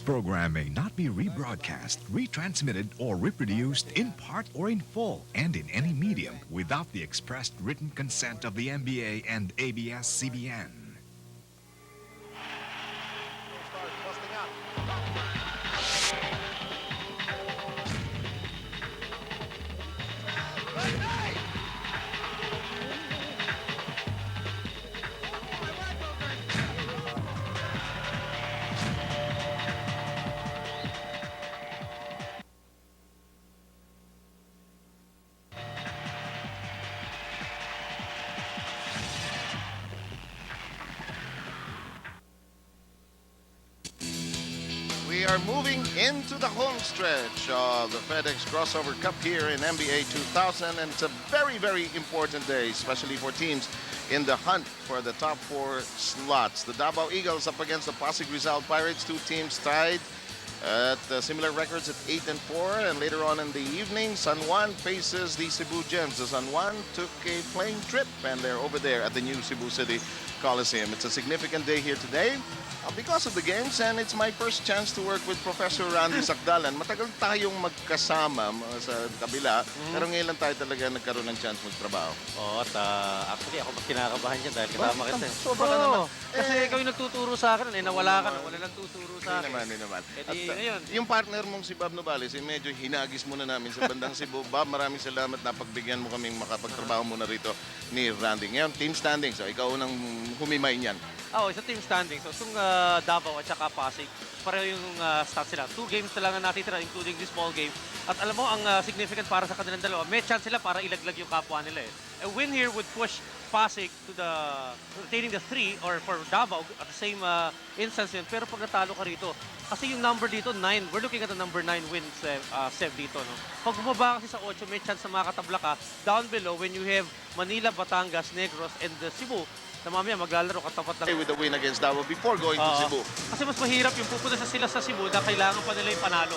program may not be rebroadcast, retransmitted, or reproduced in part or in full and in any medium without the expressed written consent of the NBA and ABS-CBN. We are moving into the home stretch of the FedEx Crossover Cup here in NBA 2000, and it's a very, very important day, especially for teams in the hunt for the top 4 slots. The Davao Eagles up against the Pasig Rizal Pirates, 2 teams tied at similar records at 8 and 4, and later on in the evening, San Juan faces the Cebu Gems. The San Juan took a plane trip, and they're over there at the new Cebu City Coliseum. It's a significant day here today because of the games, and it's my first chance to work with Professor Randy Sakdalan. Matagal tayong magkasama sa kabila, pero ngayon lang tayo talaga nagkaroon ng chance magtrabaho. Oo, at actually ako kinakabahan dyan dahil kasama kita. Sobra ka naman. Kasi ikaw yung nagtuturo sa akin, nawala ka na, wala nang tuturo sa akin. Hindi naman. At ngayon, yung partner mong si Bob Nubales, medyo hinagis muna namin sa bandang Cebu. Bob, maraming salamat na pagbigyan mo kaming makapagtrabaho muna rito ni Randy. Ngayon, team standing. So, ikaw unang humimay niyan. sa team standing. So, itong Davao at saka Pasig, pareho yung stats sila. 2 games na lang ang natitira, including this small game. At alam mo, ang significant para sa kanilang dalawa, may chance sila para ilaglag yung kapwa nila eh. A win here would push Pasig to retaining the 3, or for Davao at the same instance yun. Pero pag natalo ka rito, kasi yung number dito, 9, we're looking at the number 9 win, Sev dito. No? Pag bumaba kasi sa 8, may chance na makatabla ka. Down below, when you have Manila, Batangas, Negros, and Cebu, na mamaya maglalaro katapat lang. With the win against Davao before going to Cebu. Kasi mas mahirap yung pupunta sila sa Cebu na kailangan pa nila yung panalo.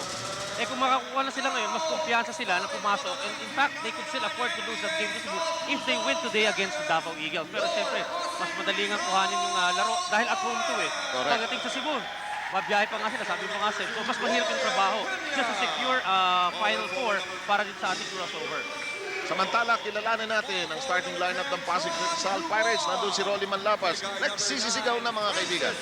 Eh kung makakuha na sila ngayon, mas kumpiyansa sila na pumasok. And in fact, they could still afford to lose that game to Cebu if they win today against the Davao Eagles. Pero siyempre, mas madali nga kuhanin yung laro dahil at home to eh. Correct. Pagdating sa Cebu, mabiyahe pa nga sila, sabi mo nga, Seb. So mas mahirap yung trabaho just to secure Final 4 para din sa ating crossover. Samantala, kilalanin natin ang starting lineup ng Pasig Rizal Pirates. Nandun si Rolly Manlapas. Nagsisisigaw na mga kaibigan.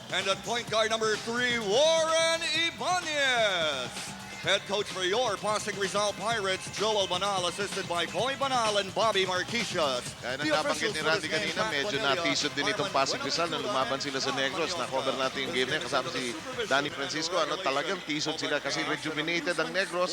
And at point guard number 3, Warren Ibanez. Head coach for your Pasig Rizal Pirates, Joel Banal, assisted by Coy Banal and Bobby Marquisias. Kaya nang nabanggit ni Randy kanina, medyo na-teased din itong Pasig Rizal nung lumaban sila sa Negros. Na-cover natin yung game na yun kasama si Danny Francisco. Talagang teased sila kasi rejuvenated ang Negros.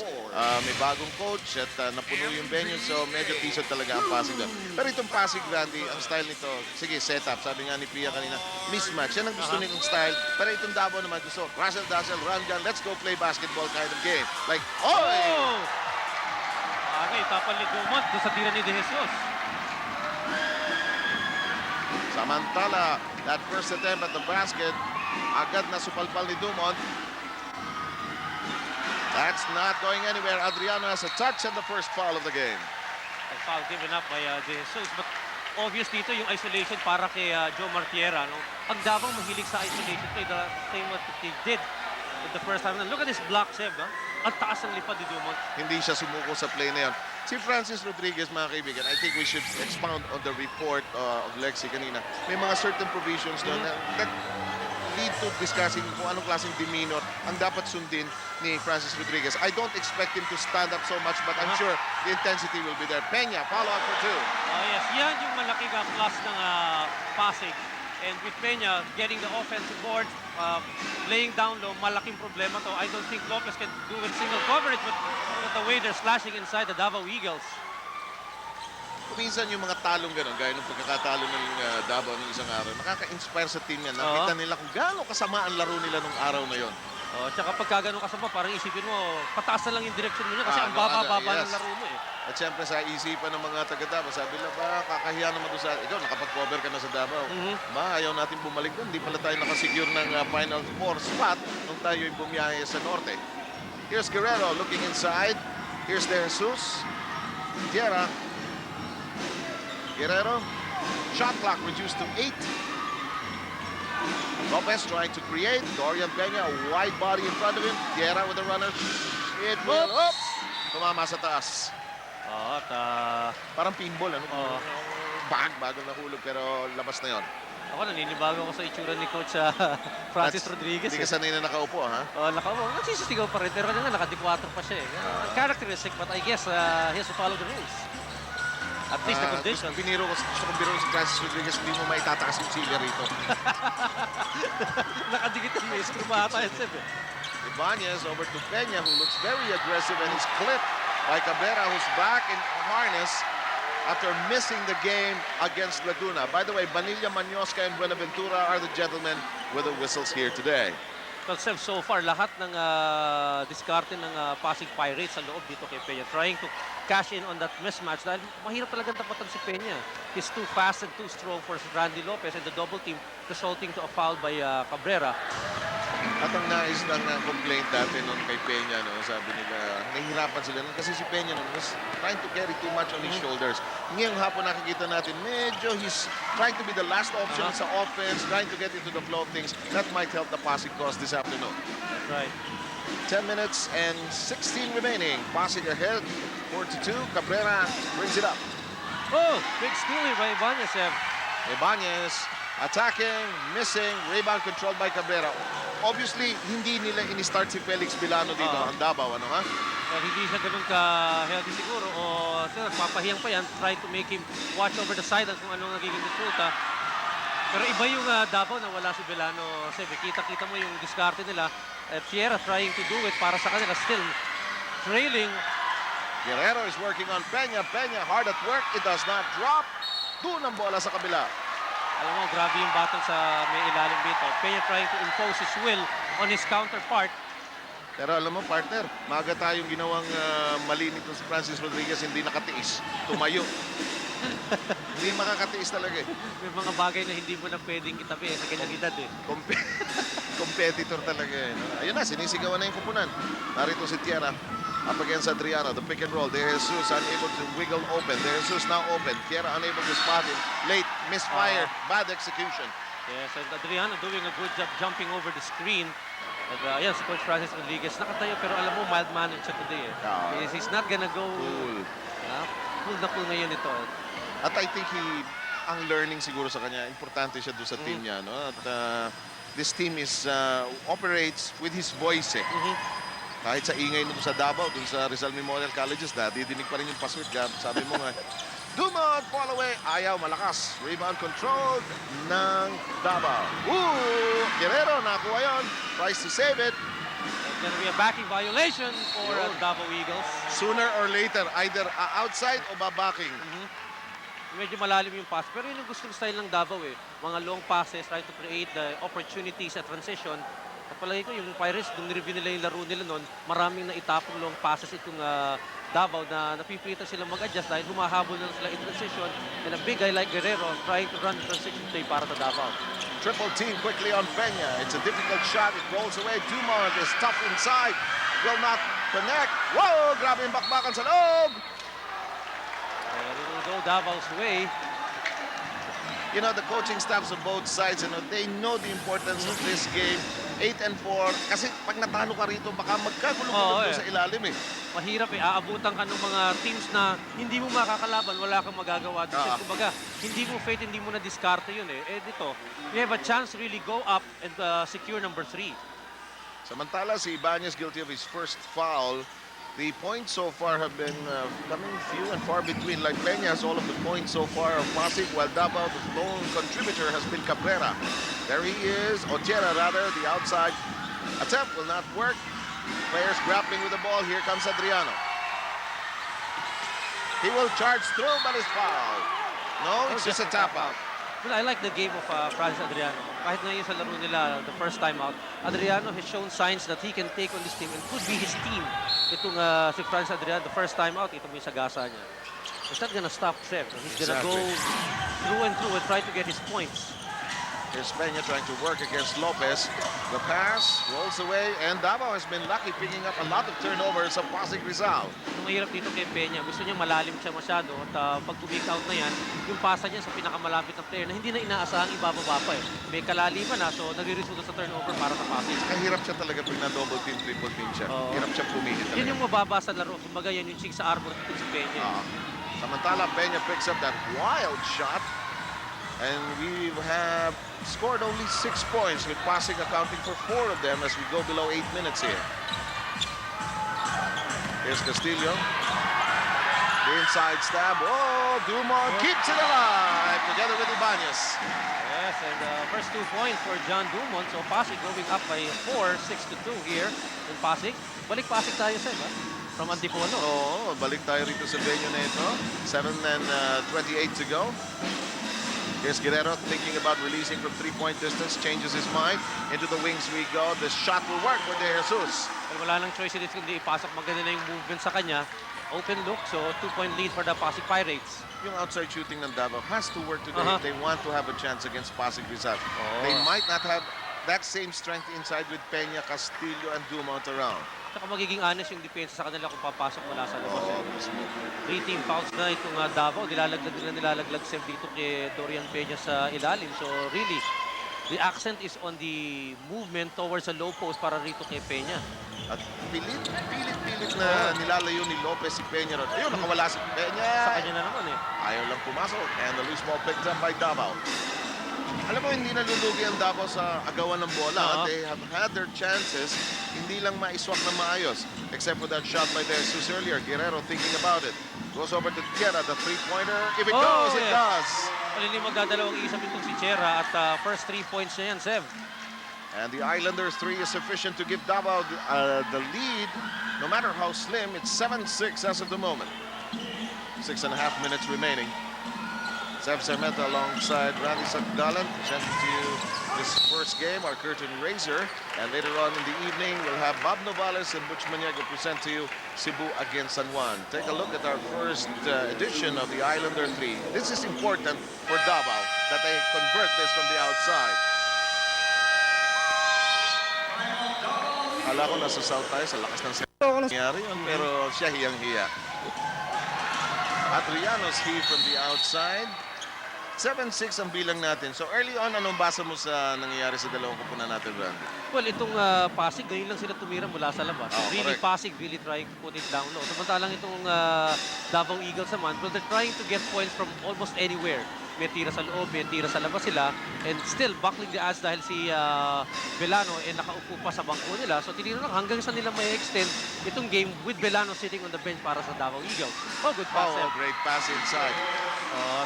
May bagong coach at napuno yung venue. So medyo teased talaga ang Pasig. Pero itong Pasig, Randy, ang style nito, sige, setup. Sabi nga ni Pia kanina, mismatch. Yan ang gusto nitong style. Pero itong Davao naman gusto, Russell Dazzle, run gun, let's go play basketball kind of game. Like, Okay, tapal ni Dumont doon sa tira ni De Jesus. Samantala, that first attempt at the basket, agad na supalpal ni Dumont. That's not going anywhere. Adriano has a touch and the first foul of the game. A foul given up by De Jesus. But obvious dito yung isolation para kay Joe Martiera. No? Ang Davao mahilig sa isolation play, the same what they did in the first time. Look at this block, Seb. No? Ang taas ng lipad ni Dumont. Hindi siya sumuko sa play na yan. Si Francis Rodriguez, mga kaibigan, I think we should expound on the report of Lexi kanina. May mga certain provisions doon that lead to discussing kung anong klaseng demeanor ang dapat sundin ni Francis Rodriguez. I don't expect him to stand up so much, but I'm sure the intensity will be there. Peña, follow up for 2. Oh yes, yan yung malaking plus ng Pasig. And with Peña getting the offensive board, laying down low, malaking problema to. I don't think Lopez can do it single coverage, but the way they're slashing inside the Davao Eagles. Minsan yung mga talong gano'n, gaya ng pagkakatalo ng Davao ng isang araw, nakaka-inspire sa team yan. Nakita nila kung gaano kasama ang laro nila nung araw na yon. Tsaka pag gano'n kasama, parang isipin mo, pataas na lang yung direction mo niya kasi ang baba-baba ng laro mo eh. At siyempre sa isipan ng mga taga-Davao, sabi nila ba, kakahiya naman doon sa... Ikaw, nakapag-cover ka na sa Davao. Ba, ayaw natin bumalik doon. Hindi pala tayo nakasecure ng Final 4 spot nung tayo yung bumiyahe sa Norte. Here's Guerrero looking inside. Here's De Jesus. Tierra. Guerrero. Shot clock reduced to 8. Lopez trying to create. Dorian Peña, a wide body in front of him. Tierra with the runner. It will up. Tumama sa taas. At Parang pinball, ano? Oo. Bago nahulog, pero labas na yon. ako naninibago ako sa itsura ni Coach Francis Rodriguez. Hindi ka sanay na nakaupo, ha? Nagsisisigaw pa rin, pero kanina naka-4 pa siya. Characteristic, but I guess he has to follow the rules. At least the conditions. Gusto kong biro si Francis Rodriguez, hindi mo maitatakas yung silya rito. Nakadikit ang may screw pa ata, Seb. Ibanez over to Peña, who looks very aggressive and is clipped by Cabrera, who's back in harness after missing the game against Laguna. By the way, Banilla, Manyosca, and Buenaventura are the gentlemen with the whistles here today. Well, Seb, so far, lahat ng diskarte ng Pasig Pirates sa loob dito kay Peña, trying to cash in on that mismatch dahil mahirap talagang tapatan si Peña. He's too fast and too strong for Randy Lopez, and the double team resulting to a foul by Cabrera. At ang nais lang na complaint dati noon kay Peña, no, sabi nila, nahihirapan sila nun kasi si Peña nun was trying to carry too much on his shoulders. Ngayong hapon nakikita natin, medyo he's trying to be the last option sa offense, trying to get into the flow of things. That might help the Pasig cause this afternoon. That's right. 10 minutes and 16 remaining. Pasig ahead, 4-2. Cabrera brings it up. Oh, big steal here by Ibanez, Seb. Ibanez attacking, missing, rebound controlled by Cabrera. Obviously, hindi nila ini-start si Felix Vilano dito, ang Davao, ano ha? Well, hindi siya ganun ka-healthy siguro o papahiyang pa yan, try to make him watch over the sidelines kung anong nagiging resulta. Pero iba yung Davao na wala si Vilano. Sebe, kita-kita mo yung diskarte nila. Sierra trying to do it para sa kanila, still trailing. Guerrero is working on Peña. Peña hard at work, it does not drop. Doon ang bola sa kabila. Alam mo, grabe yung battle sa may ilalim dito. Peña trying to impose his will on his counterpart. Pero alam mo, partner, maaga tayong ginawang mali nito si Francis Rodriguez, hindi nakatiis. Tumayo. Hindi makakatiis talaga eh. May mga bagay na hindi mo na pwedeng kitabi sa kanyang edad eh. Competitor talaga eh. No? Ayun na, sinisigawan na yung kupunan. Narito si Tierra. Up against Adriano, the pick and roll. De Jesus unable to wiggle open. De Jesus now open. Tierra unable to spot him. Late, misfire, bad execution. Yes, and Adriano doing a good job jumping over the screen. And yes, Coach Francis Rodriguez nakatayo pero alam mo mild-mannered siya today eh. He's not gonna go Cool. Cool na cool ngayon ito. At I think ang learning siguro sa kanya, importante siya doon sa team niya. No? At this team operates with his voice eh. Kahit sa ingay nito sa Davao, dun sa Rizal Memorial Colleges, didinig pa rin yung password. Sabi mo nga, do not fall away. Ayaw, malakas. Rebound controlled ng Davao. Guerrero, nakuha yun. Tries to save it. It's gonna be a backing violation for Davao Eagles. Sooner or later, either outside o babacking. Medyo malalim yung pass. Pero yun yung gustong style ng Davao eh. Mga long passes, trying to create the opportunities at transition. At palagi ko yung Pirates, nung nireview nila yung laro nila noon, maraming naitapong long passes itong Davao na napipilitan silang mag-adjust dahil humahabol na sila in transition. And a big guy like Guerrero trying to run the transition play para sa Davao. Triple team quickly on Peña. It's a difficult shot. It rolls away. Dumont is tough inside. Will not connect. Whoa! Grabe yung bakbakan sa loob. And it will go Davao's way. You know, the coaching staffs on both sides, they know the importance of this game. 8-4. Kasi pag natalo ka rito, baka magkagulo-gulo sa ilalim eh. Mahirap eh. Aabutan ka ng mga teams na hindi mo makakalaban, wala kang magagawa. Kumbaga, hindi mo faith, hindi mo na diskarte yun eh. Eh dito, you have a chance to really go up and secure number 3. Samantala, si Ibanez guilty of his first foul. The points so far have been coming few and far between. Like Peña has all of the points so far of Pasig, while Davao, the lone contributor, has been Cabrera. There he is, Tierra rather, the outside attempt will not work. Players grappling with the ball. Here comes Adriano. He will charge through, but it's foul. No, it's just a tap out. Well, I like the game of Francis Adriano. Kahit ngayon sa laro nila, the first time out, Adriano has shown signs that he can take on this team and could be his team. Itong si Francis Adriano, the first time out, ito mo yung sagasa niya. He's not gonna stop Trev. He's gonna go through and try to get his points. Here's Peña trying to work against Lopez. The pass rolls away, and Davao has been lucky picking up a lot of turnovers sa Pasig Rizal. Ang mahirap dito kay Peña, gusto niya malalim siya masyado at pag tumik out na yan, yung pasa niya sa pinakamalapit na player na hindi na inaasahang ibababa pa eh. May kalaliman na, so nagre-resulta sa turnover para sa Pasig. Kahirap siya talaga pag na-double team, triple team siya. Oo. Hirap siya pumili talaga. Yun yung mababa sa laro. Kumbaga yan yung ching sa arbor dito si Peña. Samantala, Peña picks up that wild shot. And we have scored only 6 points, with Pasig accounting for 4 of them as we go below 8 minutes here. Here's Castillo. The inside stab. Oh, Dumont keeps it alive together with Ibanez. Yes, and first 2 points for John Dumont. So Pasig going up by 4, 6-2 here in Pasig. Balik Pasig tayo, Seb, ha? From Antipono. Oo, balik tayo rito sa venue na ito. 7:28 to go. Here's Guerrero thinking about releasing from 3-point distance, changes his mind. Into the wings we go. The shot will work for De Jesus. Well, wala nang choice dito kundi ipasok. Maganda na yung movement sa kanya. Open look, so 2-point lead for the Pasig Pirates. Yung outside shooting ng Davao has to work today if they want to have a chance against Pasig Rizal. They might not have that same strength inside with Peña, Castillo, and Dumont around. Saka magiging honest yung depensa sa kanila kung papasok mula sa labas. 3 team fouls na itong Davao. Nilalaglag Seb dito kay Dorian Peña sa ilalim. So really, the accent is on the movement towards the low post para rito kay Peña. At pilit na nilalayo ni Lopez si Peña ron. Ayun, nakawala si Peña. Sa kanya na naman eh. Ayaw lang pumasok. And the loose ball picked up by Davao. Alam mo, hindi nalulugi ang Davao sa agawan ng bola. They have had their chances. Hindi lang maiswak na maayos. Except for that shot by De Jesus earlier. Guerrero thinking about it. Goes over to Tierra, the 3-pointer. If it goes, it does. Hindi magdadalawang isip itong si Tierra at first 3 points niya yan, Sev. And the Islanders' 3 is sufficient to give Davao the lead. No matter how slim, it's 7-6 as of the moment. 6.5 minutes remaining. Sev Sermenta alongside Randy Sagdalan presenting to you this first game, our curtain raiser. And later on in the evening, we'll have Bob Novales and Butch Maniago present to you Cebu against San Juan. Take a look at our first edition of the Islander 3. This is important for Davao that they convert this from the outside. Kala ko nasa south tayo sa lakas ng nangyari yun, pero siya hiyang-hiya. Adriano's here from the outside. 7-6 ang bilang natin. So early on, anong basa mo sa nangyayari sa dalawang kupunan natin, Randy? Well, itong Pasig, ngayon lang sila tumira mula sa labas. Really, correct. Pasig really trying to put it down low. Samantalang itong Davao Eagles naman, well, they're trying to get points from almost anywhere. May tira sa loob, may tira sa labas sila. And still, buckling the odds dahil si Belano nakaupo pa sa bangko nila. So, tinira lang hanggang sa nila may extend itong game with Belano sitting on the bench para sa Davao Eagles. Oh, good pass. Oh, great pass inside.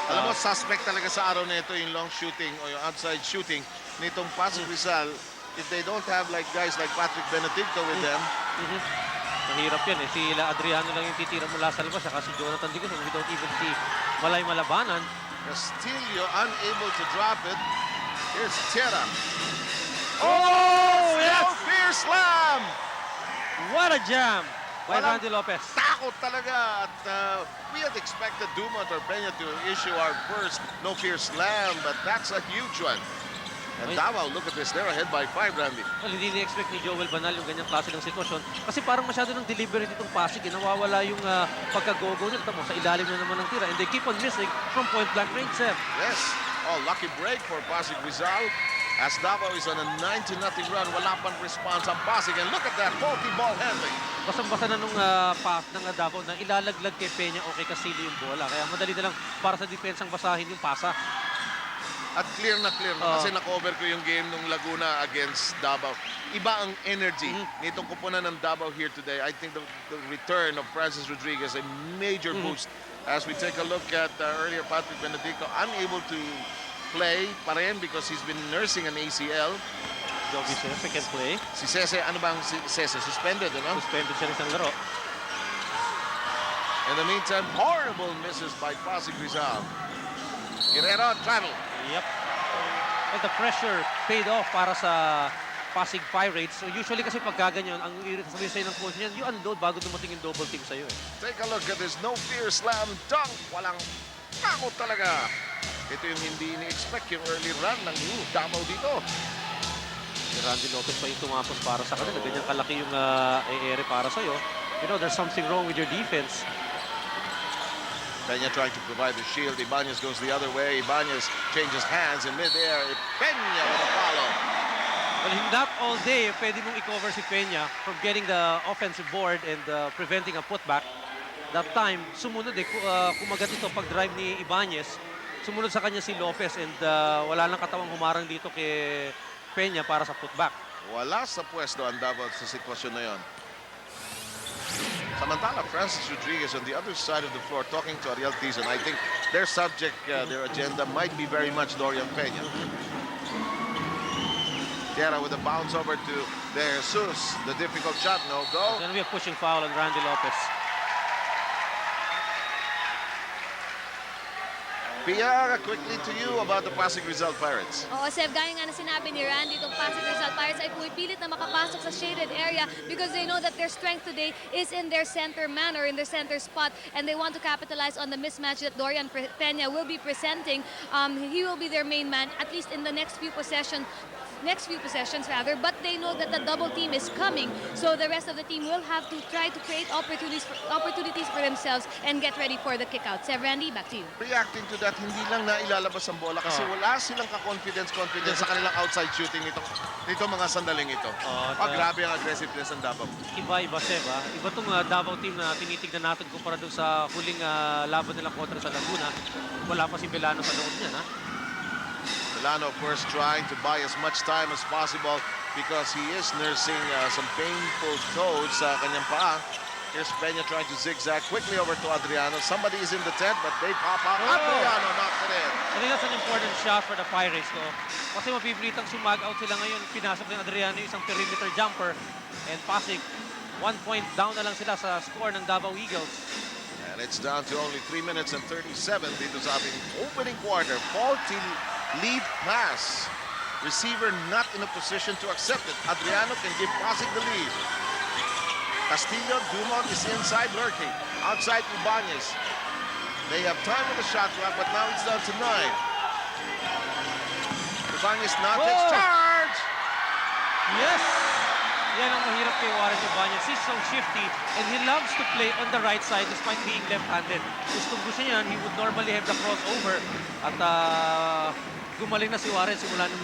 Alam mo, suspect talaga sa araw na ito yung long shooting o yung outside shooting nitong Pasig Rizal. If they don't have like guys like Patrick Benedicto with them. Mahirap yan eh. Sila Adriano lang yung titira mula sa labas. Saka si Jonathan Digos. We don't even see Malay Malabanan. Castillo unable to drop it. Here's Tierra. Oh, yes! Fear slam! What a jam by Walang Randy Lopez. Takot talaga. At we had expected Dumont or Peña to issue our first no fear slam, but that's a huge one. And Davao, look at this. They're ahead by 5, Randy. Well, hindi ni-expect ni Joel Banal yung ganyang klase ng sitwasyon. Kasi parang masyado ng deliberate itong Pasig. Nawawala yung pagka-go-go nila. Tamo, sa ilalim na naman ng tira. And they keep on missing from point-blank range, Seb. Yes. Oh, lucky break for Pasig Rizal. As Davao is on a 9-0 run, wala pang response ang Pasig. And look at that, faulty ball handling. Basang-basa na nung pass ng Davao na ilalaglag kay Peña o kay Castillo yung bola. Kaya madali na lang para sa depensang basahin yung pasa. At clear na kasi na-cover ko yung game nung Laguna against Davao. Iba ang energy nitong kupunan ng Davao here today. I think the return of Francis Rodriguez a major boost. As we take a look at earlier Patrick Benedicto, unable to play pa rin because he's been nursing an ACL. Joby Sese can play. Si Sese, ano bang si Sese? Suspended, ano? Suspended siya ng laro. In the meantime, horrible misses by Pasig Rizal. Guerrero, travel. Yep. Well, the pressure paid off para sa Pasig Pirates. So usually kasi pag gaganyan, ang sabi sa'yo ng coach niyan, you unload bago dumating yung double team sa'yo eh. Take a look at this no fear slam dunk. Walang takot talaga. ito yung hindi ini-expect, yung early run ng Davao dito. Si Randy Lopez pa yung tumapos para sa kanila. Ganyan kalaki yung ere para sa'yo. You know, there's something wrong with your defense. Peña trying to provide the shield. Ibanez goes the other way. Ibanez changes hands in midair. Peña with a follow. Well, not all day, pwede mong i-cover si Peña from getting the offensive board and preventing a putback. That time, sumunod kumagat ito pag-drive ni Ibanez. Sumunod sa kanya si Lopez and wala lang katawang humarang dito kay Peña para sa putback. Wala sa pwesto ang Davao sa sitwasyon na yon. Samantala, Francis Rodriguez on the other side of the floor talking to Ariel Tizon. I think their subject, their agenda might be very much Dorian Peña. Tierra with a bounce over to De Jesus. The difficult shot, no go. It's going to be a pushing foul on Randy Lopez. Pia, quickly to you about the Pasig Rizal Pirates. Oo, Sev, gaya nga na sinabi ni Randy, itong Pasig Rizal Pirates ay pumipilit na makapasok sa shaded area because they know that their strength today is in their center man or in their center spot, and they want to capitalize on the mismatch that Dorian Peña will be presenting. He will be their main man, at least in the next few possessions, but they know that the double team is coming, so the rest of the team will have to try to create opportunities for themselves and get ready for the kick out. Sev, Randy, back to you. Reacting to that, hindi lang na ilalabas ang bola kasi wala silang ka-confidence sa kanilang outside shooting nito mga sandaling ito. Grabe ang aggressiveness ng Davao. Iba-iba, Sev. Iba itong Davao team na tinitignan natin kumpara doon sa huling laban nilang kontra sa Laguna. Wala pa si Belano sa loob niyan, ha? Belano, of course, trying to buy as much time as possible because he is nursing some painful toes sa kanyang paa. Here's Peña trying to zigzag quickly over to Adriano. Somebody is in the tent, but they pop out. Adriano knocks it in. I think that's an important shot for the Pirates, no? Kasi mapipilitang sumag-out sila ngayon. Pinasok ng Adriano isang perimeter jumper. And Pasig, 1 point down na lang sila sa score ng Davao Eagles. And it's down to only 3 minutes and 37 dito sa ating opening quarter. Faulty lead pass. Receiver not in a position to accept it. Adriano can give Pasig the lead. Castillo, Dumont is inside lurking. Outside Ibanez. They have time with the shot clock, but now it's down to 9. Ibanez now takes charge. Yes! Yan ang mahirap kay Warren Ibanez. He's so shifty and he loves to play on the right side despite being left-handed. Gusto niya, he would normally have the crossover. At gumaling na si Warren simula nung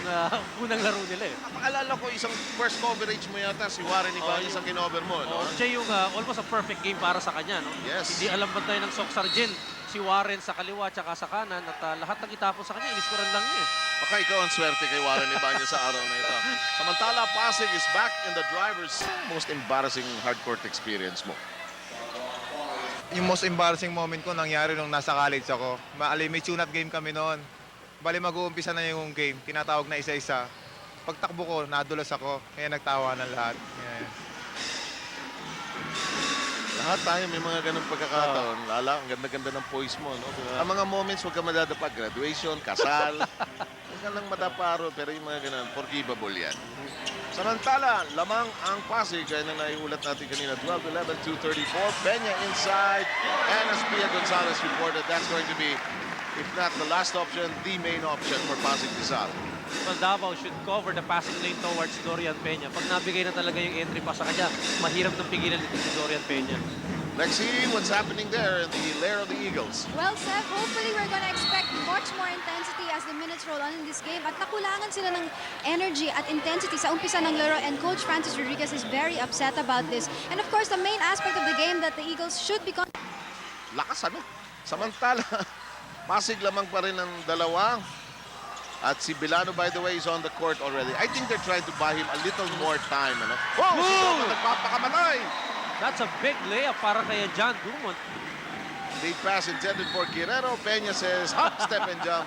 unang laro nila eh. Maalala ko isang first coverage mo yata si Warren Ibanez ang kinover mo, no? Siya yung almost a perfect game para sa kanya, no? Yes. Hindi alam ba tayo ng Sok Sargent, si Warren sa kaliwa tsaka sa kanan at lahat ng itapon sa kanya, iniskuran lang niya. Baka ikaw ang swerte kay Warren Ibanez sa araw na ito. Samantala, Pasig is back in the driver's most embarrassing hardcourt experience mo. Yung most embarrassing moment ko nangyari nung nasa college ako. May tune-up game kami noon. Bali mag-uumpisa na yung game, tinatawag na isa-isa. Pagtakbo ko, nadulas ako, kaya nagtawa ng lahat. Yeah. Lahat tayo may mga ganung pagkakataon. Lala, ang ganda-ganda ng poise mo, no? Ang mga moments, huwag ka madadapa. Graduation, kasal. Huwag ka lang madaparo, pero yung mga ganun, forgivable yan. Samantala, lamang ang Pasig, kaya na naiulat natin kanina, 12-11, 2:34. Peña inside, and as Pia Gonzalez reported, that's going to be, if not the last option, the main option for Pasig Rizal. Well, Davao should cover the passing lane towards Dorian Peña. Pag nabigay na talaga yung entry pa sa kanya, mahirap nang pigilan dito si Dorian Peña. Let's see what's happening there in the lair of the Eagles. Well, Seth, hopefully we're gonna expect much more intensity as the minutes roll on in this game. At nakulangan sila ng energy at intensity sa umpisa ng laro, and Coach Francis Rodriguez is very upset about this. And of course, the main aspect of the game that the Eagles should be... Lakas ano? Samantala, Pasig lamang pa rin ng dalawa. At si Belano, by the way, is on the court already. I think they're trying to buy him a little more time. Ano? Oh, si Dumont nagpapakamatay! That's a big layup para kay John Dumont. Lead pass intended for Guerrero. Peña says, hop, step, and jump.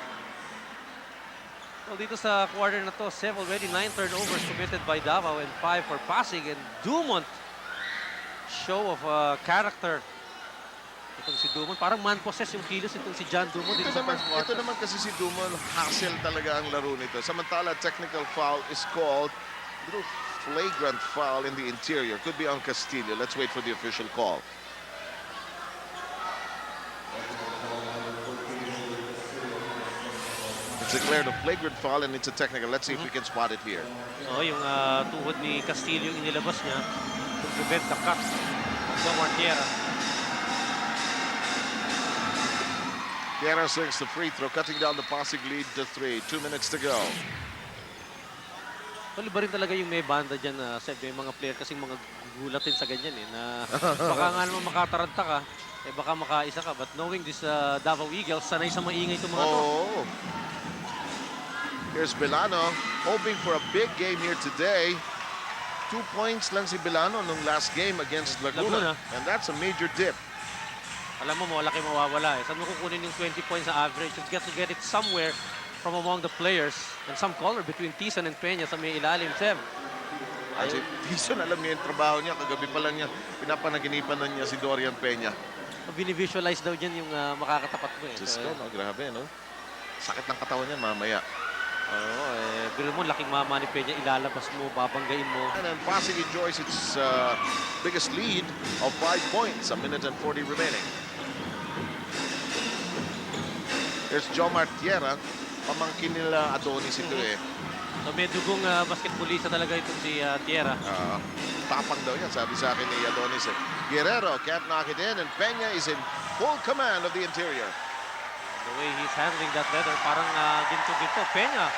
Well, dito sa quarter na to, already 9 turnovers committed by Davao and 5 for Pasig. And Dumont, show of character. Itong si Dumont, parang man-possess yung kilos itong si John Dumont dito sa first quarter. Ito naman kasi si Dumont, hassle talaga ang laro nito. Samantala, technical foul is called. Little flagrant foul in the interior. Could be on Castillo. Let's wait for the official call. It's declared a flagrant foul and it's a technical. Let's see if we can spot it here. Oh, yung tuhod ni Castillo yung inilabas niya to prevent the cut of Jomar Tierra. Tierra swings the free throw, cutting down the Pasig lead to 3. 2 minutes to go. Well, iba rin talaga yung may banda dyan na may mga player kasing mga gugulatin sa ganyan na baka nga naman makataranta ka, baka makaisa ka. But knowing this Davao Eagles, sanay sa maingay itong mga to. Oh. Here's Bilano, hoping for a big game here today. 2 points lang si Bilano nung last game against Laguna. And that's a major dip. Alam mo, malaki mawawala. Saan mo kukunin yung 20 points sa average? You get to get it somewhere from among the players. And some color between Tison and Peña sa may ilalim, Sev. Kasi Tison, alam niya yung trabaho niya. Kagabi pa lang niya, pinapanaginipan na niya si Dorian Peña. Binivisualize daw dyan yung makakatapat mo. Diyos ko, no? Grabe, no? Sakit ng katawan niya mamaya. Oo, pero mo, laking mama ni Peña, ilalabas mo, babanggain mo. And then Pasig enjoys its biggest lead of 5 points, a minute and 40 remaining. There's Jomar Tierra, pamangkin nila Adonis ito So may dugong basketballista talaga itong si Tierra. Tapang daw yan, sabi sa akin ni Adonis. Guerrero can't knock it in and Peña is in full command of the interior. The way he's handling that leather, parang ginto-ginto. Peña,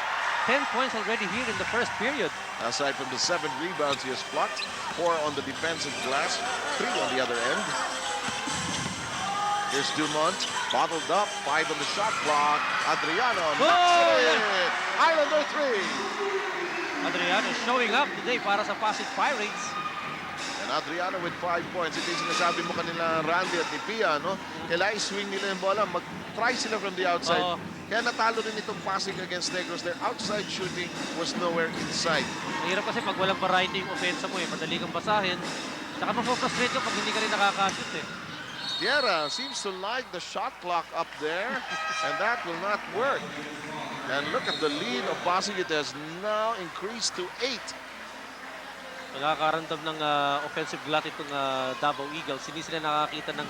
10 points already here in the first period. Aside from the 7 rebounds he has blocked, 4 on the defensive glass, 3 on the other end. Here's Dumont, bottled up, 5 on the shot clock. Adriano knocks it in. Islander 3. Adriano showing up today para sa Pasig Pirates. And Adriano with 5 points. Ito yung sinasabi mo kanila, Randy at ni Pia, no? Kailangan i-swing nila yung bola. Mag-try sila from the outside. Kaya natalo rin itong Pasig against Negros. Their outside shooting was nowhere inside. Mahirap kasi pag walang variety yung offense mo madali kang basahin. Tsaka ma-frustrate ka pag hindi ka rin nakakashoot Tierra seems to like the shot clock up there, and that will not work. And look at the lead of Pasig. It has now increased to 8. Nakakaramdam ng offensive glut itong Davao Eagles. Hindi sila nakakita ng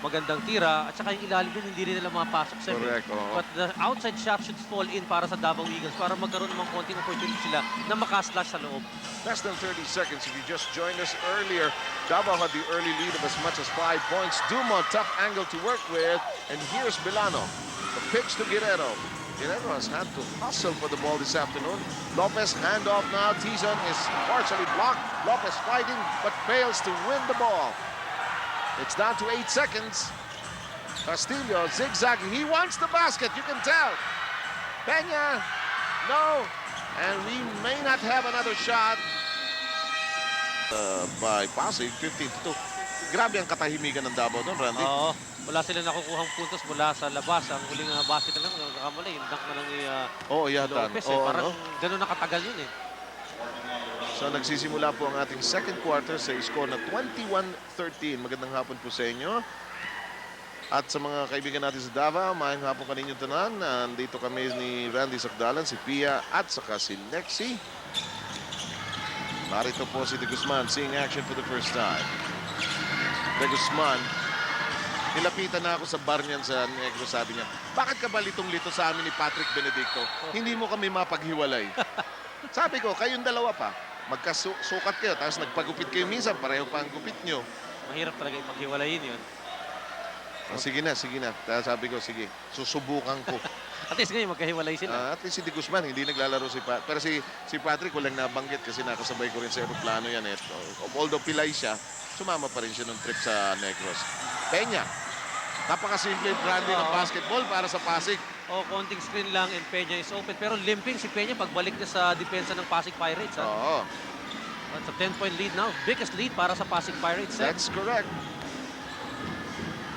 magandang tira. At saka yung ilalim din, hindi rin nila mapasok sa Correct. But the outside shot should fall in para sa Davao Eagles para magkaroon ng konting opportunity sila na makaslash sa loob. Less than 30 seconds. If you just joined us earlier, Davao had the early lead of as much as 5 points. Dumont, tough angle to work with. And here's Bilano. The pitch to Guerrero. Guerrero has had to hustle for the ball this afternoon. Lopez handoff now. Tizon is partially blocked. Lopez fighting but fails to win the ball. It's down to 8 seconds. Castillo zigzagging. He wants the basket, you can tell. Peña, no. And we may not have another shot by Pasig, 15-2. Grabe ang katahimikan ng Davao doon, Randy. Oo. Wala sila nakukuhang puntos mula sa labas. Ang huling basket na lang, nakamali, yung dunk na lang ni yata. Lopez. Parang gano'n nakatagal yun So nagsisimula po ang ating second quarter sa score na 21-13. Magandang hapon po sa inyo. At sa mga kaibigan natin sa Davao, maayong hapon kaninyong tanan. Nandito kami ni Randy Sakdalan, si Pia at saka si Lexi. Narito po si De Guzman seeing action for the first time. De Guzman, nilapitan na ako sa bar niyan sa Negros, sabi niya, bakit ka ba litong-lito sa amin ni Patrick Benedicto? Hindi mo kami mapaghiwalay. Sabi ko, kayong dalawa pa, magkasukat kayo, tapos nagpagupit kayo minsan, pareho pa ang gupit nyo. Mahirap talaga maghiwalayin yun. Sige na, sige na. Sabi ko, sige, susubukan ko. At least ngayon magkahiwalay sila. At least si De Guzman, hindi naglalaro si Patrick. Pero si Patrick, walang nabanggit kasi nakasabay ko rin sa aeroplano yan. Although pilay siya, sumama pa rin siya nung trip sa Negros. Peña, napakasimple Randy ng basketball para sa Pasig. Konting screen lang and Peña is open. Pero limping si Peña pagbalik niya sa depensa ng Pasig Pirates. Oo. That's a 10-point lead now. Biggest lead para sa Pasig Pirates. That's correct.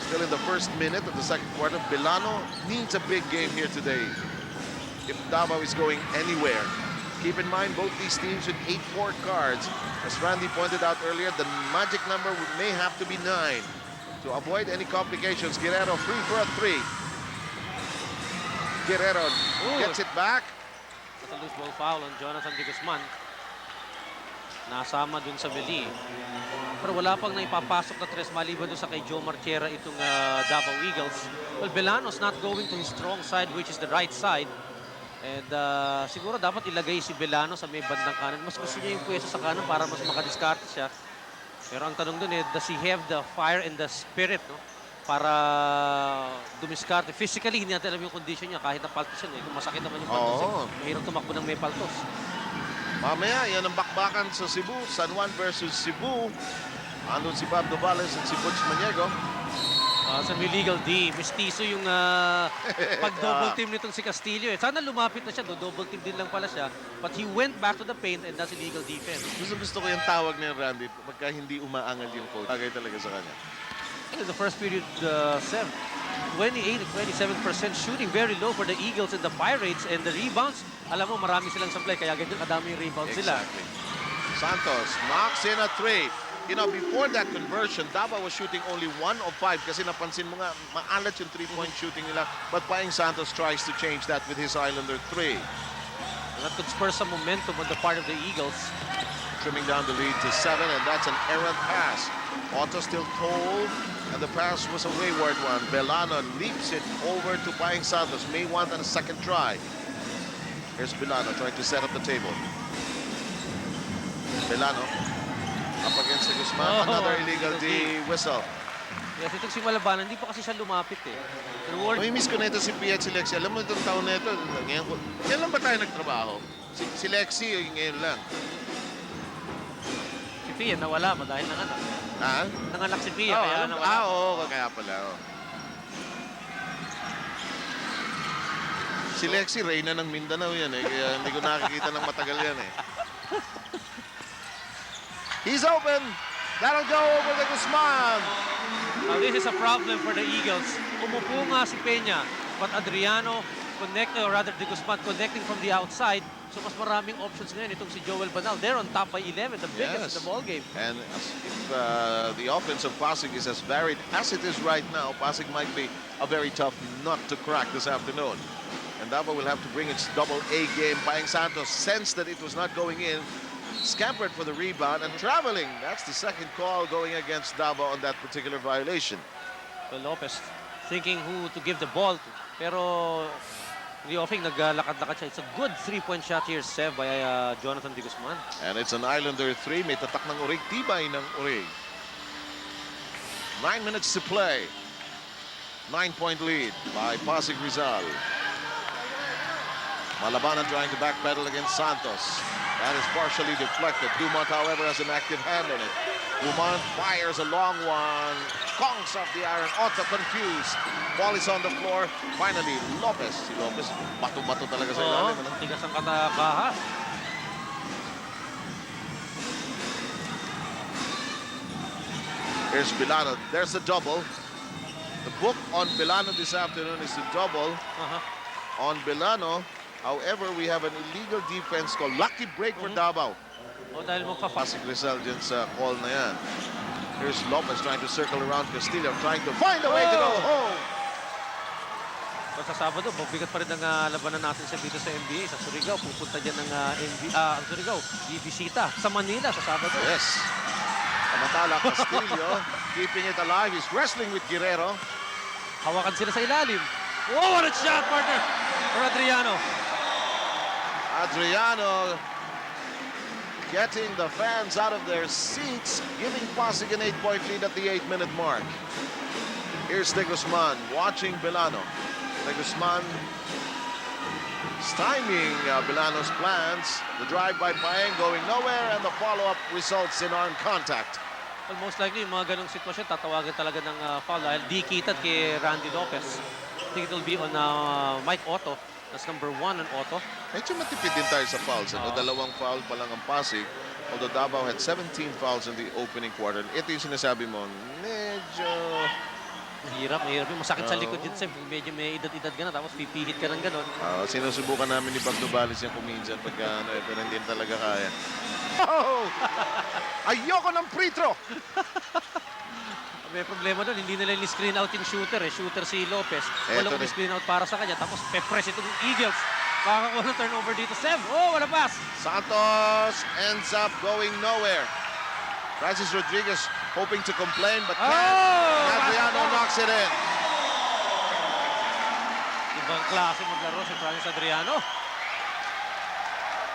Still in the first minute of the second quarter, Bilano needs a big game here today if Davao is going anywhere. Keep in mind, both these teams with 8-4 cards. As Randy pointed out earlier, the magic number may have to be 9. To avoid any complications, Guerrero free for a 3. Guerrero gets it back. That's a loose ball foul on Jonathan De Guzman. Nasama dun sa Vili. Pero wala pang naipapasok na tres maliban dun sa kay Jomar Tierra itong Davao Eagles. Well, Bilano's not going to his strong side, which is the right side. And siguro dapat ilagay si Belano sa may bandang kanan. Mas gusto niya yung pwesto sa kanan para mas makadiskarte siya. Pero ang tanong dun does he have the fire and the spirit, no? Para dumiskarte. Physically, hindi natin alam yung condition niya kahit na paltos yan. Kung masakit naman yung paltos, mahirap tumakbo ng may paltos. Mamaya, yan ang bakbakan sa Cebu. San Juan versus Cebu. Andun si Bob Novales at si Butch Maniego. Sa may legal D, mistiso yung pag-double team nitong si Castillo. Sana lumapit na siya, double team din lang pala siya. But he went back to the paint and that's illegal defense. Gusto ko yung tawag ni Randy pagka hindi umaangal yung coach. Bagay talaga sa kanya. In the first period, 28 and 27% shooting, very low for the Eagles and the Pirates. And the rebounds, alam mo, marami silang supply, kaya ganyan kadami yung rebounds sila. Santos knocks in a 3. You know, before that conversion, Davao was shooting only 1 of 5 kasi napansin mo nga, maalat yung 3-point shooting nila. But Paeng Santos tries to change that with his Islander 3. And that could spur some momentum on the part of the Eagles. Trimming down the lead to 7, and that's an errant pass. Otto still cold, and the pass was a wayward one. Belano leaps it over to Paeng Santos. May want a second try. Here's Belano trying to set up the table. Belano up against the Guzman. Another illegal D whistle. Yes, itong si Malabanan, hindi pa kasi siya lumapit eh. May-miss ko na ito si Piet, si Lexi. Alam mo itong taon na ito, ngayon lang ba tayo nagtrabaho? Si Lexi, ngayon lang. Si Pia nawala mo dahil nanganak. Ha? Nanganak si Pia, kaya nawala. Oo, kaya pala. Si Lexi, Reyna ng Mindanao yan eh. Kaya hindi ko nakikita ng matagal yan eh. He's open. That'll go over the Guzman. Now, this is a problem for the Eagles. Umupo nga si Peña, but Adriano connecting, or rather, de Guzman connecting from the outside. So, mas maraming options ngayon itong si Joel Banal. They're on top by 11, the biggest in the ballgame. And if the offense of Pasig is as varied as it is right now, Pasig might be a very tough nut to crack this afternoon. And Davao will have to bring its double-A game. Paeng Santos sensed that it was not going in, scampered for the rebound and traveling. That's the second call going against Davao on that particular violation. Well, Lopez thinking who to give the ball to. Pero Riofing naglalakad-lakad siya. It's a good three-point shot here, Sev, by Jonathan de Guzman. And it's an Islander 3. May tatak ng Urig. Tibay ng Urig. 9 minutes to play. 9-point lead by Pasig Rizal. Malabanan trying to backpedal against Santos. That is partially deflected. Dumont, however, has an active hand on it. Dumont fires a long one. Kongs off the iron. Otto confused. Ball is on the floor. Finally, Lopez. Si Lopez, bato-bato talaga sa ilalim. Tigas ang katakaha. Here's Bilano. There's a double. The book on Bilano this afternoon is a double on Bilano. However, we have an illegal defense call. Lucky break for Davao. O dahil Pasig Rizal dyan sa call na yan. Here's Lopez trying to circle around Castillo, trying to find a way to go home. Sa Sabado, mabigat pa rin ang labanan natin dito sa NBA. Sa Surigao, pupunta dyan ng ang Surigao, bibisita sa Manila sa Sabado. Yes. Samantala, Castillo keeping it alive. He's wrestling with Guerrero. Hawakan sila sa ilalim. Oh, what a shot, partner! For Adriano. Adriano getting the fans out of their seats, giving Pasig an 8-point lead at the 8-minute mark. Here's de Guzman watching Bilano. De Guzman stymieing Bilano's plans. The drive by Paeng going nowhere, and the follow-up results in armed contact. Well, most likely, yung mga ganong sitwasyon, tatawagan talaga ng foul dahil di kita kay Randy Lopez. I think it will be on Mike Otto. That's number 1 on Otto. Medyo matipid din tayo sa fouls. Dalawang foul pa lang ang Pasig. Although Davao had 17 fouls in the opening quarter. Ito yung sinasabi mo, medyo... Mahirap. Masakit sa likod din, Seb. Medyo may edad-edad ka na, tapos pipihit ka ng ganon. Sinusubukan namin ni Bob Novales yung kuminsan pagka pero hindi talaga kaya. Oh! Ayoko ng free throw! May problema doon, hindi nila ni-screen out yung shooter eh. Shooter si Lopez. Walang ni-screen out para sa kanya. Tapos pe-press itong Eagles. Makakakuha ng turnover dito. Sev, wala pass. Santos ends up going nowhere. Francis Rodriguez hoping to complain but can't. Adriano knocks it in. Ibang klase maglaro si Francis Adriano.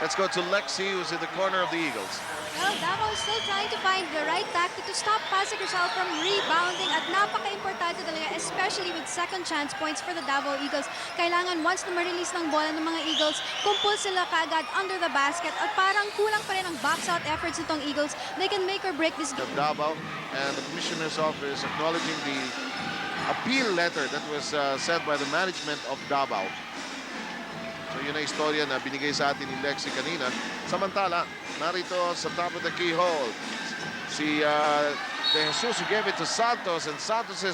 Let's go to Lexi, who's in the corner of the Eagles. Well, Davao is still trying to find the right tactic to stop Pasig Rizal from rebounding at napaka-importante talaga, especially with second chance points for the Davao Eagles. Kailangan once na ma-release ng bola ng mga Eagles, kumpul sila kagad under the basket at parang kulang pa rin ang box-out efforts nitong Eagles. They can make or break this game. Of Davao, and the Commissioner's Office acknowledging the appeal letter that was sent by the management of Davao. So yun ang istorya na binigay sa atin ni Lexi kanina. Samantala, narito sa top of the keyhole, si De Jesus who gave it to Santos, and Santos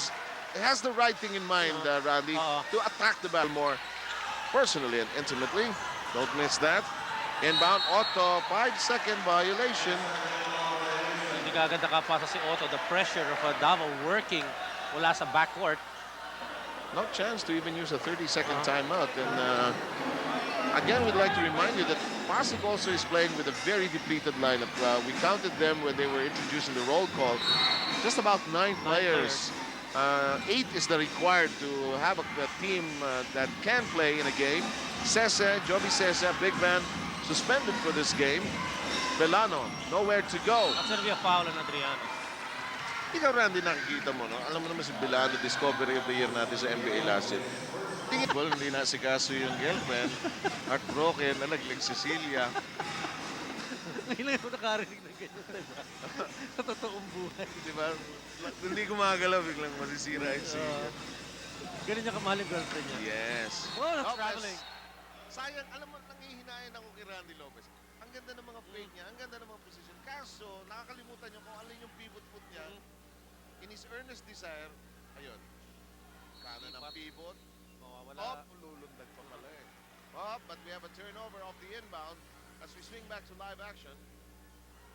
has the right thing in mind, Radley, to attack the ball more personally and intimately. Don't miss that. Inbound, Otto, 5-second violation. Hindi kagad nakapasa si Otto. The pressure of Davao working mula sa backcourt. No chance to even use a 30-second timeout. And again, we'd like to remind you that Pasig also is playing with a very depleted lineup. We counted them when they were introducing the roll call. Just about 9 players. 8 is the required to have a team that can play in a game. Cese, Joby Cese, big man, suspended for this game. Belano, nowhere to go. That's gonna be a foul on Adriano. Ikaw, Randy, nakikita mo, no? Alam mo naman si Belano, Discovery of the Year natin sa NBA last year. Tingin mo, hindi na si Kaso yung girlfriend. Heartbroken, nalaglag si Celia. Ngayon ako nakarinig ng ganyan, diba? Sa totoong buhay. Diba? Hindi gumagalaw, biglang masisira yung Celia. Ganun niya kamahal yung girlfriend niya. Yes. Oh, that's Lopez. traveling. Sayang, alam mo, nangihinayan ako kay Randy Lopez. Ang ganda ng mga fake niya, ang ganda ng mga position. Kaso, nakakalimutan niyo kung alin yung pivot foot niya. In his earnest desire, ayun, kanan ang pivot. Mawawala. Lulundag pa pala eh. But we have a turnover of the inbound as we swing back to live action.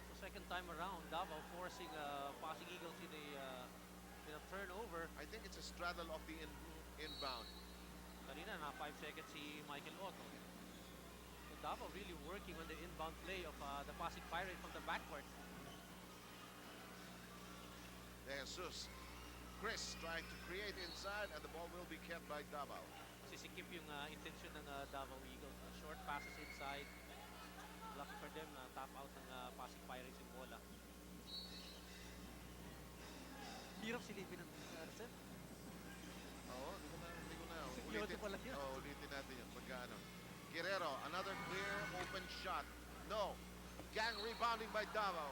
So second time around, Davao forcing Pasig Eagles in a turnover. I think it's a straddle of the inbound. Kanina na 5 seconds si Michael Otto. So Davao really working on the inbound play of the Pasig Pirates from the backcourt. De Jesus. Chris trying to create inside, and the ball will be kept by Davao. Sisikip yung intention ng Davao Eagles. Short passes inside. Lucky for them na top out ng Pasig Pirates yung bola. Hirap silipin ng Arsen. Oo, hindi ko na. Si Kyoto pala yun. Ulitin natin yun. Pagkaano. Guerrero, another clear open shot. No. Gang rebounding by Davao.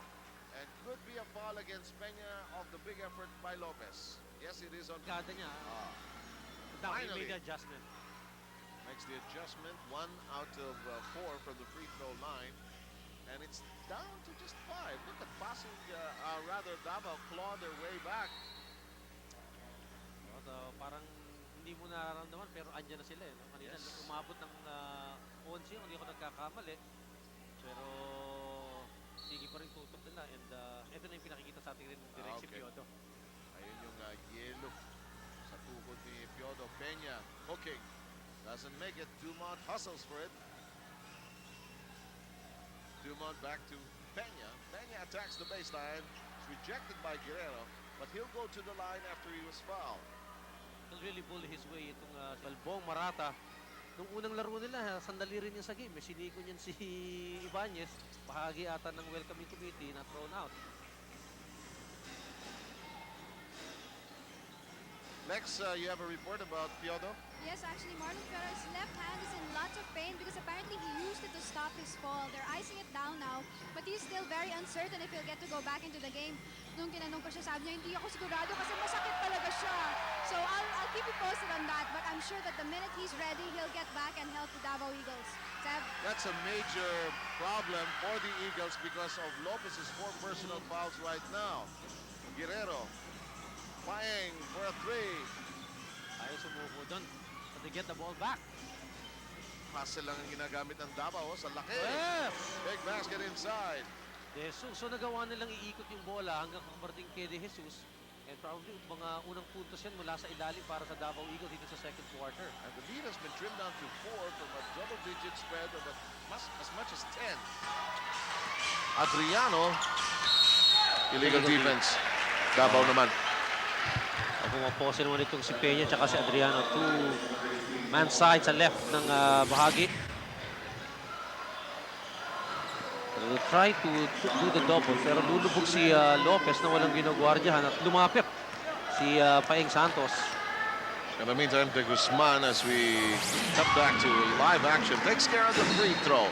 And could be a foul against Peña of the big effort by Lopez. Yes, it is on. Kada niya. Davao made the adjustment. Makes the adjustment. 1 out of 4 from the free throw line. And it's down to just 5. Look at Pasig, rather Davao claw their way back. So, parang hindi mo nararamdaman pero andyan na sila. No? Kanina umabot ng 11 kung hindi ako nagkakamali. Pero sige pa rin tutok nila. And ito na yung pinakikita sa ating direct si Piodo. Ayun yung yellow sa tukod ni Piodo. Peña hooking. Doesn't make it. Dumont hustles for it. Dumont back to Peña. Peña attacks the baseline. It's rejected by Guerrero. But he'll go to the line after he was fouled. He'll really bully his way itong Balbong Marata. Nung unang laro nila, sandali rin yan sa game. Siniko niyan si Ibanez. Bahagi ata ng welcoming committee na thrown out. Lex, you have a report about Piodo? Yes, actually, Marlon Ferrer's left hand is in lots of pain because apparently he used it to stop his fall. They're icing it down now, but he's still very uncertain if he'll get to go back into the game. Nung tinanong ko siya, sabi niya, hindi ako sigurado kasi masakit talaga siya. So I'll keep you posted on that, but I'm sure that the minute he's ready, he'll get back and help the Davao Eagles. Seb? That's a major problem for the Eagles because of Lopez's 4 personal fouls right now. Guerrero playing for a 3. Ayaw sumuko doon. But they get the ball back. Pass lang ang ginagamit ng Davao sa laki. Yes! Big basket inside. De Jesus. So nagawa nilang iikot yung bola hanggang kumarating kay De Jesus. And probably mga unang puntos yan mula sa ilalim para sa Davao Eagles dito sa second quarter. And the lead has been trimmed down to 4 from a double-digit spread of as much as 10. Adriano. Illegal defense. Davao naman. Pumapose naman itong si Peña tsaka si Adriano. 2-man side sa left ng bahagi. try to do the double pero lulubog si Lopez na walang ginagwardyahan at lumapit si Paeng Santos. In the meantime, De Guzman, as we cut back to live action, takes care of the free throw.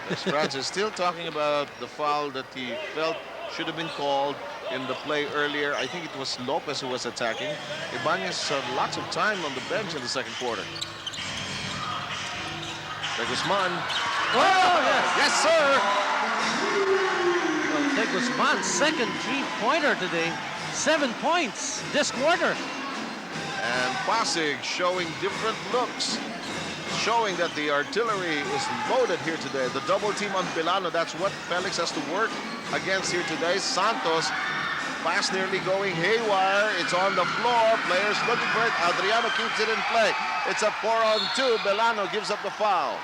As Francis still talking about the foul that he felt should have been called in the play earlier. I think it was Lopez who was attacking. Ibanez had lots of time on the bench in the second quarter. De Guzman. Oh, yes! Yes, sir! Well, De Guzman's second three-pointer today. 7 points this quarter. And Pasig showing different looks, showing that the artillery is loaded here today. The double team on Bilano, that's what Felix has to work against here today. Santos, pass nearly going haywire. It's on the floor. Players looking for it. Adriano keeps it in play. It's a 4-on-2. Bilano gives up the foul.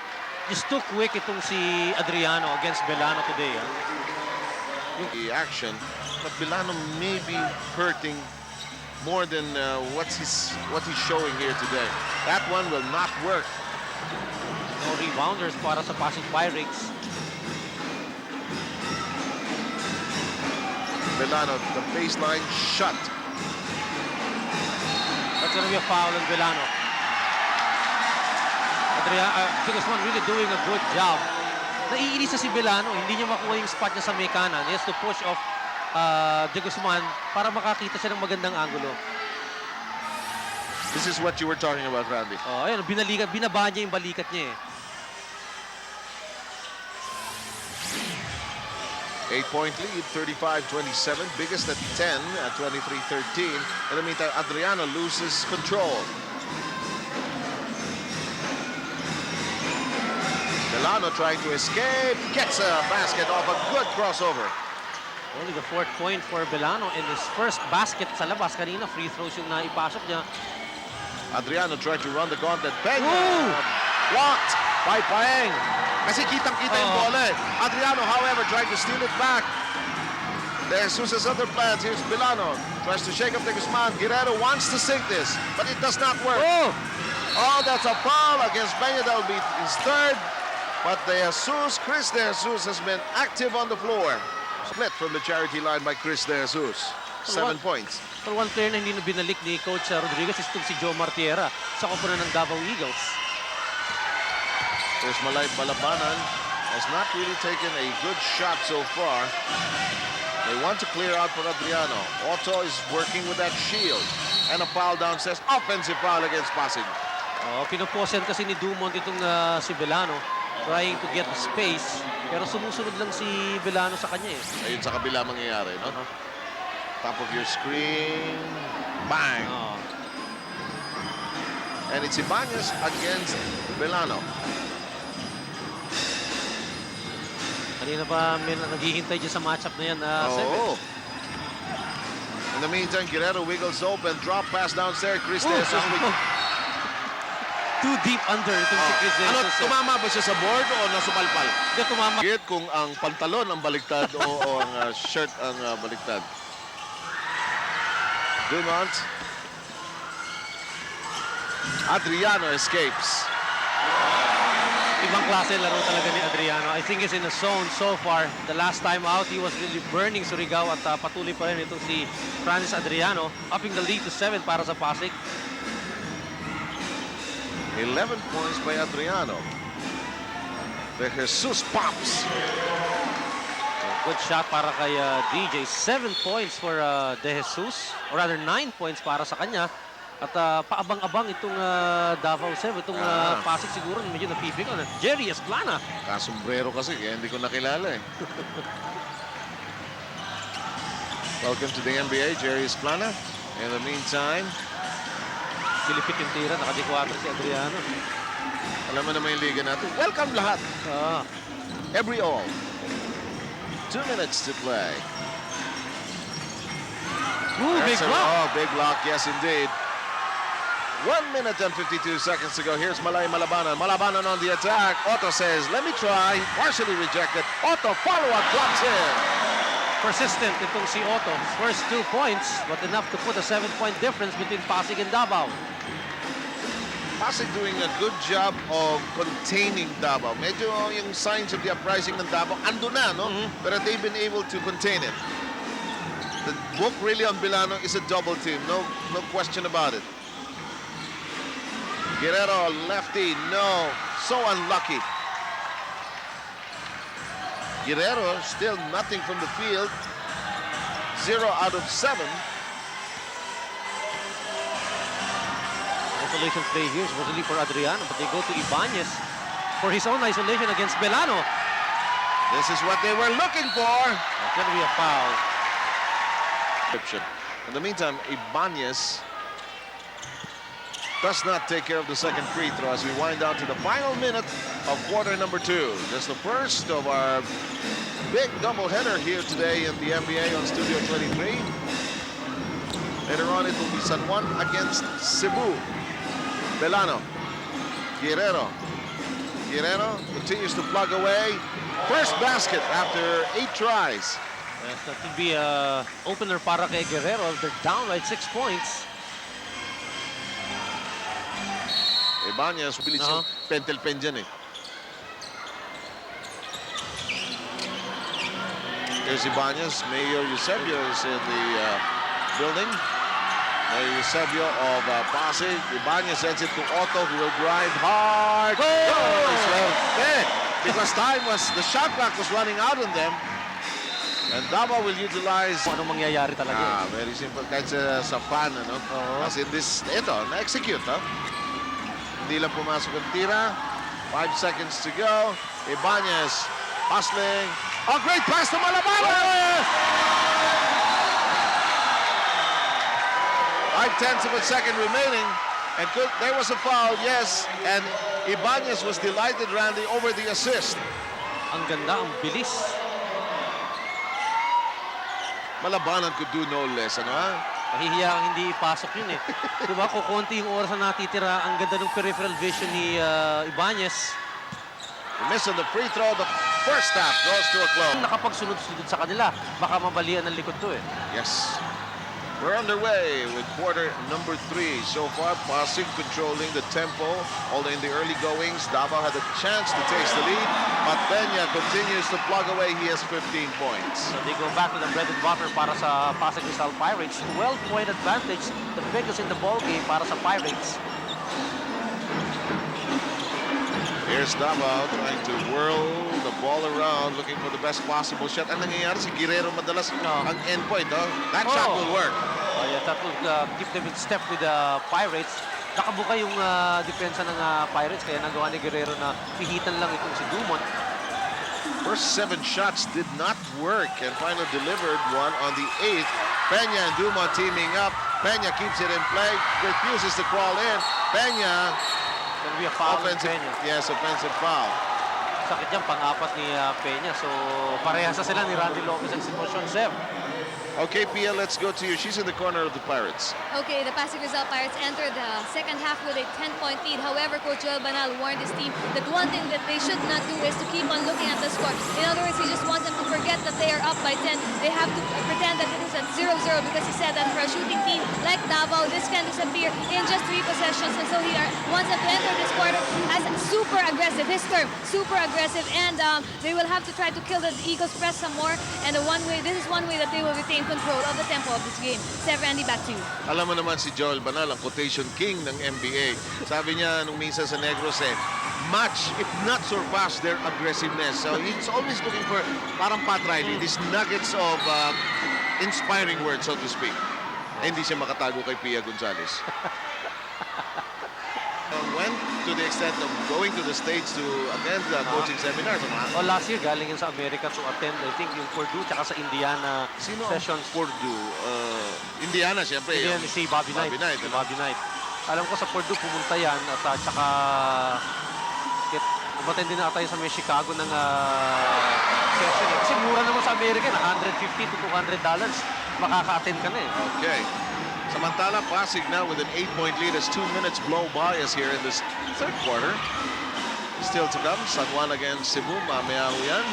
Just too quick itong si Adriano against Bilano today. The action, but Bilano may be hurting more than what he's showing here today. That one will not work. No rebounders para sa Pasig Pirates. Bilano, the baseline shut. That's gonna be a foul on Bilano. De Guzman really doing a good job. Naiinis na si Bilano, hindi niya makuha yung spot niya sa may kanan. He has to push off De Guzman para makakita siya ng magandang angulo. This is what you were talking about, Randy. Oh, ayun, binaba niya yung balikat niya eh. 8-point lead, 35-27, biggest at 10 at 23-13. In the meantime, Adriano loses control. Milano trying to escape, gets a basket off a good crossover. Only the 4th point for Bilano in his first basket sa labas. Kanina, free throws yung naipasok niya. Adriano tried to run the gauntlet. Peng! Ooh! Blocked by Paeng. Kasi kitang-kita yung bola eh. Adriano, however, trying to steal it back. De Jesus' other plans. Here's Bilano. Tries to shake up De Guzman. Guerrero wants to sink this, but it does not work. Oh, that's a foul against Peña. That will be his third. But Chris De Jesus has been active on the floor. Split from the charity line by Chris De Jesus. 7 points. For one player na hindi na binalik ni Coach Rodriguez is itong si Joe Martiera sa koponan ng Davao Eagles. There's Malay Balabanan. Has not really taken a good shot so far. They want to clear out for Adriano. Otto is working with that shield. And a foul downstairs. Offensive foul against Pasig. Pinuposen kasi ni Dumont itong si Bilano. Trying to get space. Pero sumusunod lang si Bilano sa kanya eh. Ayun sa kabila mangyayari, no? Top of your screen. Bang! And it's Ibanez against Bilano. Kanina pa may naghihintay dyan sa matchup na yan. In the meantime, Guerrero wiggles open. Drop pass downstairs. Chris De Jesus. Too deep under itong si Chris De Jesus. Ano, tumama ba siya sa board o nasupalpal? Hindi, tumama. Kung ang pantalon ang baliktad o ang shirt ang baliktad. Dumont. Adriano escapes. Ibang klase laro talaga ni Adriano. I think he's in the zone so far. The last time out, he was really burning Surigao at patuloy pa rin itong si Francis Adriano. Upping the lead to 7 para sa Pasig. 11 points by Adriano. De Jesus pops. Good shot para kay DJ. 7 points for De Jesus. Or rather 9 points para sa kanya. At paabang-abang itong Davao 7. Itong Pasig siguro medyo napipigaw na. Jerry Esplana. Kasombrero kasi kaya hindi ko nakilala eh. Welcome to the NBA, Jerry Esplana. In the meantime, Silipit yung tira. Nakadi-4 si Adriano. alam mo naman yung liga natin. Welcome lahat. Every all. 2 minutes to play. Big block. Oh, big block. Yes, indeed. 1 minute and 52 seconds to go. Here's Malay Malabanan. Malabanan on the attack. Otto says, let me try. Partially rejected. Otto follow-up drops in. Persistent itong si Otto. First 2 points, but enough to put a 7-point difference between Pasig and Davao. Pasig doing a good job of containing Davao. Medyo yung signs of the uprising ng Davao, ando na, no? But they've been able to contain it. The book really on Bilano is a double team. No question about it. Guerrero, lefty, no. So unlucky. Guerrero, still nothing from the field. 0 out of 7. Isolation play here is mostly for Adriano, but they go to Ibanez for his own isolation against Belano. This is what they were looking for. It's going to be a foul. In the meantime, Ibanez does not take care of the second free throw as we wind down to the final minute of quarter number 2. Just the first of our big doubleheader here today in the NBA on Studio 23. Later on, it will be San Juan against Cebu. Belano, Guerrero continues to plug away. First basket after 8 tries. Yes, that could be a opener para kay Guerrero. They're down by 6 points. Ibanez, bilis yung pentel-pen dyan eh. There's Ibanez. Mayor Eusebio is in the building. Mayor Eusebio of Pasig. Ibanez sends it to Otto, who will drive hard. Because the shot clock was running out on them. And Davao will utilize... Anong mangyayari talaga? Very simple. Kahit sa fan, ano? As in this, ito, na-execute, ha? Hindi lang pumasok ang tira. 5 seconds to go. Ibanez hustling. A great pass to Malabanan! 5/10 of a second remaining. And there was a foul, yes. And Ibanez was delighted, Randy, over the assist. Ang ganda, ang bilis. Malabanan could do no less, ano ha? Mahihiya kang hindi ipasok yun eh. Diba, kukunti yung oras na natitira. Ang ganda ng peripheral vision ni Ibanez. The miss on the free throw, the first half goes to a close. Nakapagsunod-sunod sa kanila, baka mabalian ng likod to eh. Yes. We're underway with quarter number 3. So far, Pasig controlling the tempo. Although in the early goings, Davao had a chance to taste the lead. But Peña continues to plug away. He has 15 points. So they go back to the bread and butter para sa Pasig Rizal Pirates. 12-point advantage, the biggest in the ball game para sa Pirates. Here's Davao trying to whirl the ball around, looking for the best possible shot. Ang nangyayari, si Guerrero madalas ang end point. That shot will work. Yeah, that will keep them in step with the Pirates. Nakabuka yung depensa ng Pirates, kaya nagawa ni Guerrero na pihitan lang itong si Dumont. First 7 shots did not work and finally delivered one on the 8th. Peña and Dumont teaming up. Peña keeps it in play, refuses to crawl in. Peña, Gonna be a foul offensive, Peña. yes, offensive foul. Sakit yan, pang-apat ni Peña. So, parehas na sila ni Randy Lopez ang sitwasyon, Zeb. Okay, Pia, let's go to you. She's in the corner of the Pirates. Okay, the Pasig Rizal Pirates entered the second half with a 10-point lead. However, Coach Joel Banal warned his team that one thing that they should not do is to keep on looking at the score. In other words, he just wants them to forget that they are up by 10. They have to pretend that it is at 0-0 because he said that for a shooting team like Davao, this can disappear in just 3 possessions. And so he wants them to enter this quarter as super aggressive. His term, super aggressive. And they will have to try to kill the Eagles press some more. And this is one way that they will retain control of the tempo of this game. Sir Randy, back to you. Alam mo naman si Joel Banal, ang quotation king ng NBA. Sabi niya nung minsan sa Negros match, if not surpass their aggressiveness. So he's always looking for, parang Pat Riley, these nuggets of inspiring words, so to speak. Hindi siya makatago kay Pia Gonzalez. Went to the extent of going to the States to attend the coaching seminars. Last year, galing yun sa America to attend, I think, yung Purdue tsaka sa Indiana sessions. Purdue? Indiana, siyempre. Indiana, si Bobby Knight. Si Bobby Knight. Alam ko sa Purdue pumunta yan at tsaka umattend din na tayo sa may Chicago ng session. Kasi mura naman sa America, $150 to $200 makaka-attend ka na eh. Okay. Samantala, Pasig now with an 8-point lead as 2 minutes blow by us here in this third quarter. Still to come, San Juan against Cebu. Mamaya ho yan.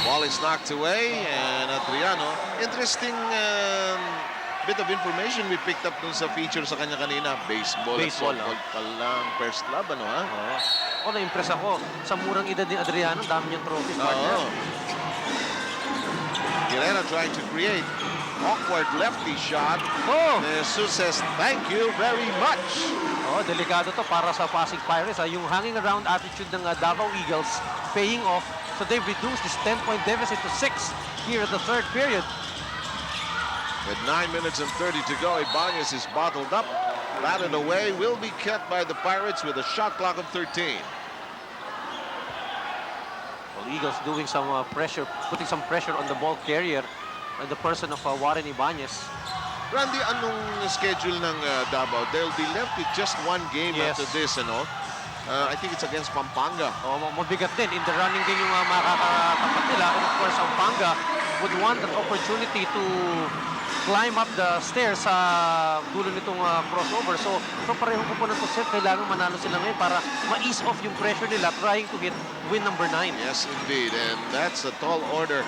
Ball is knocked away and Adriano. Interesting bit of information we picked up dun sa feature sa kanya kanina. Baseball at Baseball, softball pa lang. First love, ano ha? Oo. Na-impress ako. Sa murang edad ni Adriano, dami niyang trophies, partner. Oo. Guerrero trying to create awkward lefty shot. Oh! Jesus says, thank you very much. Oh, delikado to para sa Pasig Pirates. Yung hanging around attitude ng Davao Eagles paying off. So they've reduced this 10-point deficit to 6 here in the third period. With 9 minutes and 30 to go, Ibanez is bottled up. Batted away, will be kept by the Pirates with a shot clock of 13. Well, Eagles doing some pressure, putting some pressure on the ball carrier and the person of Warren Ibanez. Randy, anong schedule ng Davao? They'll be left with just one game Yes. after this, ano? I think it's against Pampanga. Oh, mabigat din. In the running din yung makakatapat nila. And of course, ang Panga would want an opportunity to climb up the stairs sa dulo nitong crossover. So, parehong kupunan to set. Kailangan manalo sila ngayon para ma-ease off yung pressure nila trying to get win number 9. Yes, indeed. And that's a tall order.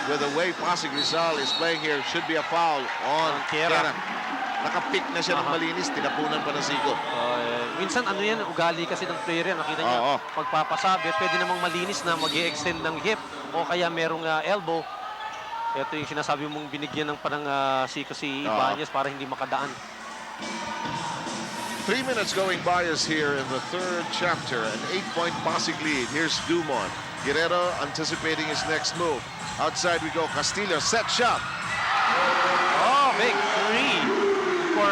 With the way Pasig Rizal is playing here, should be a foul on Kera. Kera. Nakapick na siya ng malinis, tinapunan pa ng sigo. Minsan ano yan, ugali kasi ng player yan. Nakita niyo, pagpapasabit, pwede namang malinis na mag-i-extend ng hip o kaya merong elbow. Ito yung sinasabi mong binigyan ng parang siko si Ibanez para hindi makadaan. 3 minutes going by us here in the third chapter. An 8-point Pasig lead. Here's Dumont. Guerrero anticipating his next move. Outside we go. Castillo, set shot. Oh, big 3 for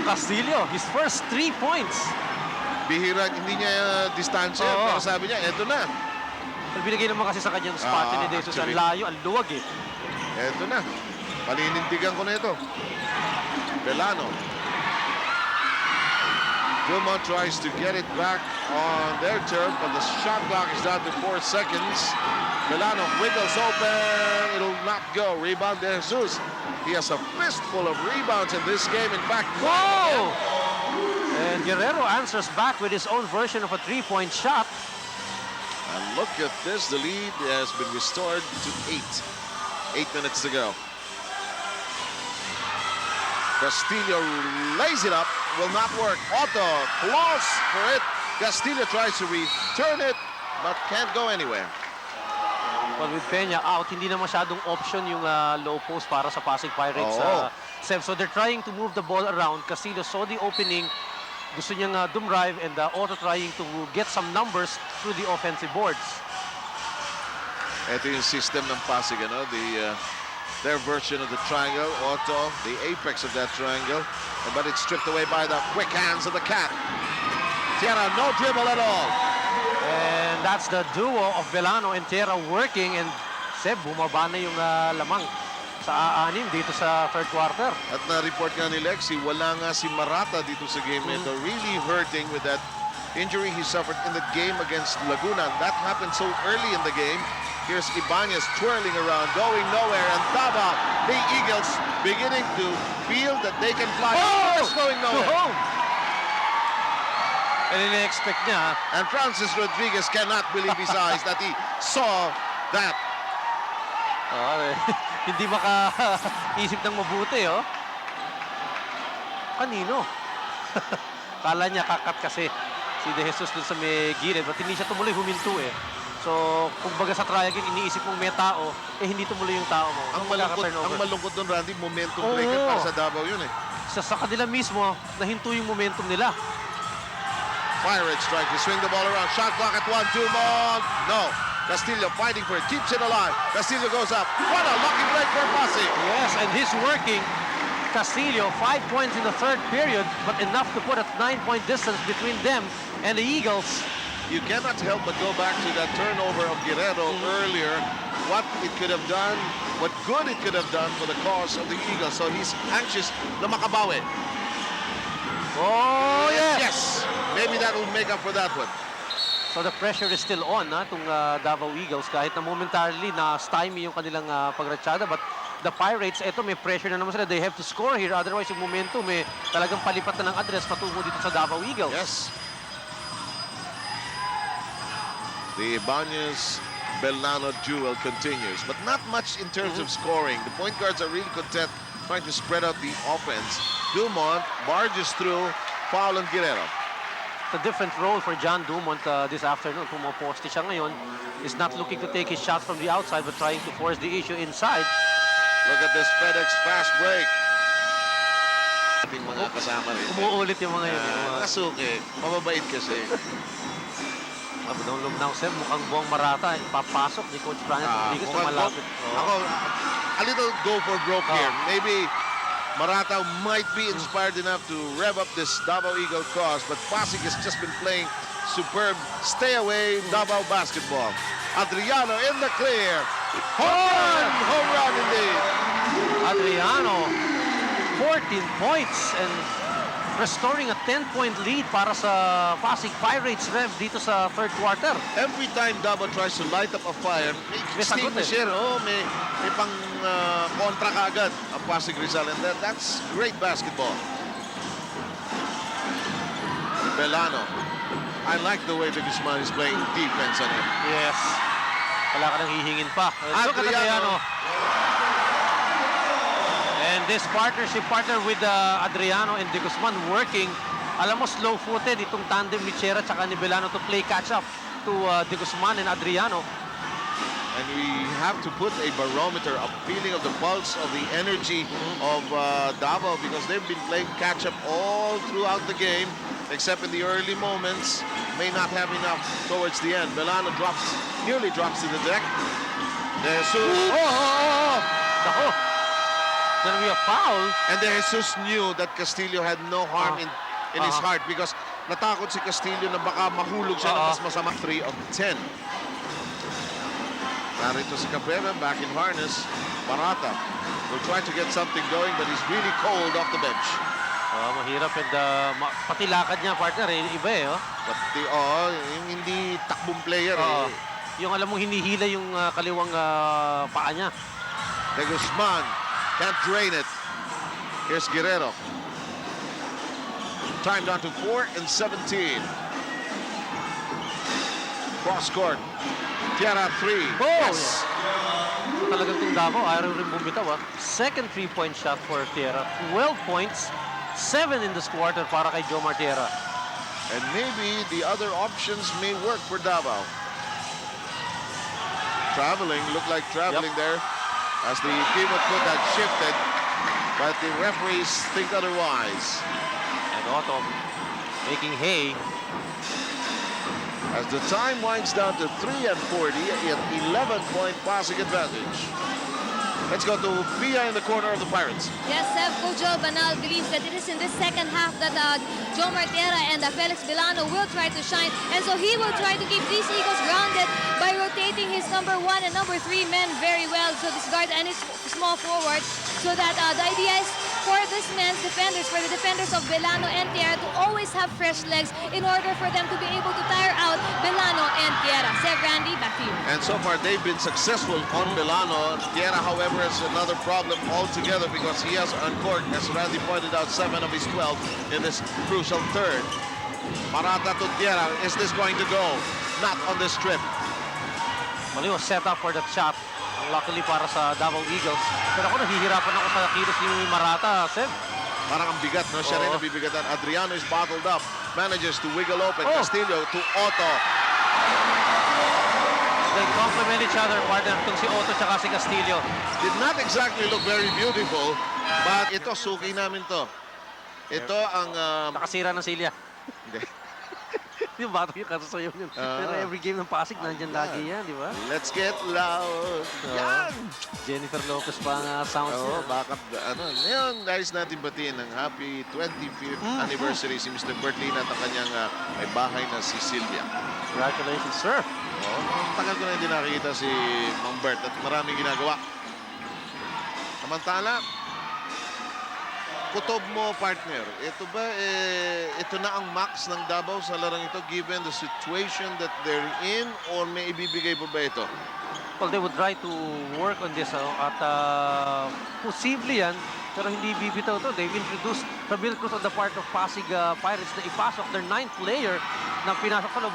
Castillo. His first 3 points. Bihira, hindi niya distansya. Pero sabi niya, eto na. Binigay naman kasi sa kanyang spot ni Jesus. Ang layo, ang luwag eh. Eto na. Paninindigan ko na ito. Belano. Dumont tries to get it back on their turf, but the shot clock is down to 4 seconds. Belano wiggles open. It'll not go. Rebound de Jesus. He has a fistful of rebounds in this game. In fact, whoa! And Guerrero answers back with his own version of a 3-point shot. And look at this. The lead has been restored to 8. 8 minutes to go. Castillo lays it up. Will not work. Otto claws for it. Castillo tries to return it, but can't go anywhere. Well, with Peña out, hindi na masyadong option yung low post para sa Pasig Pirates. So they're trying to move the ball around. Castillo saw the opening. Gusto niyang dumrive and Otto trying to get some numbers through the offensive boards. Ito yung system ng Pasig, ano? Their version of the triangle. Otto, the apex of that triangle. But it's stripped away by the quick hands of the cat. Tierra, no dribble at all. And that's the duo of Belano and Tierra working. And Seb, bumaba na yung lamang sa A6 dito sa third quarter. At na-report nga ni Lexi, wala nga si Marata dito sa game nito. Really hurting with that injury he suffered in the game against Laguna. That happened so early in the game. Here's Ibanez twirling around, going nowhere, and Davao, the Eagles, beginning to feel that they can fly. Oh! It's going nowhere. And in-expect niya. And Francis Rodriguez cannot believe his eyes that he saw that. Hindi makaisip ng mabuti, oh. Kanino? Kala niya kakat kasi si De Jesus dun sa may gilid, but hindi siya tumuloy, huminto eh. So, kung baga sa triangle, iniisip mong may tao, hindi tumuloy yung tao mo. Ang malungkot doon, Randy, momentum breaker para sa Davao yun eh. Sa kanila mismo, nahinto yung momentum nila. Pirates trying to swing the ball around. Shot clock at 1, Dumont. No. Castillo fighting for it, keeps it alive. Castillo goes up. What a lucky break for Pasig. Yes, and he's working. Castillo, 5 points in the third period, but enough to put a 9-point distance between them and the Eagles. You cannot help but go back to that turnover of Guerrero earlier. What it could have done, what good it could have done for the cause of the Eagles. So he's anxious na makabawi. Oh, yes! Yes! Maybe that will make up for that one. So the pressure is still on, itong Davao Eagles. Kahit na momentarily na-stymie yung kanilang pagratsyada. But the Pirates, eto may pressure na naman sila. They have to score here. Otherwise, yung momentum talagang palipat na ng address patungo dito sa Davao Eagles. Yes. The Ibanez-Belano duel continues. But not much in terms of scoring. The point guards are really content trying to spread out the offense. Dumont barges through, foul on Guerrero. A different role for John Dumont this afternoon. Pumoposte siya ngayon. Is not looking to take his shot from the outside but trying to force the issue inside. Look at this FedEx fast break. Ating mga kasama rin. Umuulit yung mga yun. Mga suki. Mababait kasi. Download now, Seb. Mukhang buwang Marata. Papasok ni Coach Francis Rodriguez na malapit. Ako, a little go for broke here. Maybe Marata might be inspired enough to rev up this Davao Eagle cause, but Pasig has just been playing superb. Stay away, Davao basketball. Adriano in the clear. Home run indeed. Adriano, 14 points and restoring a 10-point lead para sa Pasig Pirates Rev dito sa third quarter. Every time Davao tries to light up a fire, May sagot may pang kontra kaagad ang Pasig Rizal, and that's great basketball. Belano. I like the way the Guzman is playing defense on him. Yes. Wala ka nang hihingin pa. Look at Adriano. And this partner with Adriano and De Guzman working. Alam mo, slow-footed itong tandem ni Chera tsaka ni Belano to play catch-up to De Guzman and Adriano. And we have to put a barometer, a feeling of the pulse of the energy of Davao, because they've been playing catch-up all throughout the game, except in the early moments. May not have enough towards the end. Belano nearly drops to the deck. De Jesus. Nako. Gonna be a foul. And De Jesus knew that Castillo had no harm in his heart, because natakot si Castillo na baka mahulog siya ng mas masama. 3 of 10. Narito si Cabrera back in harness. Barata will try to get something going, but he's really cold off the bench. Mahirap, and pati lakad niya, partner, iba eh. Pati, yung hindi takbong player Yung alam mong hinihila yung kaliwang paa niya. De Guzman can't drain it. Here's Guerrero. Time down to 4 and 17. Cross court. Tiara 3. Yes. Talagang itong Davao, ayaw rin bumitaw. Second 3-point shot for Tiara. 12 points. 7 in this quarter para kay Jomar Tiara. And maybe the other options may work for Davao. Looked like traveling there, as the team of foot had shifted, but the referees think otherwise. And Otto making hay. As the time winds down to 3 and 40, at 11-point Pasig advantage. Let's go to Pia in the corner of the Pirates. Yes, Seb, Coach Joel Banal believes that it is in this second half that Jomar Tiara and Felix Belano will try to shine. And so he will try to keep these Eagles grounded by rotating his number 1 and number 3 men very well. So this guard and his small forward. So that the idea is for this man's defenders, for the defenders of Belano and Tiara, to always have fresh legs in order for them to be able to tire out Belano and Tiara. Seb, Randy, back to you. And so far, they've been successful on Belano. Tiara, however, has another problem altogether, because he has uncorked, as Randy pointed out, 7 of his 12 in this crucial third. Marata to Tiara. Is this going to go? Not on this trip. Mali was set up for that shot. Luckily para sa Davao Eagles. Pero ako nahihirapan ako sa kilos ni Marata, Seb. Parang ang bigat, no? Siya rin nabibigatan. Adriano is bottled up. Manages to wiggle open. Castillo to Otto. They complement each other, partner. Itong si Otto tsaka si Castillo. Did not exactly look very beautiful, but ito, suki namin to. Ito ang... Nakasira ng silya. Hindi. Yung bato yung kaso yun. Pero every game ng Pasig, nandyan lagi yan, di ba? Let's get loud. Yan! Jennifer Lopez pa ang sounds niya. Backup. Ngayon, nais natin batiin ng happy 25th anniversary si Mr. Bertlina at ang kanyang may bahay na si Sylvia. Congratulations, sir. Tagal ko na hindi nakikita si Mang Bert at maraming ginagawa. Samantala, kutob mo, partner. Ito ba, ito na ang max ng Davao sa larang ito given the situation that they're in, or may ibibigay pa ba ito? Well, they would try to work on this at posible yan, pero hindi bibitaw to. They've introduced Rabil Cruz on the part of Pasig Pirates na ipasok their 9th player na pinasok sa loob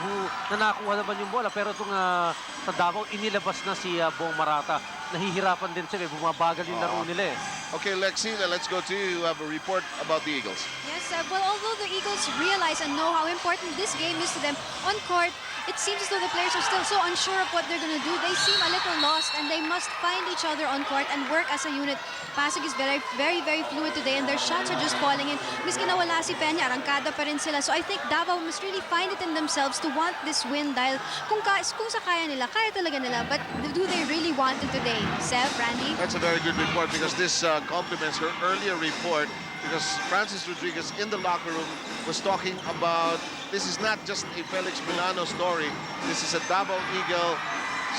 na nakakuha naman yung bola. Pero itong sa Davao, inilabas na si Bong Marata. nahihirapan din sila. Bumabagal yung laro nila eh. Okay, Lexi, let's go to you. You have a report about the Eagles. Yes, well, although the Eagles realize and know how important this game is to them on court, it seems as though the players are still so unsure of what they're going to do. They seem a little lost, and they must find each other on court and work as a unit. Pasig is very, very, very fluid today, and their shots are just falling in. Miski nawala si Peña, arangkada pa rin sila. So I think Davao must really find it in themselves to want this win dahil kung sa kaya nila, kaya talaga nila. But do they really want it today? Seb, Randy? That's a very good report because this complements her earlier report because Francis Rodriguez in the locker room was talking about this is not just a Felix Milano story. This is a Davao Eagle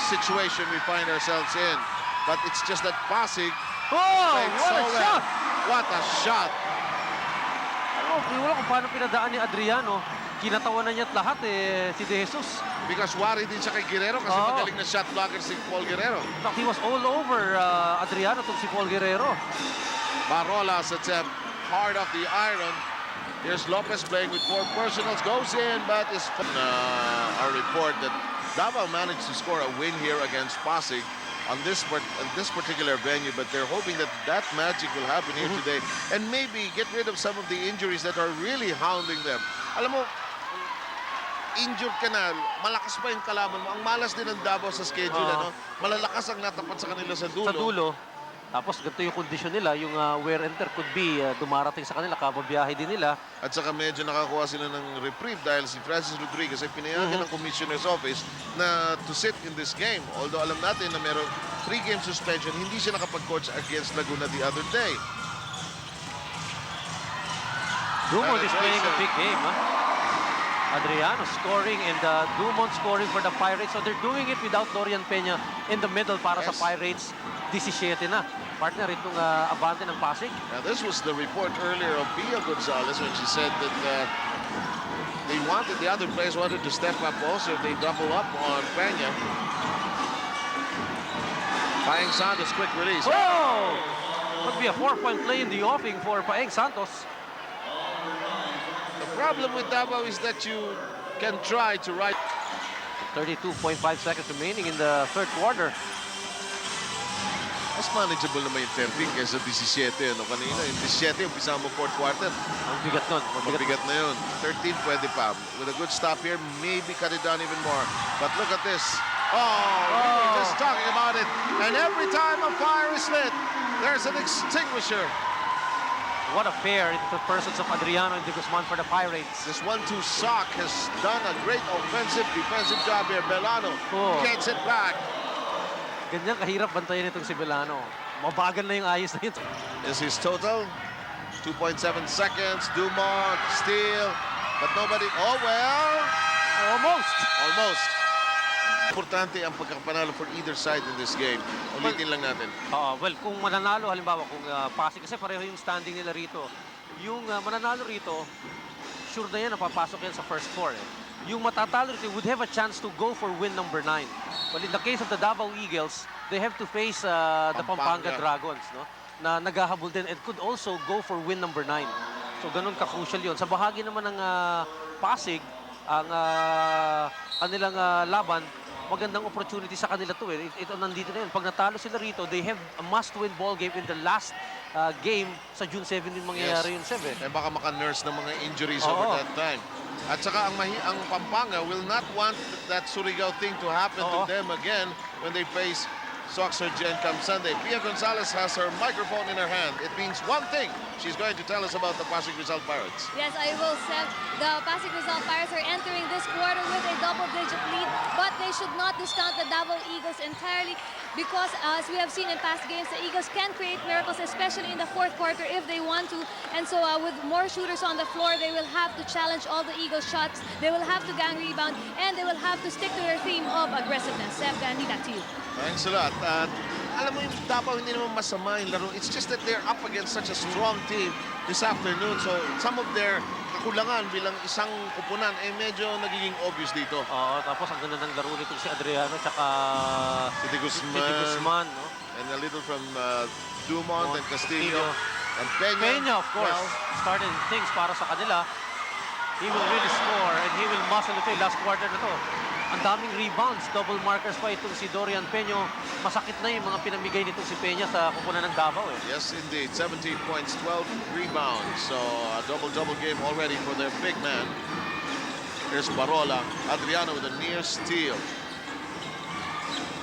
situation we find ourselves in. But it's just that Pasig played What a well. shot! What a shot! Wala kung paano pinadaan ni Adriano. Kinatawanan niya at lahat eh, si De Jesus. Because wari din siya kay Guerrero kasi magaling na shot blocker si Paul Guerrero. In fact, he was all over Adriano itong si Paul Guerrero. Barolas attempt hard off the iron. Here's Lopez playing with 4 personals. Goes in, but is our report that Davao managed to score a win here against Pasig on this particular venue, but they're hoping that that magic will happen here today and maybe get rid of some of the injuries that are really hounding them. Alam mo, injured ka na, malakas pa yung kalaban mo. Ang malas din ng Davao sa schedule, ano? Malalakas ang natapat sa kanila sa dulo. Sa dulo. Tapos ganito yung kondisyon nila, yung wear and tear could be dumarating sa kanila, kababiyahe din nila. At saka medyo nakakuha sila ng reprieve dahil si Francis Rodriguez ay pinayagan ng Commissioner's Office na to sit in this game. Although alam natin na meron 3-game suspension, hindi siya nakapag-coach against Laguna the other day. Dumont is playing a big game, Adriano scoring and Dumont scoring for the Pirates. So they're doing it without Dorian Peña in the middle para sa Pirates. 17 na. Partner itong abante ng Pasig. Now this was the report earlier of Pia Gonzalez when she said that the other players wanted to step up also if they double up on Peña. Paeng Santos, quick release. Oh! Could be a 4-point play in the offing for Paeng Santos. The problem with Davao is that you can try to ride. 32.5 seconds remaining in the third quarter. Mas manageable naman yung 13 kaysa 17. Ano kanina, yung 17, umpisa mo fourth quarter. Ang bigat nun. Mabigat na yun. 13, pwede pa. With a good stop here, maybe cut it down even more. But look at this. We were just talking about it. And every time a fire is lit, there's an extinguisher. What a pair in the persons of Adriano and De Guzman for the Pirates. This 1-2 sock has done a great offensive, defensive job here. Belano gets it back. Ganyan kahirap bantayan itong si Belano. Mabagal na yung ayos na ito. Is his total. 2.7 seconds. Dumont, steal. But nobody. Oh, well. Almost. Importante ang pagkapanalo for either side in this game. Ulitin lang natin. Well, kung mananalo, halimbawa, kung Pasig, kasi pareho yung standing nila rito. Yung mananalo rito, sure na yan, napapasok yan sa first four. Yung matatalo rito would have a chance to go for win number 9. Well, in the case of the Davao Eagles, they have to face the Pampanga Dragons, no? Na naghahabol din and could also go for win number 9. So, ganun ka-crucial yun. Sa bahagi naman ng Pasig, ang kanilang laban, magandang opportunity sa kanila to eh. Ito nandito na yun. Pag natalo sila rito, they have a must-win ball game in the last game sa June 7 din mangyayari yun, Seb. Eh baka maka-nurse ng mga injuries over that time. At saka ang Pampanga will not want that Surigao thing to happen to them again when they face Sox Gen come Sunday. Pia Gonzalez has her microphone in her hand. It means one thing. She's going to tell us about the Pasig Rizal Pirates. Yes, I will say the Pasig Rizal Pirates are entering this quarter with a double-digit lead, but they should not discount the Davao Eagles entirely because, as we have seen in past games, the Eagles can create miracles, especially in the fourth quarter if they want to. And so with more shooters on the floor, they will have to challenge all the Eagles shots. They will have to gang rebound, and they will have to stick to their theme of aggressiveness. Seb, Gandhi, back to you. Thanks a lot. Alam mo yung Davao hindi naman masama yung laro. It's just that they're up against such a strong team this afternoon. So some of their kakulangan bilang isang kupunan eh medyo nagiging obvious dito. Tapos ang ganda ng laro nito si Adriano tsaka si De Guzman, no? And a little from Dumont and Castillo. And Peña, of course, started things para sa kanila. He will really score and he will muscle ito yung last quarter na to. ang daming rebounds, double markers pa itong si Dorian Peño. Masakit na yung mga pinamigay nitong si Peña sa kupunan ng Davao eh. Yes, indeed. 17 points, 12 rebounds. So, a double-double game already for their big man. Here's Barola. Adriano with a near steal.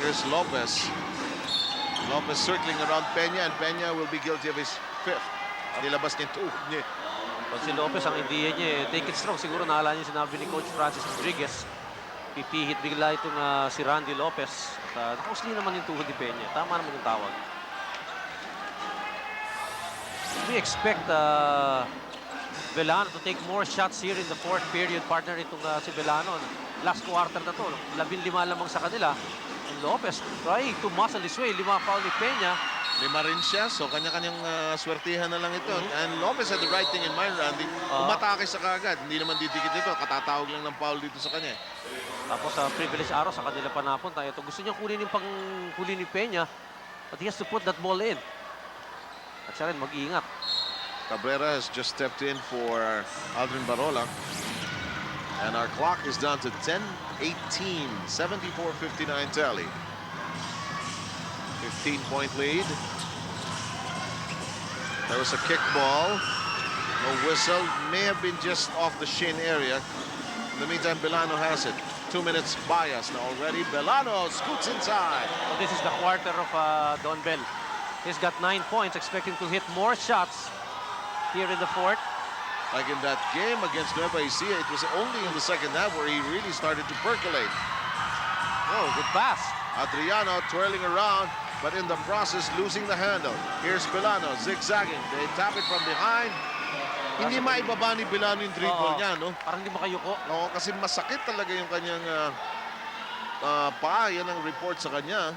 Here's Lopez. Lopez circling around Peña, and Peña will be guilty of his fifth. Nilabas niya yung tuhod niya. Pag si Lopez, ang idea niya eh, take it strong. Siguro naalala niya sinabi ni Coach Francis Rodriguez. Pipihit bigla itong si Randy Lopez. At nakausli naman yung tuhod ni Peña. Tama naman yung tawag. We expect Velano to take more shots here in the fourth period. Partner itong si Velano. Last quarter na to. 15 lamang sa kanila. And Lopez trying to muscle his way. 5 foul ni Peña. 5 rin siya, so kanya-kanyang swertihan na lang ito. And Lopez had the right thing in mind, Randy. Umatake sa kagad. Hindi naman didikit ito. Katatawag lang ng foul dito sa kanya. Tapos sa privilege araw sa kanila pa napunta. Ito gusto niya kunin yung panghuli ni Peña. But he has to put that ball in. At siya rin mag-iingat. Cabrera has just stepped in for Aldrin Barola. And our clock is down to 10:18. 74-59 tally. 15-point lead. There was a kick ball. No whistle. May have been just off the shin area. In the meantime, Belano has it. 2 minutes bias now already. Belano scoots inside. So this is the quarter of Don Bell. He's got 9 points, expecting to hit more shots here in the fourth. Like in that game against Nueva Ecija, it was only in the second half where he really started to percolate. Oh, good pass. Adriano twirling around, but in the process losing the handle. Here's Belano zigzagging. They tap it from behind. Hindi maibaba ni Belano yung dribble niya, no? Parang hindi makayuko. Oo, kasi masakit talaga yung kanyang paa. Yan ang report sa kanya.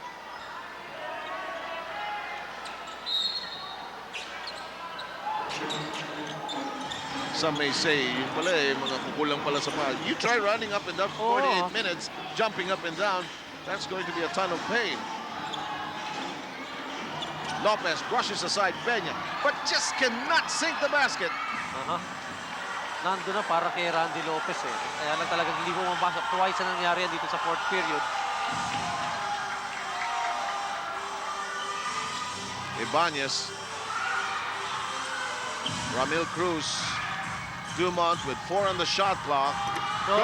Some may say, yun pala eh, mga kukulang pala sa paa. You try running up and down for 48 minutes, jumping up and down. That's going to be a ton of pain. Lopez brushes aside Peña, but just cannot sink the basket. Nando na para kay Randy Lopez eh. Kaya lang talagang hindi mo mabasa. Twice na nangyari yan dito sa fourth period. Ibanez. Ramil Cruz. Dumont with 4 on the shot clock. Goes.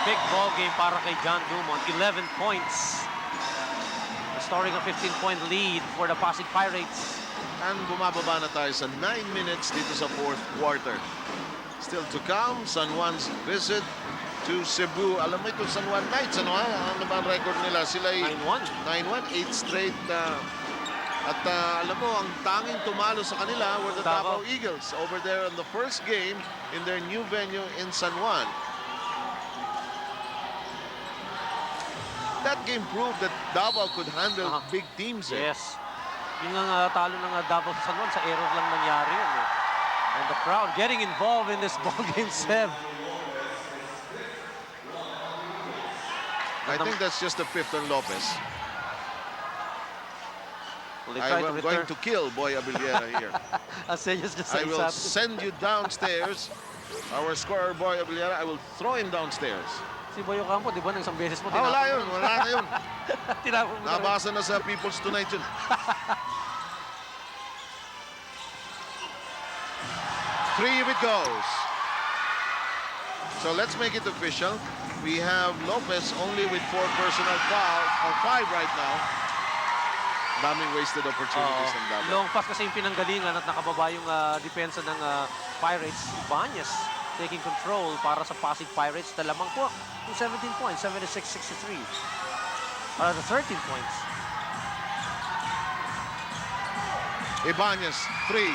Big ball game para kay John Dumont. 11 points. Restoring a 15-point lead for the Pasig Pirates. And bumababa na tayo sa 9 minutes dito sa fourth quarter. Still to come, San Juan's visit to Cebu. Alam mo ito, San Juan Knights, ano ba ang record nila? Sila 9-1. 9-1, 8 straight. Alam mo, ang tanging tumalo sa kanila were the Davao Eagles over there in the first game in their new venue in San Juan. That game proved that Davao could handle big teams. Yes. Yung talo ng Davao sa San Juan, sa error lang nangyari yun. And the crowd getting involved in this ball game, Seb. I think that's just the fifth on Lopez. Well, I'm going to kill Boy Abiliera here. I will send you downstairs. Our scorer, Boy Abiliera, I will throw him downstairs. Si Boyo Campo, di ba, ng isang beses mo wala yun, wala na yun. Tinapon mo. Nabasa na sa People's Tonight yun. 3 if it goes. So let's make it official. We have Lopez only with 4 personal fouls, or 5 right now. Daming wasted opportunities ng Davao. Long pass kasi yung pinanggalingan at nakababa yung depensa ng Pirates. Ibanez taking control para sa Pasig Pirates. Talamang po yung 17 points, 76-63. Para the 13 points. Ibanez, 3.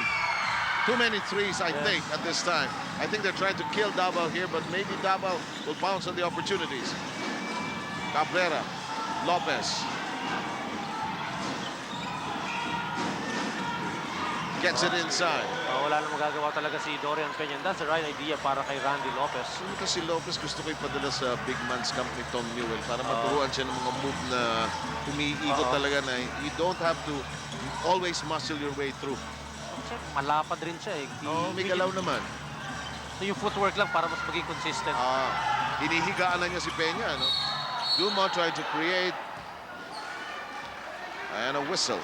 Too many threes, I think, at this time. I think they're trying to kill Davao here, but maybe Davao will pounce on the opportunities. Cabrera, Lopez. Gets it inside. Wala nang magagawa talaga si Dorian Peña. That's the right idea para kay Randy Lopez. Kasi Lopez gusto ko ipadala sa big man's camp ni Tom Newell para maturuan siya ng mga move na umiikot talaga na you don't have to always muscle your way through. Malapad rin siya eh. May galaw naman. So yung footwork lang para mas maging consistent. hinihigaan na niya si Peña, no? Dumont tried to create. And a whistle.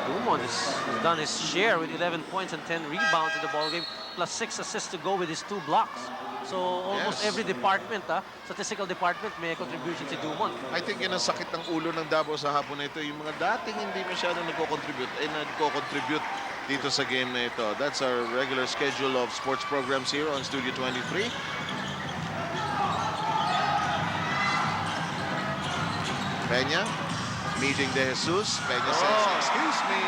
Dumont has done his share with 11 points and 10 rebounds in the ballgame, plus 6 assists to go with his 2 blocks. So almost Yes. every department, statistical department, may contribution si Dumont. I think yun ang sakit ng ulo ng Davao sa hapon na ito. Yung mga dating hindi masyadong nagko-contribute, ay nagko-contribute dito sa game na ito. That's our regular schedule of sports programs here on Studio 23. Peña meeting De Jesus. Peña says, excuse me.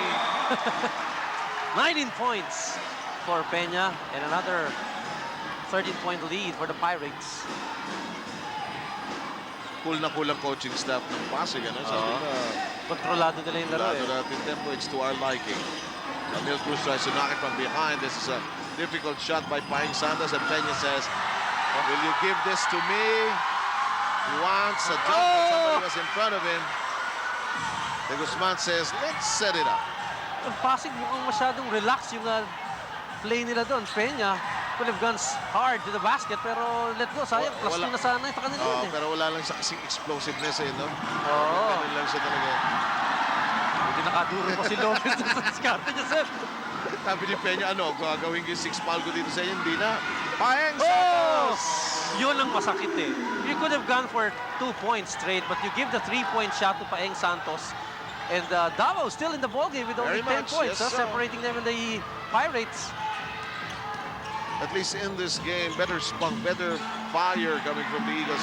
19 points for Peña and another 13-point lead for the Pirates. Cool na cool ang coaching staff ng Pasig. Ano? Sabi na, Kontrolado nila yung laro Lado natin tempo, it's to our liking. Camille Cruz tries to knock it from behind. This is a difficult shot by Paing Santos, and Peña says, will you give this to me? He wants a jump, but somebody was in front of him. De Guzman says, let's set it up. Ang Pasig mukhang masyadong relax yung play nila doon. Peña could have gone hard to the basket pero let go. Sayang, plus 2 na sana sa kanila yun eh. Pero wala lang sa kasing explosiveness no? Oo. Ganun lang siya talaga. Hindi nakaduro pa si Lopez sa diskarte niya, sir. Sabi ni Peña, gagawin yung 6 foul ko dito sa inyo, hindi na. Paeng Santos! Yun ang masakit eh. You could have gone for 2 points straight, but you give the 3-point shot to Paeng Santos. And Davao still in the ballgame with only 10 points, yes, separating them in the Pirates. At least in this game, better spunk, better fire coming from the Eagles.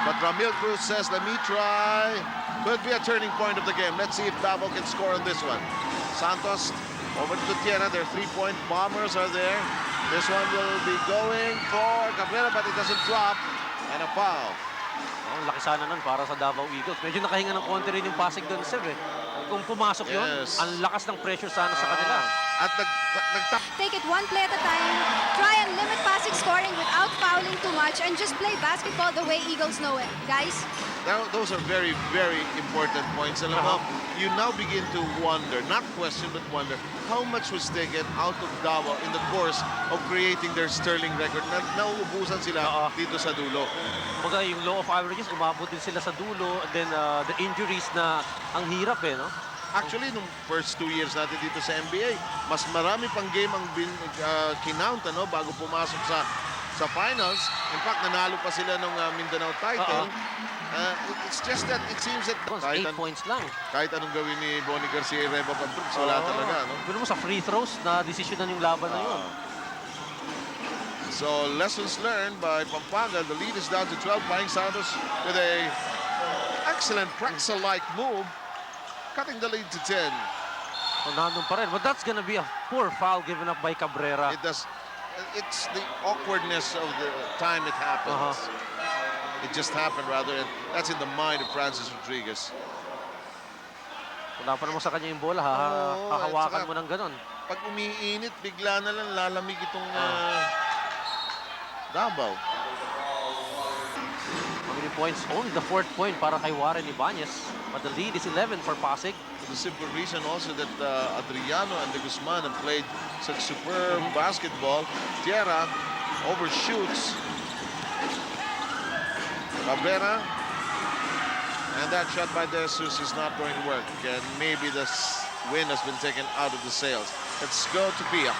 But Ramil Cruz says, let me try. Could be a turning point of the game. Let's see if Davao can score on this one. Santos over to Tierra. Their 3-point bombers are there. This one will be going for Cabrera, but it doesn't drop. And a foul. Ang laki sana nun para sa Davao Eagles. Medyo nakahinga ng konti rin yung Pasig doon, sir eh. Kung pumasok yun, Yes. ang lakas ng pressure sana sa kanila. At nagtap. Take it one play at a time. Try and limit Pasig scoring without fouling too much and just play basketball the way Eagles know it. Guys, Those are very, very important points. Alam mo, you now begin to wonder, not question, but wonder, how much was taken out of Davao in the course of creating their sterling record na nauubusan sila dito sa dulo. Kumbaga yung law of averages, umabot din sila sa dulo. And then the injuries na ang hirap eh, no? Actually, nung first 2 years natin dito sa NBA, mas marami pang game ang kinount bago pumasok sa finals. In fact, nanalo pa sila ng Mindanao title. It's just that it seems that 8 points lang. kahit anong gawin ni Bonnie Garcia Reba Pantrux, wala talaga. No? Pero mo sa free throws, na desisyonan yung laban na yun. So, lessons learned by Pampanga. The lead is down to 12. Paeng Santos with a excellent pretzel-like move, cutting the lead to 10. So, nandun pa rin. But that's gonna be a poor foul given up by Cabrera. It's the awkwardness of the time it happens. It just happened, rather, and that's in the mind of Francis Rodriguez. Wala pa naman sa kanya yung bola, hahawakan mo ng ganon. Pag umiinit, bigla na lang lalamig itong Davao. How many points? Only the 4th point para kay Warren Ibanez. But the lead is 11 for Pasig. For the simple reason also that Adriano and De Guzman have played such superb basketball. Tierra overshoots Cabrera. And that shot by De Jesus is not going to work. And maybe the wind has been taken out of the sails. Let's go to Pia.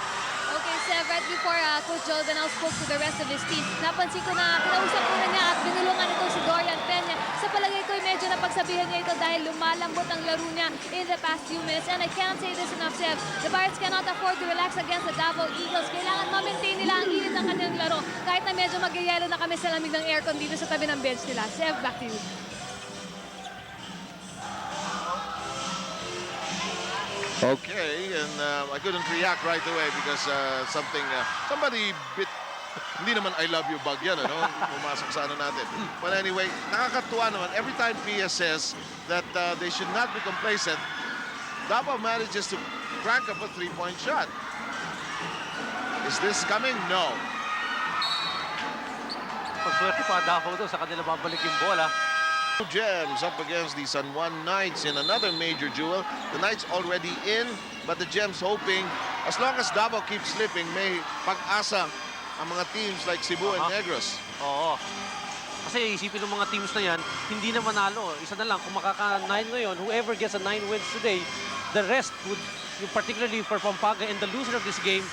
okay, Sev, right before Coach Joel Danao spoke to the rest of his team, napansin ko na kinausap ko na niya at binulungan ito si Dorian Peña. Sa palagay ko, medyo napagsabihan niya ito dahil lumalambot ang laro niya in the past few minutes. And I can't say this enough, Sev. The Pirates cannot afford to relax against the Davao Eagles. Kailangan ma-maintain nila ang init ng kanilang laro. Kahit na medyo magyayelo na kami sa lamig ng aircon dito sa tabi ng bench nila. Sev, back to you. Okay, and I couldn't react right away because somebody bit, hindi naman I love you bug yan, pumasok sa ano natin. But anyway, nakakatuwa naman. Every time Pia says that they should not be complacent, Davao manages to crank up a 3-point shot. Is this coming? No. Pagswerte pa Davao doon sa kanila babalik yung bola. Gems up against the San Juan Knights in another major duel. The Knights already in, but the Gems hoping, as long as Davao keeps slipping, may pag-asa ang mga teams like Cebu and Negros. Oo. Kasi isipin ng mga teams na yan, hindi na manalo. Isa na lang, kung makaka-9 ngayon, whoever gets a 9 wins today, the rest would, particularly for Pampanga and the loser of this game,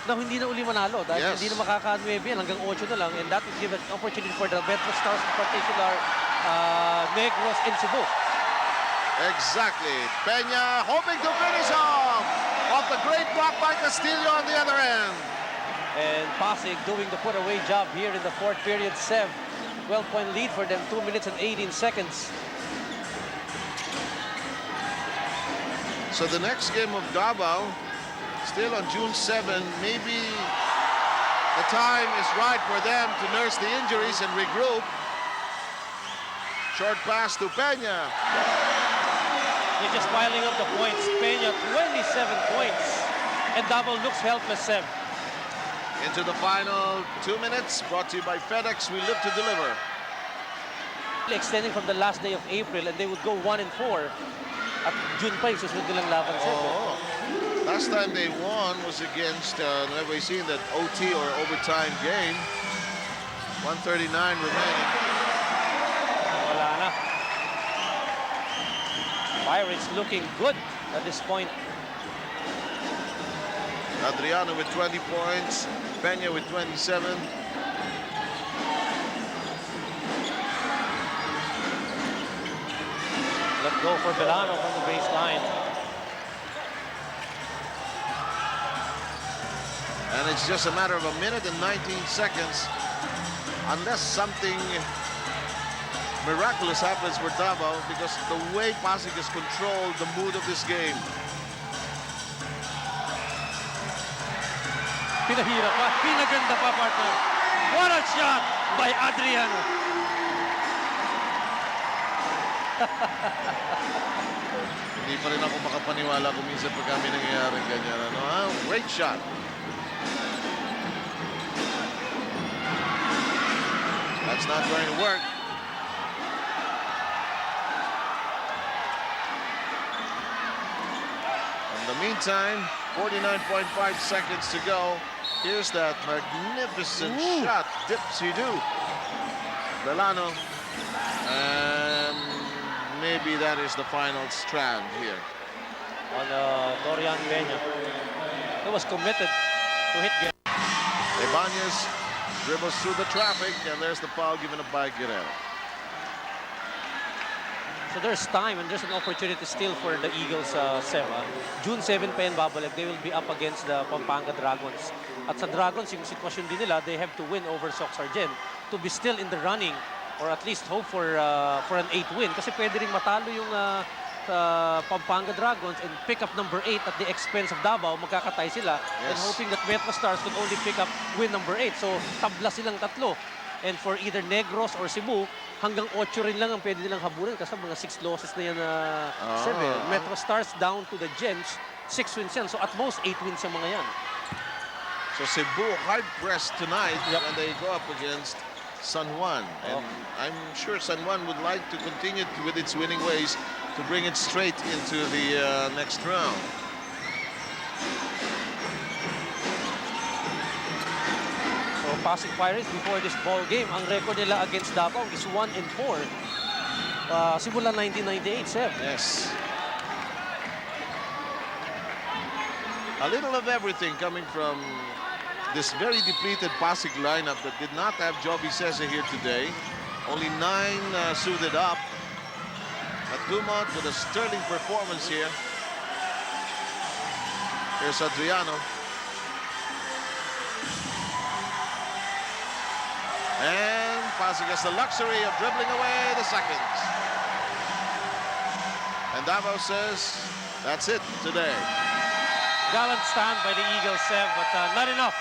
na hindi na uli manalo. Dahil hindi na makaka-9 yan, hanggang 8 na lang. And that would give an opportunity for the Metro Stars in particular, Negros and Cebu. Exactly. Peña hoping to finish off the great block by Castillo on the other end. And Pasig doing the put-away job here in the fourth period. 12-point lead for them, 2 minutes and 18 seconds. So the next game of Davao, still on June 7, maybe the time is right for them to nurse the injuries and regroup. Short pass to Peña. They're just piling up the points. Peña, 27 points. And Davao looks helpless, Seb. Into the final 2 minutes, brought to you by FedEx. We live to deliver. Extending from the last day of April, and they would go 1-4. At June pa yung susunod nilang laban, Seb. Last time they won was against Nueva Ecija in that OT or overtime game. 139 remaining. Wala na. Pirates looking good at this point. Adriano with 20 points, Peña with 27. Let go for Belano from the baseline. And it's just a matter of 1 minute and 19 seconds. Unless something miraculous happens for Davao, because the way Pasig has controlled the mood of this game. Pinahirap pa, pinaganda pa, partner. What a shot by Adriano. Hindi pa rin ako makapaniwala kung minsan pag kami nangyayari ganyan. Ano, ha? Great shot. That's not going to work. In the meantime, 49.5 seconds to go. Here's that magnificent shot. Dipsy-do. Belano. And maybe that is the final strand here. On Dorian Peña. He was committed to hit game. Ibanez dribbles through the traffic, and there's the foul given up by Guerrero. So there's time and there's an opportunity still for the Eagles, Seva. June 7 pa yan babalik. They will be up against the Pampanga Dragons. At sa Dragons, yung sitwasyon din nila, they have to win over Soc Sargent to be still in the running or at least hope for an 8 win. Kasi pwede rin matalo yung Pampanga Dragons and pick up number 8 at the expense of Davao. Magkakatay sila and hoping that Metro Stars could only pick up win number 8. So tabla silang tatlo. And for either Negros or Cebu, hanggang 8 rin lang ang pwede nilang habulan kasi mga 6 losses na yan 7. Metro Stars down to the Gems, 6 wins yan. So at most 8 wins yung mga yan. So Cebu hard-pressed tonight when they go up against San Juan. And I'm sure San Juan would like to continue with its winning ways to bring it straight into the next round. So Pasig Pirates before this ball game, ang record nila against Davao is 1-4. Simula 1998, Seb. Yes. A little of everything coming from this very depleted Pasig lineup that did not have Joby Cese here today. Only 9 suited up. But Dumont with a sterling performance here. Here's Adriano. And Pasig has the luxury of dribbling away the seconds. And Davao says, that's it today. Gallant stand by the Eagles, Seb, but not enough.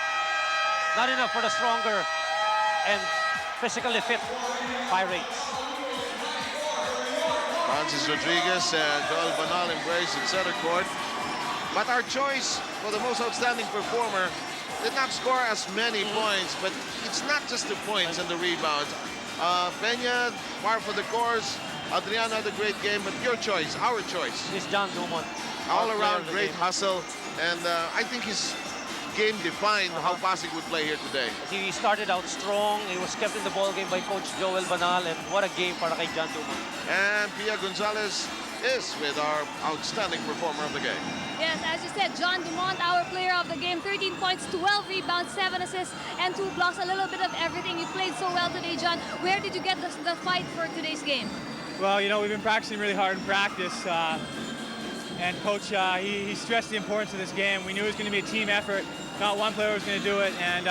Not enough for the stronger and physically fit Pirates. Francis Rodriguez and Joel Banal embrace in center court. But our choice for the most outstanding performer did not score as many points, but it's not just the points and the rebounds. Peña, par for the course. Adriano had a great game, but your choice, our choice. It's John Dumont. All around great hustle, and I think he's game defined how Pasig would play here today. He started out strong. He was kept in the ball game by Coach Joel Banal, and what a game para kay John Dumont. And Pia Gonzalez is with our outstanding performer of the game. Yes, as you said, John Dumont, our player of the game, 13 points, 12 rebounds, 7 assists, and 2 blocks, a little bit of everything. You played so well today, John. Where did you get the fight for today's game? Well, you know, we've been practicing really hard in practice, and Coach, he stressed the importance of this game. We knew it was going to be a team effort. Not one player was going to do it, and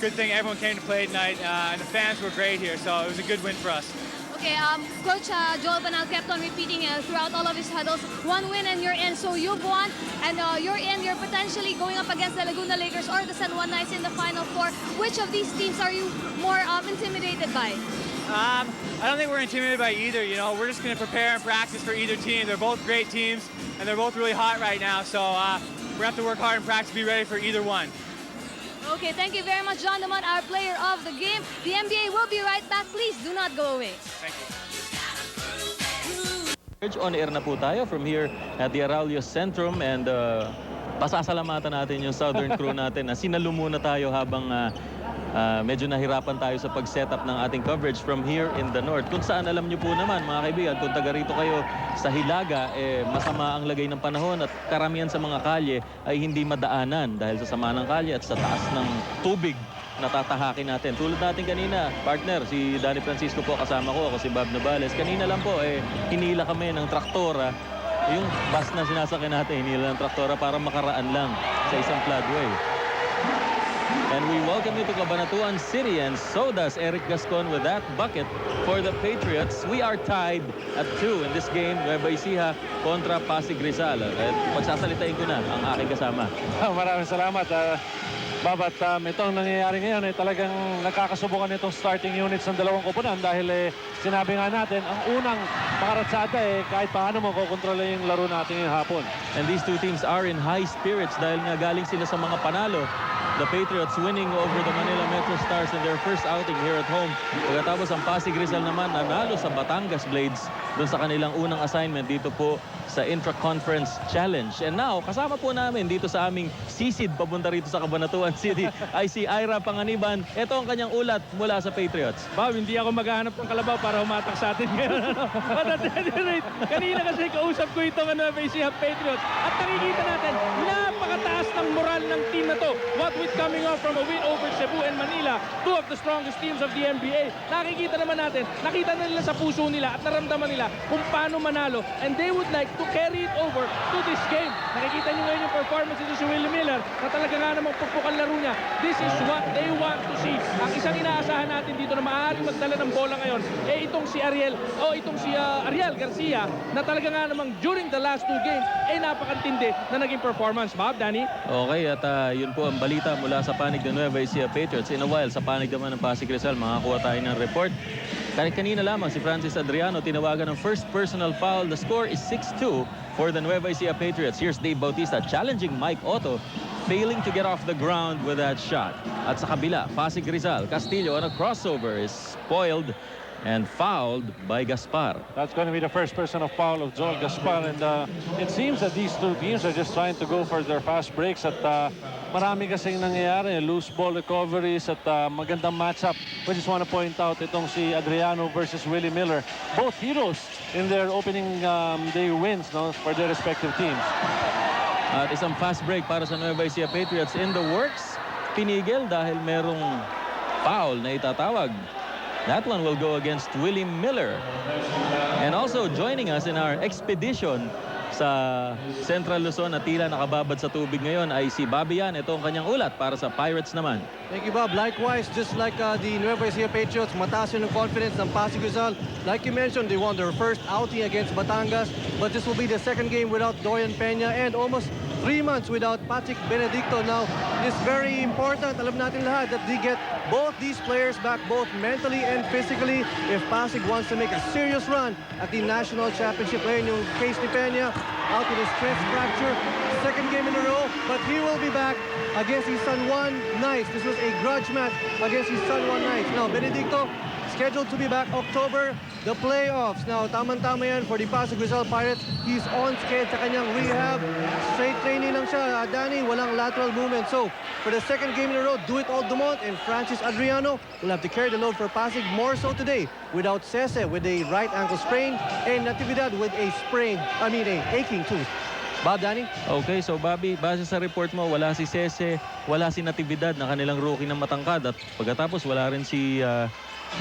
good thing everyone came to play tonight, and the fans were great here, so it was a good win for us. Okay, Coach Joel Banal kept on repeating throughout all of his huddles, 1 win and you're in. So you've won and you're in. You're potentially going up against the Laguna Lakers or the San Juan Knights in the Final Four. Which of these teams are you more intimidated by? I don't think we're intimidated by either. You know, we're just going to prepare and practice for either team. They're both great teams, and they're both really hot right now. So we're going to have to work hard and practice to be ready for either one. Okay, thank you very much, John Dumont, our player of the game. The NBA will be right back. Please do not go away. Thank you. On air na po tayo from here at the Arroyo Centrum, and pasasalamatan natin yung Southern crew natin na sinalo muna tayo habang medyo nahirapan tayo sa pag-setup ng ating coverage from here in the north. Kung saan alam nyo po naman mga kaibigan, kung taga rito kayo sa Hilaga, masama ang lagay ng panahon at karamihan sa mga kalye ay hindi madaanan dahil sa sama ng kalye at sa taas ng tubig na tatahakin natin. Tulad natin kanina, partner, si Danny Francisco po kasama ko, ako si Bob Navales. Kanina lang po, hinila kami ng traktora. Yung bus na sinasakyan natin, hinila ng traktora para makaraan lang sa isang floodway. And we welcome you to Cabanatuan City, and so does Eric Gascon with that bucket for the Patriots. We are tied at 2 in this game, Nueva Ecija kontra Pasig Rizal. At pagsasalitain ko na ang aking kasama. Maraming salamat. Babat, itong nangyayari ngayon ay talagang nagkakasubukan itong starting units ng dalawang koponan dahil sinabi nga natin, ang unang makaratsada kahit paano mo kukontrola yung laro natin yung hapon. And these two teams are in high spirits dahil nga galing sila sa mga panalo. The Patriots winning over the Manila Metro Stars in their first outing here at home. Pagkatapos ang Pasig Rizal naman nanalo sa Batangas Blades doon sa kanilang unang assignment dito po sa Intra-Conference Challenge. And now, kasama po namin dito sa aming sisid papunta rito sa Cabanatuan City ay si Ira Panganiban. Ito ang kanyang ulat mula sa Patriots. Bob, hindi ako maghahanap ng kalabaw para humatak sa atin ngayon. But at any rate, kanina kasi kausap ko itong Nueva Ecija Patriots at nakikita natin, napakataas ng moral ng team na to. What with coming off from a win over Cebu and Manila, two of the strongest teams of the NBA. Nakikita naman natin, nakita na nila sa puso nila at naramdaman nila kung paano manalo, and they would like to carry it over to this game. Nakikita nyo ngayon yung performance nito si Willie Miller na talaga nga namang pagpukan laro niya. This is what they want to see. Ang isang inaasahan natin dito na maaaring magdala ng bola ngayon itong si Ariel Garcia na talaga nga namang during the last 2 games napakantindi na naging performance. Bob, Danny? Okay, at yun po ang balita mula sa panig ng Nueva Ecija Patriots. In a while, sa panig naman ng Pasig Rizal, makakuha tayo ng report. Kanina lamang si Francis Adriano tinawagan ng first personal foul. The score is 6-2 for the Nueva Ecija Patriots. Here's Dave Bautista challenging Mike Otto, failing to get off the ground with that shot. At sa kabila, Pasig Rizal, Castillo on a crossover is spoiled and fouled by Gaspar. That's going to be the first personal foul of Joel Gaspar, and it seems that these two teams are just trying to go for their fast breaks at marami kasing nangyayari, loose ball recoveries at magandang matchup. We just want to point out itong si Adriano versus Willie Miller, both heroes in their opening day wins for their respective teams. At isang fast break para sa Nueva Ecija Patriots in the works. Pinigil dahil merong foul na itatawag. That one will go against Willie Miller. And also joining us in our expedition sa Central Luzon na tila nakababad sa tubig ngayon ay si Bobby Yan. Ito ang kanyang ulat para sa Pirates naman. Thank you, Bob. Likewise, just like the Nueva Ecija Patriots, mataas yun ang confidence ng Pasig Rizal. Like you mentioned, they won their first outing against Batangas, but this will be the second game without Dorian Peña and almost 3 months without Patrick Benedicto. Now, it's very important, alam natin lahat, that they get both these players back, both mentally and physically, if Pasig wants to make a serious run at the national championship. Ngayon yung case ni Peña, out with a stress fracture, second game in a row, but he will be back against the San Juan Knights. This was a grudge match against the San Juan Knights. Now, Benedicto scheduled to be back October the playoffs. Now, tamang-tama yan for the Pasig Rizal Pirates. He's on schedule sa kanyang rehab. Straight training lang siya, Danny, walang lateral movement. So, for the second game in a row, do it all Dumont and Francis Adriano will have to carry the load for Pasig more so today without Cese with a right ankle sprain and Natividad with a aching tooth. Bob, Danny? Okay, so Bobby, base sa report mo, wala si Cese, wala si Natividad na kanilang rookie na matangkad at pagkatapos wala rin si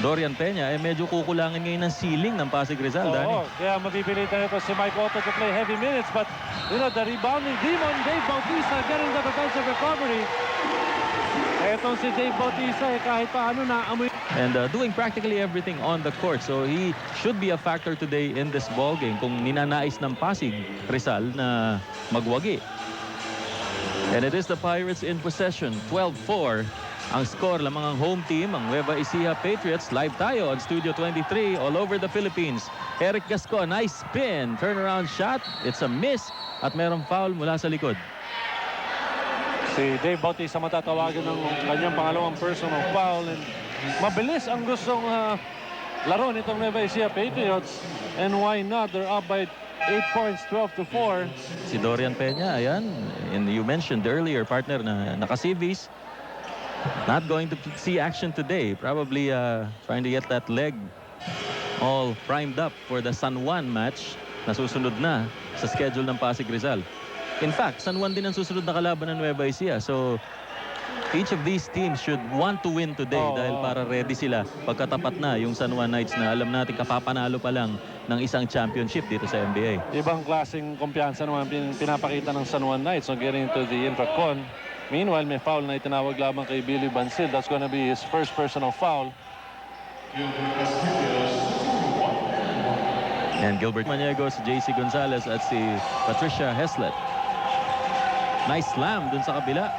Dorian Peña, medyo kukulangin ngayon ng ceiling ng Pasig Rizal, Danny. Kaya mapipilitan ito si Mike Otto to play heavy minutes, but the rebounding demon, Dave Bautista, getting the defensive recovery. Etong si Dave Bautista, kahit paano naamoy. And doing practically everything on the court. So he should be a factor today in this ball game kung ninanais ng Pasig Rizal na magwagi. And it is the Pirates in possession. 12-4 ang score lamang ang home team, ang Nueva Ecija Patriots. Live tayo on Studio 23 all over the Philippines. Eric Gascon, nice spin, turnaround shot. It's a miss at merong foul mula sa likod. Si Dave Bautista matatawagan ng kanyang pangalawang personal foul, and mabilis ang gustong laro nitong Nueva Ecija Patriots, and why not? They're up by 8 points, 12-4. Si Dorian Peña, ayan, and you mentioned earlier, partner, na naka-CVs. Not going to see action today. Probably trying to get that leg all primed up for the San Juan match na susunod na sa schedule ng Pasig Rizal. In fact, San Juan din ang susunod na kalaban ng Nueva Ecija. So, each of these teams should want to win today dahil para ready sila pagkatapat na yung San Juan Knights na alam natin kapapanalo pa lang ng isang championship dito sa NBA. Ibang klaseng kumpiyansa naman pinapakita ng San Juan Knights on getting into the intra-con. Meanwhile, may foul na itinawag lamang kay Billy Bansil. That's gonna be his first personal foul. And Gilbert Maniegos, JC Gonzalez at si Patricia Heslett. Nice slam dun sa kabila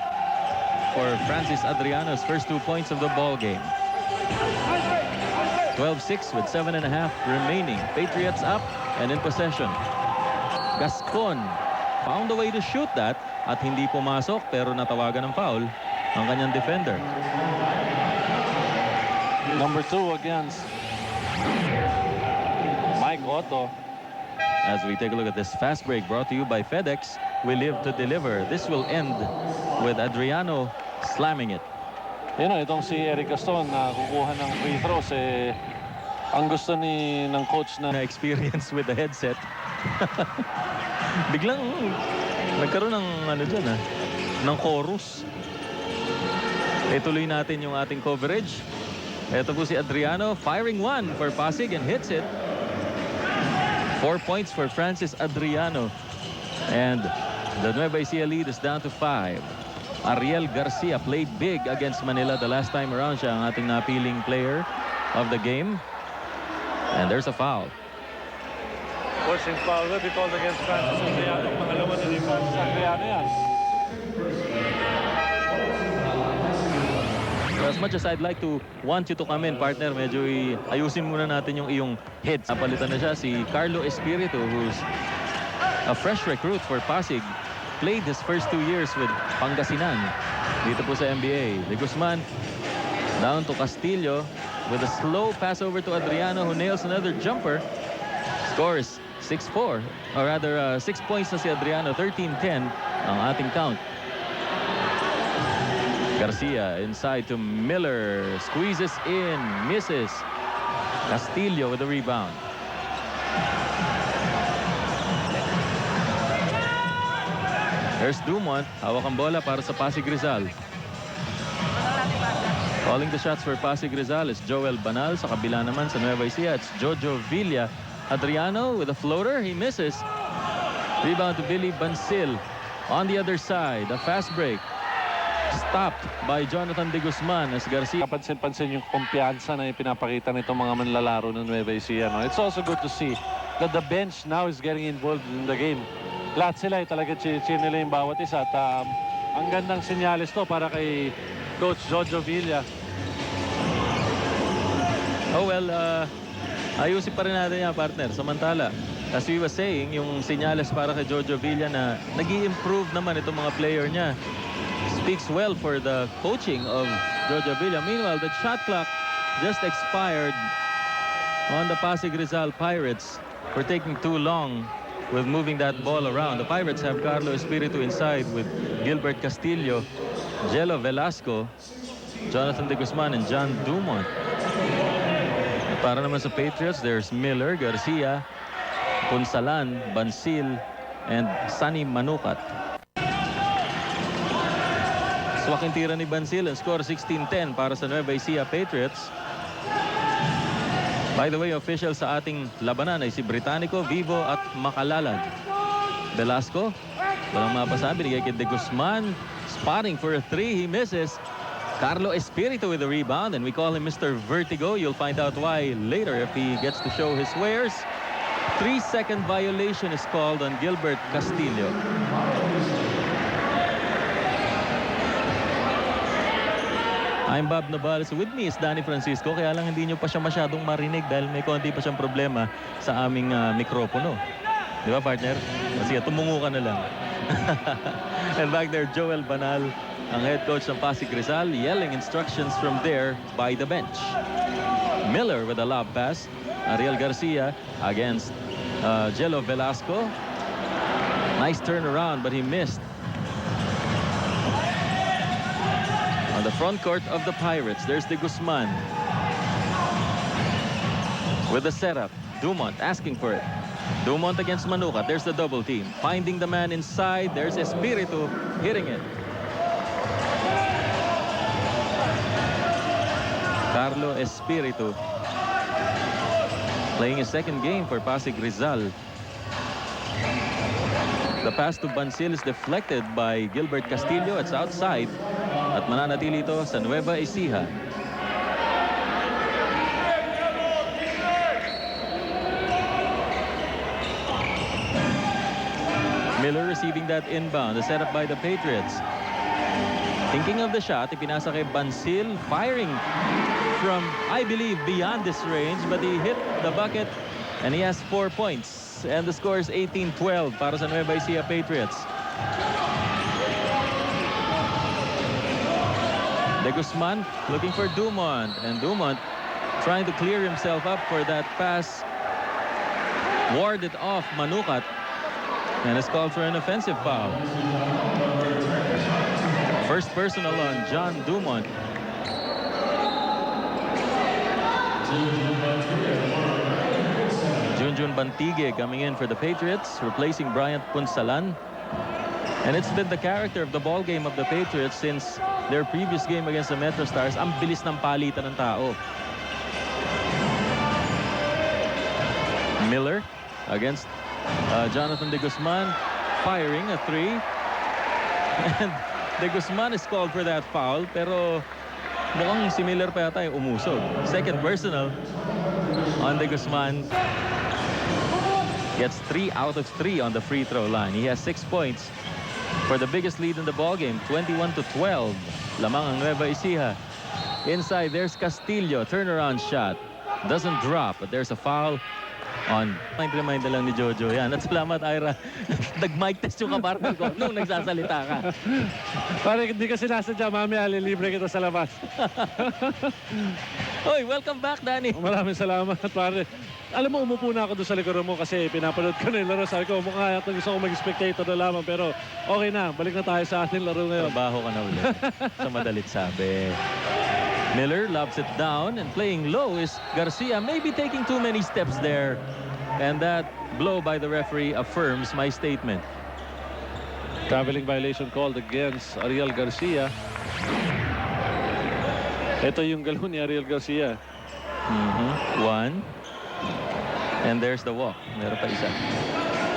for Francis Adriano's first 2 points of the ball game. 12-6 with 7.5 remaining. Patriots up and in possession. Gascon found a way to shoot that at hindi pumasok pero natawagan ng foul ang kanyang defender. Number 2 against Mike Otto. As we take a look at this fast break brought to you by FedEx, we live to deliver. This will end with Adriano slamming it. Itong si Eric Gaston na kukuha ng free throws, ang gusto ng coach na experience with the headset. Biglang nagkaroon ng dyan ng chorus. Tuloy natin yung ating coverage. Ito po si Adriano, firing one for Pasig and hits it. 4 points for Francis Adriano. And the Nueva Ecija lead is down to 5. Ariel Garcia played big against Manila the last time around. Siya ang ating napiling player of the game. And there's a foul. Pushing foul will be called against Francis Adriano. Pangalawa na ni Francis Adriano yan. As much as I'd like to want you to come in, partner, medyo ayusin muna natin yung iyong hits. Napalitan na siya si Carlo Espiritu, who's a fresh recruit for Pasig. Played his first 2 years with Pangasinan dito po sa NBA. De Guzman down to Castillo with a slow pass over to Adriano, who nails another jumper. Scores 6-4, or rather 6 points na si Adriano. 13-10 ang ating count. Garcia inside to Miller, squeezes in, misses. Castillo with the rebound. There's Dumont, hawak ang bola para sa Pasig Rizal. Calling the shots for Pasig Rizal is Joel Banal. Sa kabila naman sa Nueva Ecija, it's Jojo Villa. Adriano with a floater, he misses. Rebound to Billy Bansil. On the other side, a fast break. Stopped by Jonathan De Guzman as Garcia. Pansin-pansin yung kumpiyansa na ipinapakita nitong mga manlalaro ng Nueva Ecija. It's also good to see that the bench now is getting involved in the game. Lahat sila talaga chinila yung bawat isa. At ang gandang sinyalis to para kay Coach Jojo Villa. Oh well, ayusin pa rin natin yan, partner. Samantala, as we were saying, yung sinyalis para kay Jojo Villa na nag-i-improve naman itong mga player niya. Speaks well for the coaching of Jojo Villa. Meanwhile, the shot clock just expired on the Pasig Rizal Pirates for taking too long with moving that ball around. The Pirates have Carlo Espiritu inside with Gilbert Castillo, Jello Velasco, Jonathan De Guzman, and John Dumont. Para naman sa Patriots, there's Miller, Garcia, Punsalan, Bansil, and Sunny Manukat. Swaking tira ni Bansil and score 16-10 para sa Nueva Ecija Patriots. By the way, official sa ating labanan ay si Britannico, Vivo at Makalalad. Velasco, walang mapasabi, nigay kay De Guzman, spotting for a 3, he misses. Carlo Espiritu with the rebound, and we call him Mr. Vertigo. You'll find out why later if he gets to show his wares. 3-second violation is called on Gilbert Castillo. I'm Bob Navales. With me is Danny Francisco. Kaya lang hindi nyo pa siya masyadong marinig dahil may konti pa siyang problema sa aming mikropono. Di ba, partner? Sige, tumungo ka na lang. And back there, Joel Banal, ang head coach ng Pasig Rizal, yelling instructions from there by the bench. Miller with a lob pass. Ariel Garcia against Jello Velasco. Nice turnaround, but he missed. On the front court of the Pirates, there's De Guzman. With the setup, Dumont asking for it. Dumont against Manukat. There's the double team. Finding the man inside. There's Espiritu hitting it. Carlo Espiritu playing his second game for Pasig Rizal. The pass to Bansil is deflected by Gilbert Castillo. It's outside. At mananatili ito sa Nueva Ecija. Miller receiving that inbound. The setup by the Patriots. Thinking of the shot, ipinasa kay Bansil, firing from, I believe, beyond this range, but he hit the bucket and he has 4 points. And the score is 18-12 para sa Nueva Ecija Patriots. De Guzman looking for Dumont, and Dumont trying to clear himself up for that pass. Warded off Manukat, and is called for an offensive foul. First personal on John Dumont. Junjun Bantige coming in for the Patriots, replacing Bryant Punsalan. And it's been the character of the ball game of the Patriots since their previous game against the Metro Stars. Ang bilis ng palitan ng tao. Miller against Jonathan De Guzman, firing a 3. And De Guzman is called for that foul, pero mukhang si Miller pa yata yung umusog. Second personal on De Guzman. Gets 3 out of 3 on the free throw line. He has 6 points for the biggest lead in the ball game, 21-12. Lamang ang Nueva Ecija. Inside, there's Castillo. Turnaround shot. Doesn't drop, but there's a foul on. Remind na lang ni Jojo. Yan. At salamat, Ira. Nag-mic test yung kapartner ko nung nagsasalita ka. Pare, hindi ka sinasadya. Mamaya, lilibre kita sa labas. Hoy, welcome back, Danny. Maraming salamat, pare. Alam mo, umupo na ako doon sa likod mo kasi pinapanood ko na yung laro. Sabi ko, mukha yata gusto ko mag-spectator na lamang. Pero okay na, balik na tayo sa ating laro ngayon. Trabaho ka na ulit. Sa madalit sabi. Miller lobs it down, and playing low is Garcia, maybe taking too many steps there. And that blow by the referee affirms my statement. Traveling violation called against Ariel Garcia. Ito yung galaw ni Ariel Garcia. One. And there's the walk. Meron pa isa.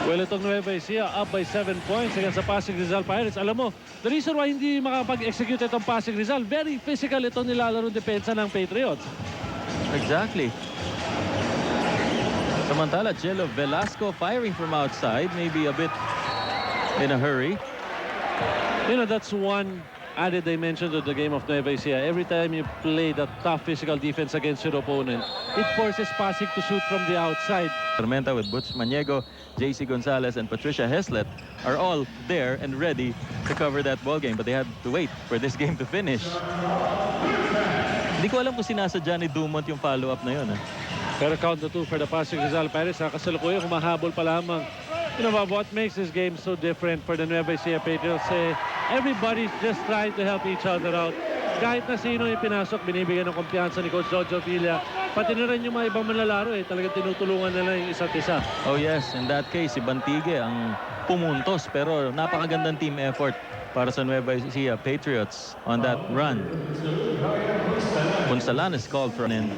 Well, itong Nueva Ecija up by 7 points against the Pasig Rizal Pirates. Alam mo, the reason why hindi makapag-execute itong Pasig Rizal, very physical itong nilalaro depensa ng Patriots. Exactly. Samantala, Jello Velasco firing from outside, maybe a bit in a hurry. You know, that's one added dimension to the game of Nueva Ecija. Every time you play that tough physical defense against your opponent, it forces Pasig to shoot from the outside. Tormenta with Butch Maniego, JC Gonzalez, and Patricia Heslett are all there and ready to cover that ball game, but they had to wait for this game to finish. Hindi ko alam kung sinasadya ni Dumont yung follow-up na yun. Pero count the 2 for the Pasig Rizal Pirates. Kasalukuyan, humahabol pa lamang. You know, what makes this game so different for the Nueva Ecija Patriots, everybody's just trying to help each other out. Kahit na sino yung pinasok, binibigyan ng kumpiyansa ni Coach Jojo Villa. Pati na rin yung mga ibang manlalaro, talagang tinutulungan nila yung isa't isa. Oh yes, in that case, si Bantige ang pumuntos. Pero napakagandang team effort para sa Nueva Ecija Patriots on that run. Punsalan is called for, and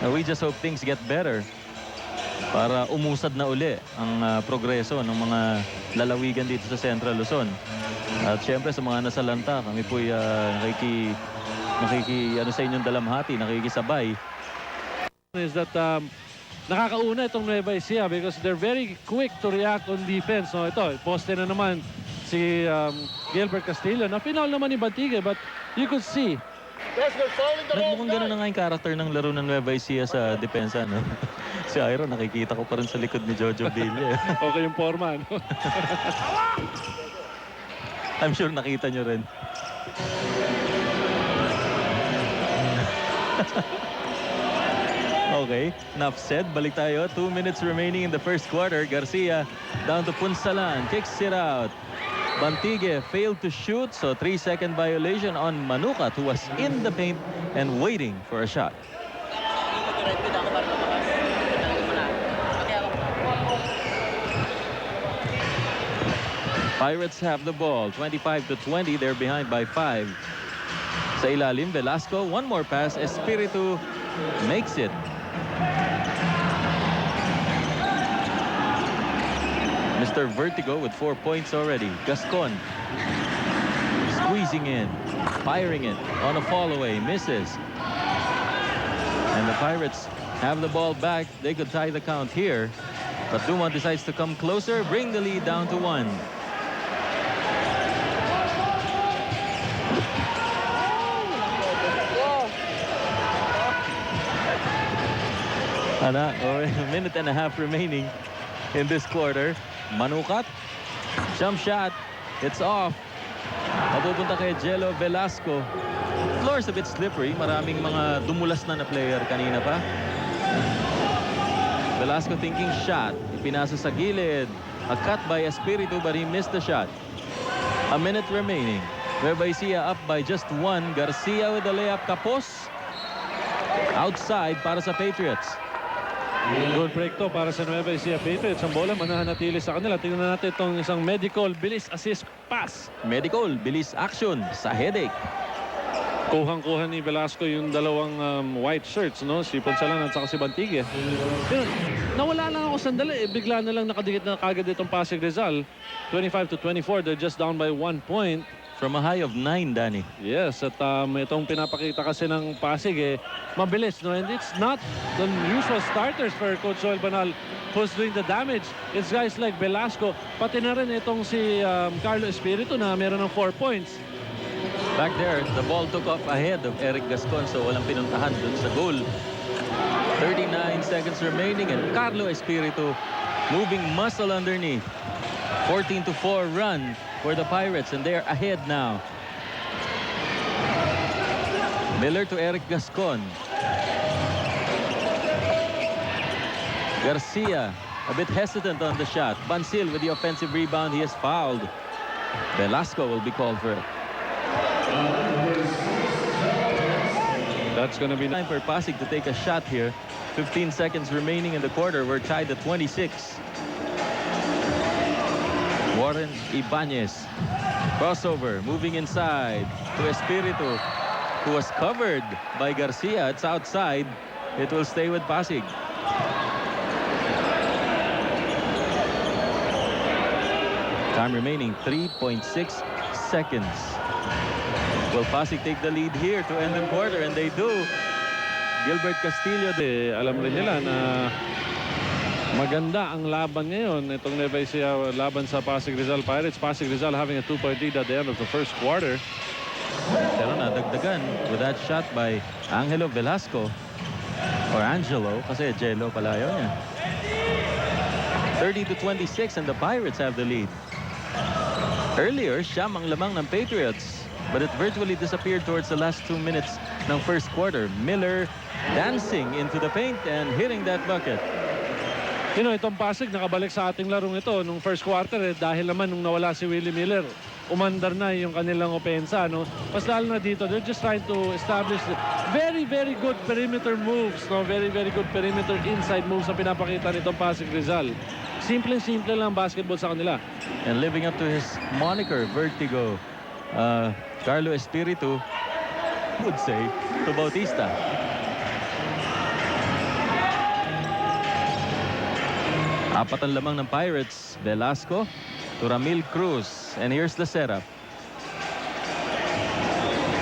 we just hope things get better para umusad na uli ang progreso ng mga lalawigan dito sa Central Luzon. At syempre sa mga nasalanta, kami po nakiki sa inyong dalamhati, nakikisabay. Is that nakakauna itong Nueva Ecija because they're very quick to react on defense. So ito, poste na naman si Gilbert Castillo. Na final naman ni Bantige, but you could see Mukhang gano'n na nga yung character ng laro ng Nueva Ecija sa depensa, no? Si Iron, nakikita ko pa rin sa likod ni Jojo Villa. Okay yung forma, no? I'm sure nakita nyo rin. Okay, enough said. Balik tayo. 2 minutes remaining in the first quarter. Garcia down to Punsalan. Kicks it out. Bantige failed to shoot, so 3-second violation on Manukat, who was in the paint and waiting for a shot. Pirates have the ball, 25-20. They're behind by 5. Sa ilalim, Velasco, one more pass. Espiritu makes it. Mr. Vertigo with 4 points already. Gascon squeezing in, firing it on a fall away, misses. And the Pirates have the ball back. They could tie the count here, but Dumont decides to come closer, bring the lead down to 1. A minute and a half remaining in this quarter. Manukat, jump shot, it's off. Mapupunta kay Jello Velasco. Floor's a bit slippery. Maraming mga dumulas na player kanina pa. Velasco thinking shot. Ipinasa sa gilid. A cut by Espiritu, but he missed the shot. A minute remaining. Nueva Ecija up by just 1. Garcia with the layup. Kapos. Outside para sa Patriots. Good break to para sa Nueva Ecija Patriots. Ang bola mananatili sa kanila. Tingnan natin itong isang medical bilis assist pass. Medical bilis action sa headache. Kuhang-kuha ni Velasco yung dalawang white shirts, no? Si Punsalan at saka si Bantige. Pero nawala lang ako sandali. Bigla na lang nakadikit na kagad itong Pasig Rizal. 25-24. They're just down by 1 point. From a high of 9, Danny. Yes, at itong pinapakita kasi ng Pasig, mabilis, no? And it's not the usual starters for Coach Joel Banal who's doing the damage. It's guys like Velasco, pati na rin itong si Carlo Espiritu na meron ng 4 points. Back there, the ball took off ahead of Eric Gascon, so walang pinuntahan dun sa goal. 39 seconds remaining, and Carlo Espiritu moving muscle underneath. 14-4 run for the Pirates, and they're ahead now. Miller to Eric Gascon. Garcia a bit hesitant on the shot. Bansil with the offensive rebound. He is fouled. Velasco will be called for it. That's going to be time for Pasig to take a shot here. 15 seconds remaining in the quarter. We're tied at 26. Warren Ibanez. Crossover, moving inside to Espiritu, who was covered by Garcia. It's outside. It will stay with Pasig. Time remaining, 3.6 seconds. Will Pasig take the lead here to end the quarter? And they do. Gilbert Castillo. Alam rin nila na maganda ang laban ngayon. Itong Nueva Ecija laban sa Pasig Rizal Pirates. Pasig Rizal having a 2-point lead at the end of the first quarter. Pero nadagdagan with that shot by Angelo Velasco. Or Angelo, kasi Jello pala yun niya. 30-26, and the Pirates have the lead. Earlier, siyam ang lamang ng Patriots. but it virtually disappeared towards the last 2 minutes ng first quarter. Miller dancing into the paint and hitting that bucket. You know, itong Pasig nakabalik sa ating larong ito nung first quarter dahil naman nung nawala si Willie Miller, umandar na yung kanilang opensa, no? Mas lalo na dito, they're just trying to establish very, very good perimeter moves, no? Very, very good perimeter inside moves na pinapakita nitong Pasig Rizal. Simple-simple lang basketball sa kanila. And living up to his moniker, Vertigo, Carlo Espiritu would say to Bautista. Apat ang lamang ng Pirates. Velasco to Ramil Cruz. And here's the setup.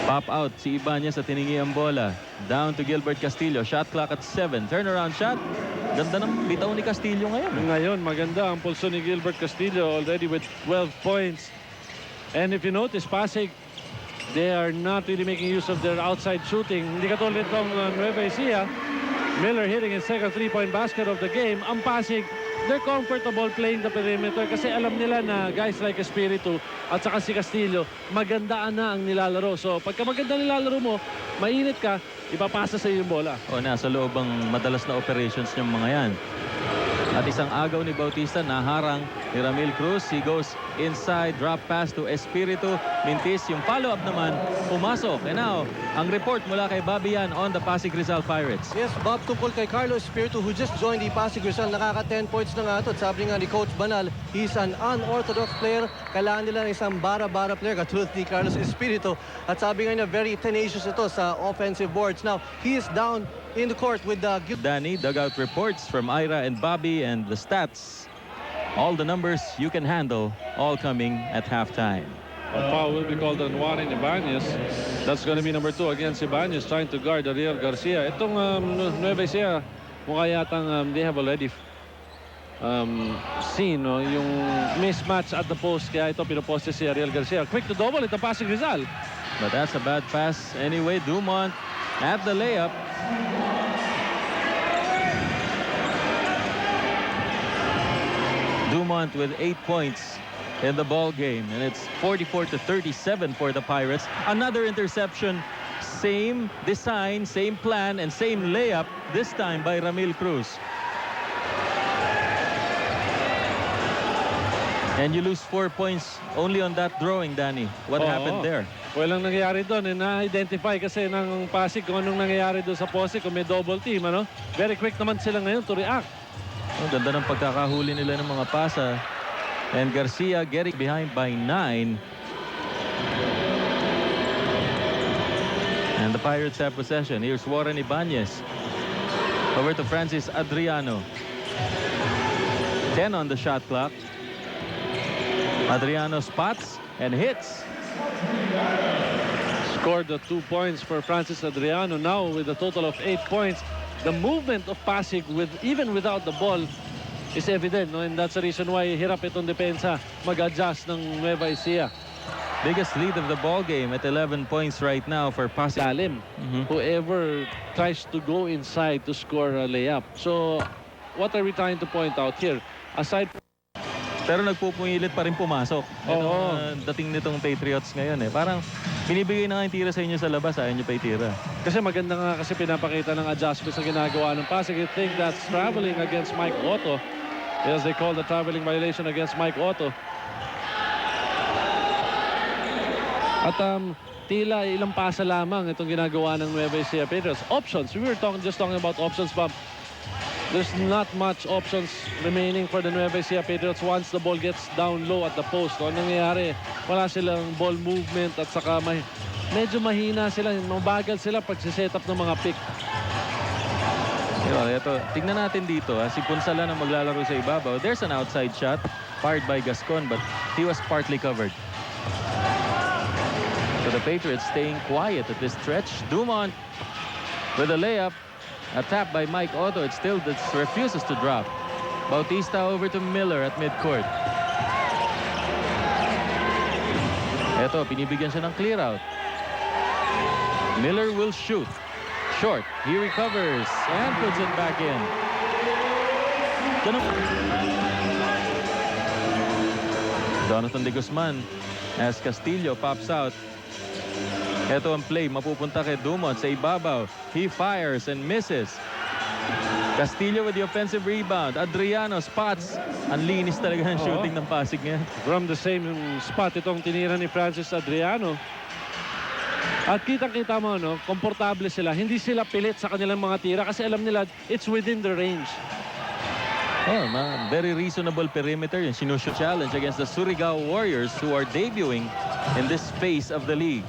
Pop out si Ibanez at tiningi ang bola. Down to Gilbert Castillo. Shot clock at 7. Turnaround shot. Ganda ng bitaw ni Castillo ngayon. Ngayon, maganda ang pulso ni Gilbert Castillo already with 12 points. And if you notice, Pasig, they are not really making use of their outside shooting. Hindi katulad itong Nueva Ecija. Miller hitting his second three-point basket of the game. Ang Pasig, they're comfortable playing the perimeter kasi alam nila na guys like Espiritu at saka si Castillo, magandaan na ang nilalaro. So pagka maganda nilalaro mo, mainit ka, ipapasa sa iyo yung bola. O, nasa loob ang madalas na operations niyang mga yan. At isang agaw ni Bautista, naharang ni Ramil Cruz. He goes inside, drop pass to Espiritu. Mintis, yung follow-up naman, pumasok. And now, ang report mula kay Bobby Yan on the Pasig Rizal Pirates. Yes, Bob, tungkol kay Carlo Espiritu who just joined the Pasig Rizal. Nakaka 10 points na nga ito. Sabi nga ni Coach Banal, he's an unorthodox player. Kailangan nila ng isang bara-bara player katulad ni Carlos Espiritu. At sabi nga niya, very tenacious ito sa offensive boards. Now, he is down in the court with the... Danny, dugout reports from Ira and Bobby and the stats. All the numbers you can handle, all coming at halftime. A foul will be called on Warren Ibanez. That's going to be number 2 against Ibanez trying to guard Ariel Garcia. Itong Nueva Ecija, mukha yatang they have already seen yung mismatch at the post. Kaya ito pinoposte si Ariel Garcia. Quick to double, ito Pasig Rizal. But that's a bad pass anyway. Dumont at the layup. Dumont with 8 points in the ball game, and it's 44-37 for the Pirates. Another interception, same design, same plan, and same layup, this time by Ramil Cruz. And you lose 4 points only on that drawing, Danny. What happened there? Walang nangyayari doon. Na-identify kasi ng Pasig kung anong nangyayari doon sa poste kung may double team. Very quick naman sila ngayon to react. Ang ganda ng pagkakahuli nila ng mga pasa. And Garcia getting behind by 9. And the Pirates have possession. Here's Warren Ibanez. Over to Francis Adriano. 10 on the shot clock. Adriano spots and hits. Scored the 2 points for Francis Adriano. Now with a total of 8 points. The movement of Pasig even without the ball is evident, and that's the reason why hirap itong depensa mag-adjust ng Nueva Ecija. Biggest lead of the ball game at 11 points right now for Pasig. Whoever tries to go inside to score a layup. So what are we trying to point out here? Aside Pero nagpupungilit pa rin pumasok. Dating nitong Patriots ngayon Parang binibigay na nga yung tira sa inyo sa labas, ayaw nyo pa itira. Kasi maganda nga kasi pinapakita ng adjustments na ginagawa ng Pasig. I think that's traveling against Mike Otto. Yes, they call the traveling violation against Mike Otto. At tila ilang pasa lamang itong ginagawa ng Nueva Ecija Patriots. Options. We were just talking about options, Bob. There's not much options remaining for the Nueva Ecija Patriots once the ball gets down low at the post. Ano nangyayari? Wala silang ball movement at saka medyo mahina sila. Mabagal sila pag set up ng mga pick. Ito, tingnan natin dito. Si Punsala na maglalaro sa ibabaw. There's an outside shot fired by Gascon, but he was partly covered. So the Patriots staying quiet at this stretch. Dumont with a layup. A tap by Mike Otto. It still refuses to drop. Bautista over to Miller at midcourt. Ito, pinibigyan siya ng clear out. Miller will shoot. Short. He recovers and puts it back in. Jonathan De Guzman as Castillo pops out. Ito ang play, mapupunta kay Dumont sa ibabaw. He fires and misses. Castillo with the offensive rebound. Adriano spots. Ang linis talaga ng shooting ng Pasig ngayon. From the same spot itong tinira ni Francis Adriano. At kitang-kita mo, no, komportable sila. Hindi sila pilit sa kanilang mga tira kasi alam nila it's within the range. Very reasonable perimeter. Yung sinushoot challenge against the Surigao Warriors who are debuting in this phase of the league.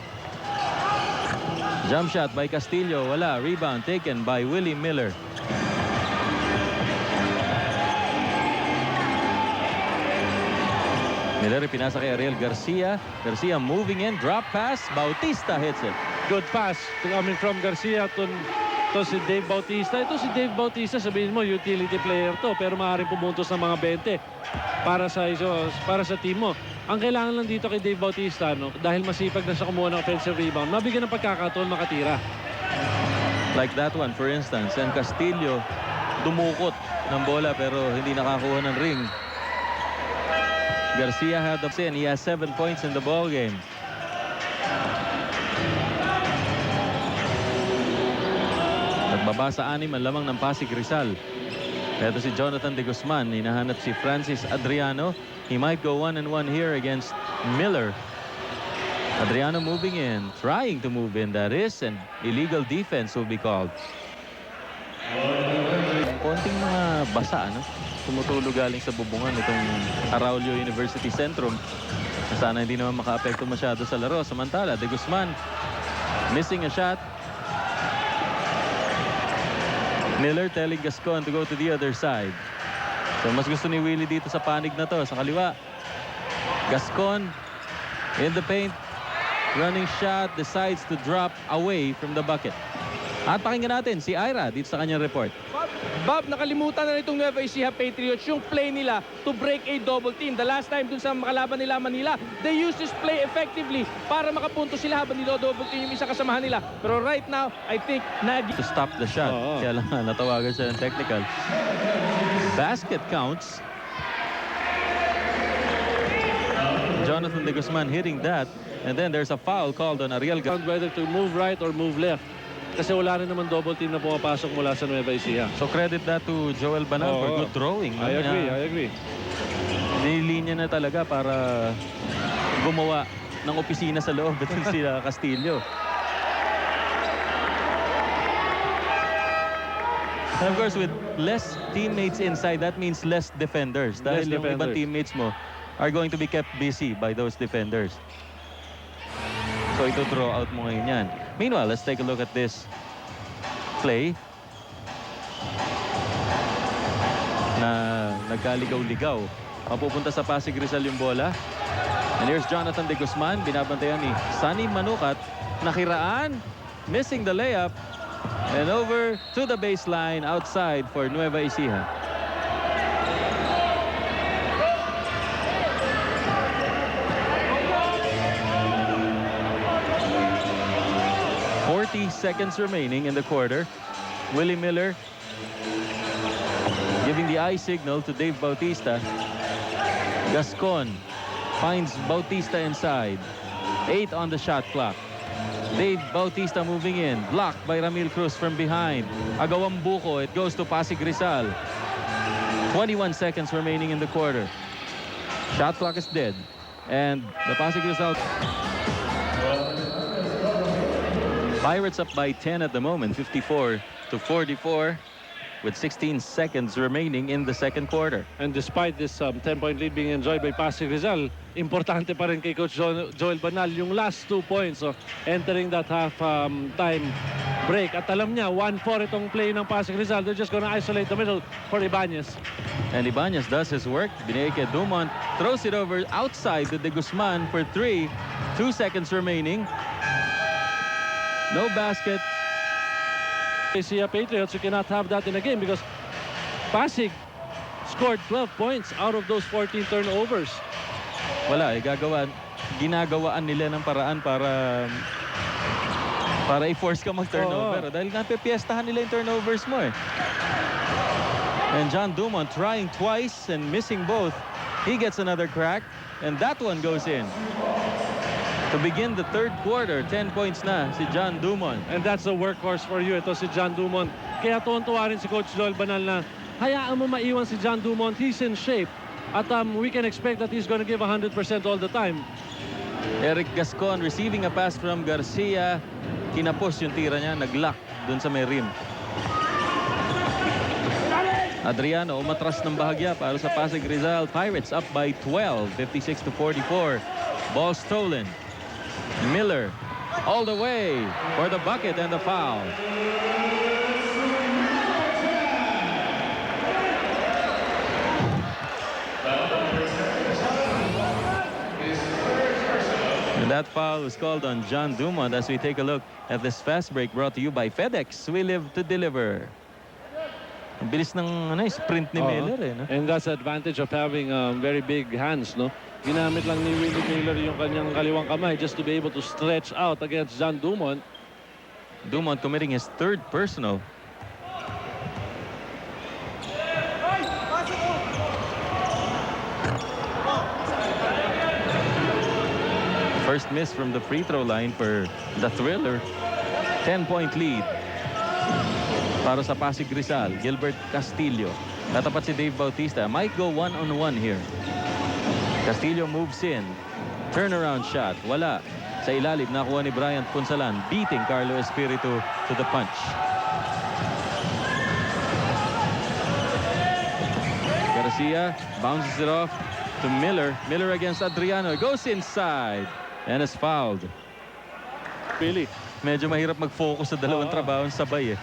Jump shot by Castillo. Wala. Rebound taken by Willie Miller. Miller pinasa kay Ariel Garcia. Garcia moving in. Drop pass. Bautista hits it. Good pass coming from Garcia to si Dave Bautista. Ito si Dave Bautista, sabihin mo utility player to, pero maaaring pumuntos ng mga 20 para sa team mo. Ang kailangan lang dito kay Dave Bautista, no, dahil masipag na siya kumuha ng offensive rebound, mabigyan ng pagkakataon makatira. Like that one for instance. And Castillo dumukot ng bola pero hindi nakakuha ng ring. Garcia had the sin. He has 7 points in the ball game. Nagbaba sa 6 ang lamang ng Pasig Rizal. Ito si Jonathan de Guzman. Hinahanap si Francis Adriano. He might go 1-1 here against Miller. Adriano moving in. Trying to move in. That is an illegal defense will be called. Konting mga basa, no? Tumutulog galing sa bubungan itong Araulio University Centrum. Sana hindi naman maka-apekto masyado sa laro. Samantala, de Guzman missing a shot. Miller telling Gascon to go to the other side. So mas gusto ni Willie dito sa panig na to, sa kaliwa. Gascon in the paint. Running shot, decides to drop away from the bucket. At pakinggan natin si Ira dito sa kanyang report. Bob, nakalimutan na nitong Nueva Ecija Patriots yung play nila to break a double team. The last time dun sa makalaban nila Manila, they used this play effectively para makapunto sila habang nilo-double team yung isa kasamahan nila. Pero right now, I think to stop the shot. Kaya lang natawagan siya ng technical. Basket counts. Jonathan de Guzman hitting that. And then there's a foul called on Ariel. Whether to move right or move left. Kasi wala rin naman double team na pumapasok mula sa Nueva Ecija. So credit that to Joel Banal for good throwing. I agree. Nilinya na talaga para gumawa ng opisina sa loob itong sila Castillo. And of course, with less teammates inside, that means less defenders. Dahil yung ibang teammates mo are going to be kept busy by those defenders. So ito draw out mo ngayon yan. Meanwhile, let's take a look at this play na nagkaligaw-ligaw. Mapupunta sa Pasig Rizal yung bola. And here's Jonathan de Guzman. Binabantayan ni Sunny Manukat. Nakiraan. Missing the layup. And over to the baseline outside for Nueva Ecija. Seconds remaining in the quarter. Willie Miller giving the eye signal to Dave Bautista. Gascon finds Bautista inside. 8 on the shot clock. Dave Bautista moving in. Blocked by Ramil Cruz from behind. Agawang buko. It goes to Pasig Rizal. 21 seconds remaining in the quarter. Shot clock is dead. And the Pasig Rizal Pirates up by 10 at the moment, 54-44, with 16 seconds remaining in the second quarter. And despite this 10-point lead being enjoyed by Pasig Rizal, importante pa rin kay Coach Joel Banal yung last 2 points entering that half-time break. At alam niya, 1-4 itong play ng Pasig Rizal. They're just gonna isolate the middle for Ibanez. And Ibanez does his work. Binigay kay Dumont, throws it over outside to de Guzman for 3. 2 seconds remaining. No basket. Ecija Patriots, you cannot have that in a game because Pasig scored 12 points out of those 14 turnovers. Wala, ginagawaan nila ng paraan para i-force ka mag-turnover. Dahil napipiestahan nila yung turnovers mo eh. And John Dumont trying twice and missing both. He gets another crack and that one goes in. To begin the third quarter, 10 points na si John Dumont. And that's a workhorse for you. Ito si John Dumont. Kaya tuwan-tuwa rin si Coach Joel Banal na hayaan mo maiwan si John Dumont. He's in shape. At we can expect that he's going to give 100% all the time. Eric Gascon receiving a pass from Garcia. Kinapos yung tira niya, nag-lock dun sa may rim. Adriano umatras ng bahagya para sa Pasig Rizal. Pirates up by 12, 56-44. Ball stolen. Miller all the way for the bucket and the foul. And that foul was called on John Dumont as we take a look at this fast break brought to you by FedEx. We live to deliver. Ang bilis ng sprint ni Miller eh. No? And that's the advantage of having very big hands, no? Ginamit lang ni Willie Miller yung kanyang kaliwang kamay just to be able to stretch out against John Dumont. Dumont committing his third personal. First miss from the free throw line for the Thriller. 10-point lead para sa Pasig Rizal. Gilbert Castillo. Tatapat si Dave Bautista. Might go one-on-one here. Castillo moves in. Turnaround shot. Wala. Sa ilalim, nakuha ni Bryant Punsalan. Beating Carlo Espiritu to the punch. Garcia bounces it off to Miller. Miller against Adriano. Goes inside. And is fouled. Really? Medyo mahirap mag-focus sa dalawang trabaho sabay eh.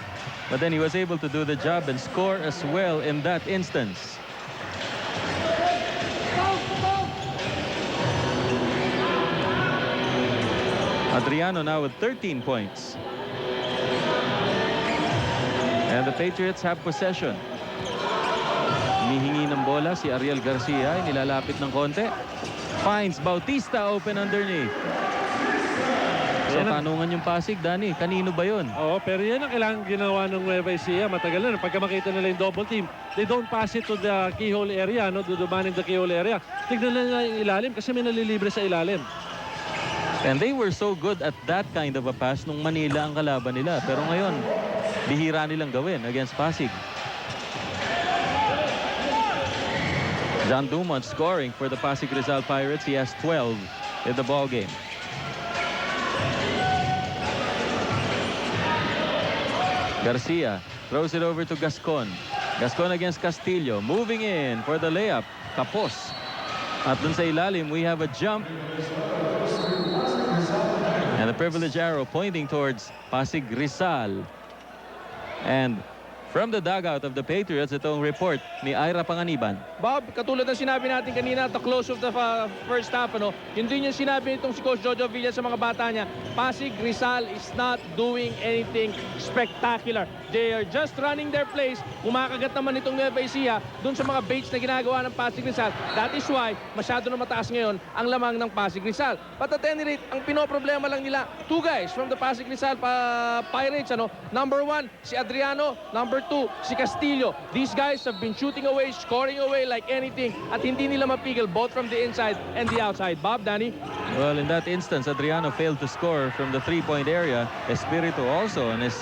But then he was able to do the job and score as well in that instance. Adriano now with 13 points. And the Patriots have possession. Humihingi ng bola si Ariel Garcia. Nilalapit ng konti. Finds Bautista open underneath. So tanungan yung Pasig, Danny, kanino ba yun? Oo, pero yan ang kailangan ginawa ng Nueva Ecija. Matagal na. Pagka makita nila yung double team, they don't pass it to the keyhole area, no? Dudumanin the keyhole area. Tignan nila yung ilalim kasi may nalilibre sa ilalim. And they were so good at that kind of a pass nung Manila ang kalaban nila. Pero ngayon, bihira nilang gawin against Pasig. John Dumont scoring for the Pasig Rizal Pirates. He has 12 in the ball game. Garcia throws it over to Gascon. Gascon against Castillo. Moving in for the layup. Kapos. At dun sa ilalim, we have a jump. And the privilege arrow pointing towards Pasig Rizal. And from the dugout of the Patriots, itong report ni Ira Panganiban. Bob, katulad ng sinabi natin kanina at the close of the first half, yun din yung sinabi nitong si Coach Jojo Villa sa mga bata niya. Pasig Rizal is not doing anything spectacular. They are just running their plays. Kumakagat naman itong Nueva Ecija dun sa mga baits na ginagawa ng Pasig Rizal. That is why masyado na mataas ngayon ang lamang ng Pasig Rizal. But at any rate, ang pinoproblema lang nila, two guys from the Pasig Rizal Pirates. Number 1, si Adriano. Number 2, si Castillo. These guys have been shooting away, scoring away like anything at hindi nila mapigil both from the inside and the outside. Bob, Danny? Well, in that instance, Adriano failed to score from the three-point area. Espiritu also on his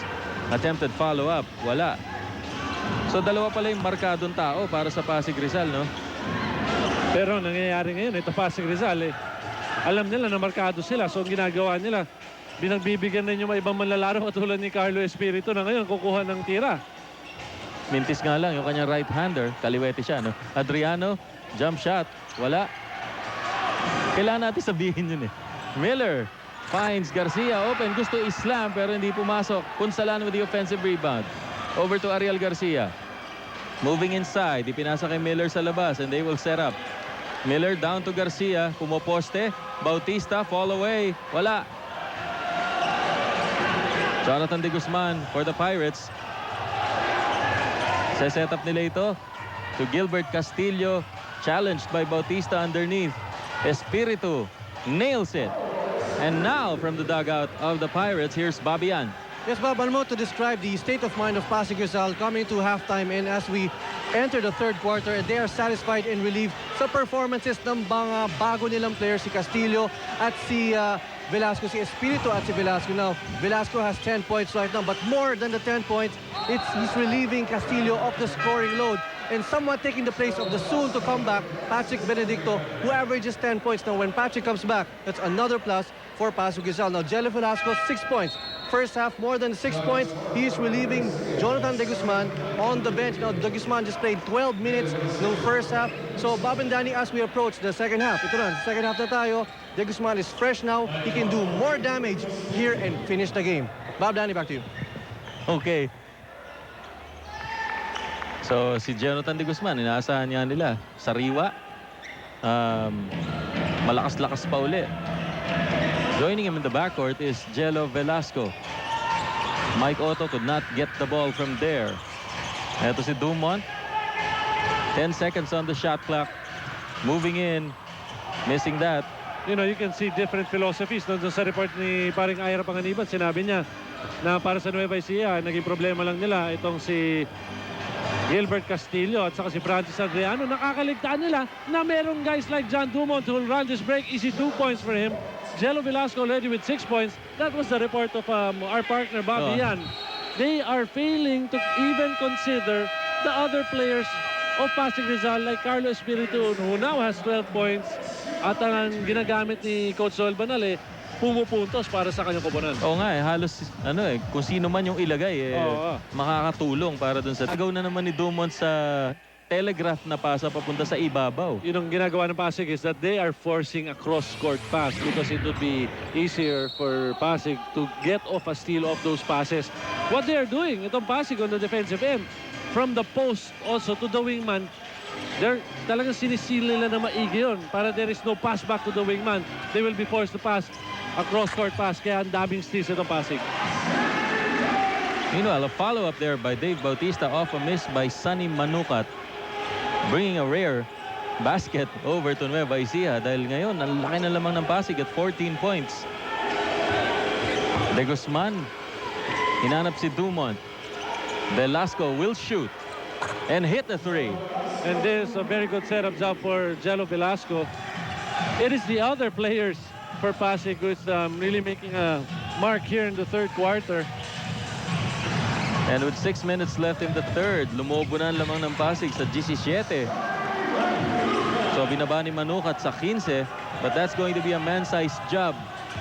attempted follow-up. Wala. So dalawa pala yung markadong tao para sa Pasig Rizal, no? Pero nangyayari ngayon, ito Pasig Rizal alam nila na markado sila. So ang ginagawa nila, binagbibigyan na yung mga ibang manlalaro katulad ni Carlo Espiritu na ngayon kukuha ng tira. Mintis nga lang yung kanyang right-hander. Kaliwete siya, no? Adriano, jump shot. Wala. Kailangan natin sabihin yun eh. Miller finds Garcia open. Gusto islam pero hindi pumasok. Punsalan with the offensive rebound. Over to Ariel Garcia. Moving inside. Ipinasa kay Miller sa labas and they will set up. Miller down to Garcia. Pumoposte. Bautista fall away. Wala. Jonathan De Guzman for the Pirates. Set up nila ito to Gilbert Castillo. Challenged by Bautista underneath. Espiritu nails it. And now from the dugout of the Pirates, here's Babian. Yes, Bob, alam mo, to describe the state of mind of Pasig Rizal coming to halftime and as we enter the third quarter, they are satisfied and relieved sa performances ng mga bago nilang players, si Castillo at si Velasco, si Espiritu at si Velasco. Now, Velasco has 10 points right now, but more than the 10 points, he's relieving Castillo of the scoring load and somewhat taking the place of the soon-to-come-back Patrick Benedicto, who averages 10 points. Now, when Patrick comes back, that's another plus for Pasig Rizal. Now, Jello Velasco, 6 points. First half, more than 6 points. He is relieving Jonathan De Guzman on the bench. Now, De Guzman just played 12 minutes no first half. So, Bob and Danny, as we approach the second half, ito na, second half na tayo. De Guzman is fresh now. He can do more damage here and finish the game. Bob, Danny, back to you. Okay. So, si Jonathan De Guzman, inaasahan niya nila. Sariwa. Malakas-lakas pa uli. Joining him in the backcourt is Jello Velasco. Mike Otto could not get the ball from there. Ito si Dumont. 10 seconds on the shot clock. Moving in. Missing that. You know, you can see different philosophies. Doon sa report ni paring Ira Panganiban, sinabi niya na para sa Nueva Ecija, naging problema lang nila itong si Gilbert Castillo at saka si Francis Adriano. Nakakaligtaan nila na merong guys like John Dumont who will run this break. Easy 2 points for him. Jello Velasco already with 6 points. That was the report of our partner, Bobby Yan. They are failing to even consider the other players of Pasig Rizal like Carlo Espiritu, who now has 12 points. At ang ginagamit ni Coach Joel Banal, pumupuntos para sa kanyang koponan. Oo nga halos kung sino man yung ilagay makakatulong para dun sa tagaw na naman ni Dumont sa telegraph na pasa papunta sa ibabaw. Yun ang ginagawa ng Pasig is that they are forcing a cross-court pass because it would be easier for Pasig to get off a steal of those passes. What they are doing, itong Pasig on the defensive end, from the post also to the wingman, they're talagang sinisil nila na maigi yun para there is no pass back to the wingman. They will be forced to pass a cross-court pass, kaya ang daming steals itong Pasig. Meanwhile, a follow-up there by Dave Bautista off a miss by Sonny Manukat, bringing a rare basket over to Nueva Ecija dahil ngayon ang laki na lamang ng Pasig at 14 points. De Guzman, hinanap si Dumont. Velasco will shoot and hit the three. And this is a very good setup job for Jello Velasco. It is the other players for Pasig who is really making a mark here in the third quarter. And with 6 minutes left in the third, lumobo na lamang ng Pasig sa 17. So binaba ni Manukat sa 15, but that's going to be a man-sized job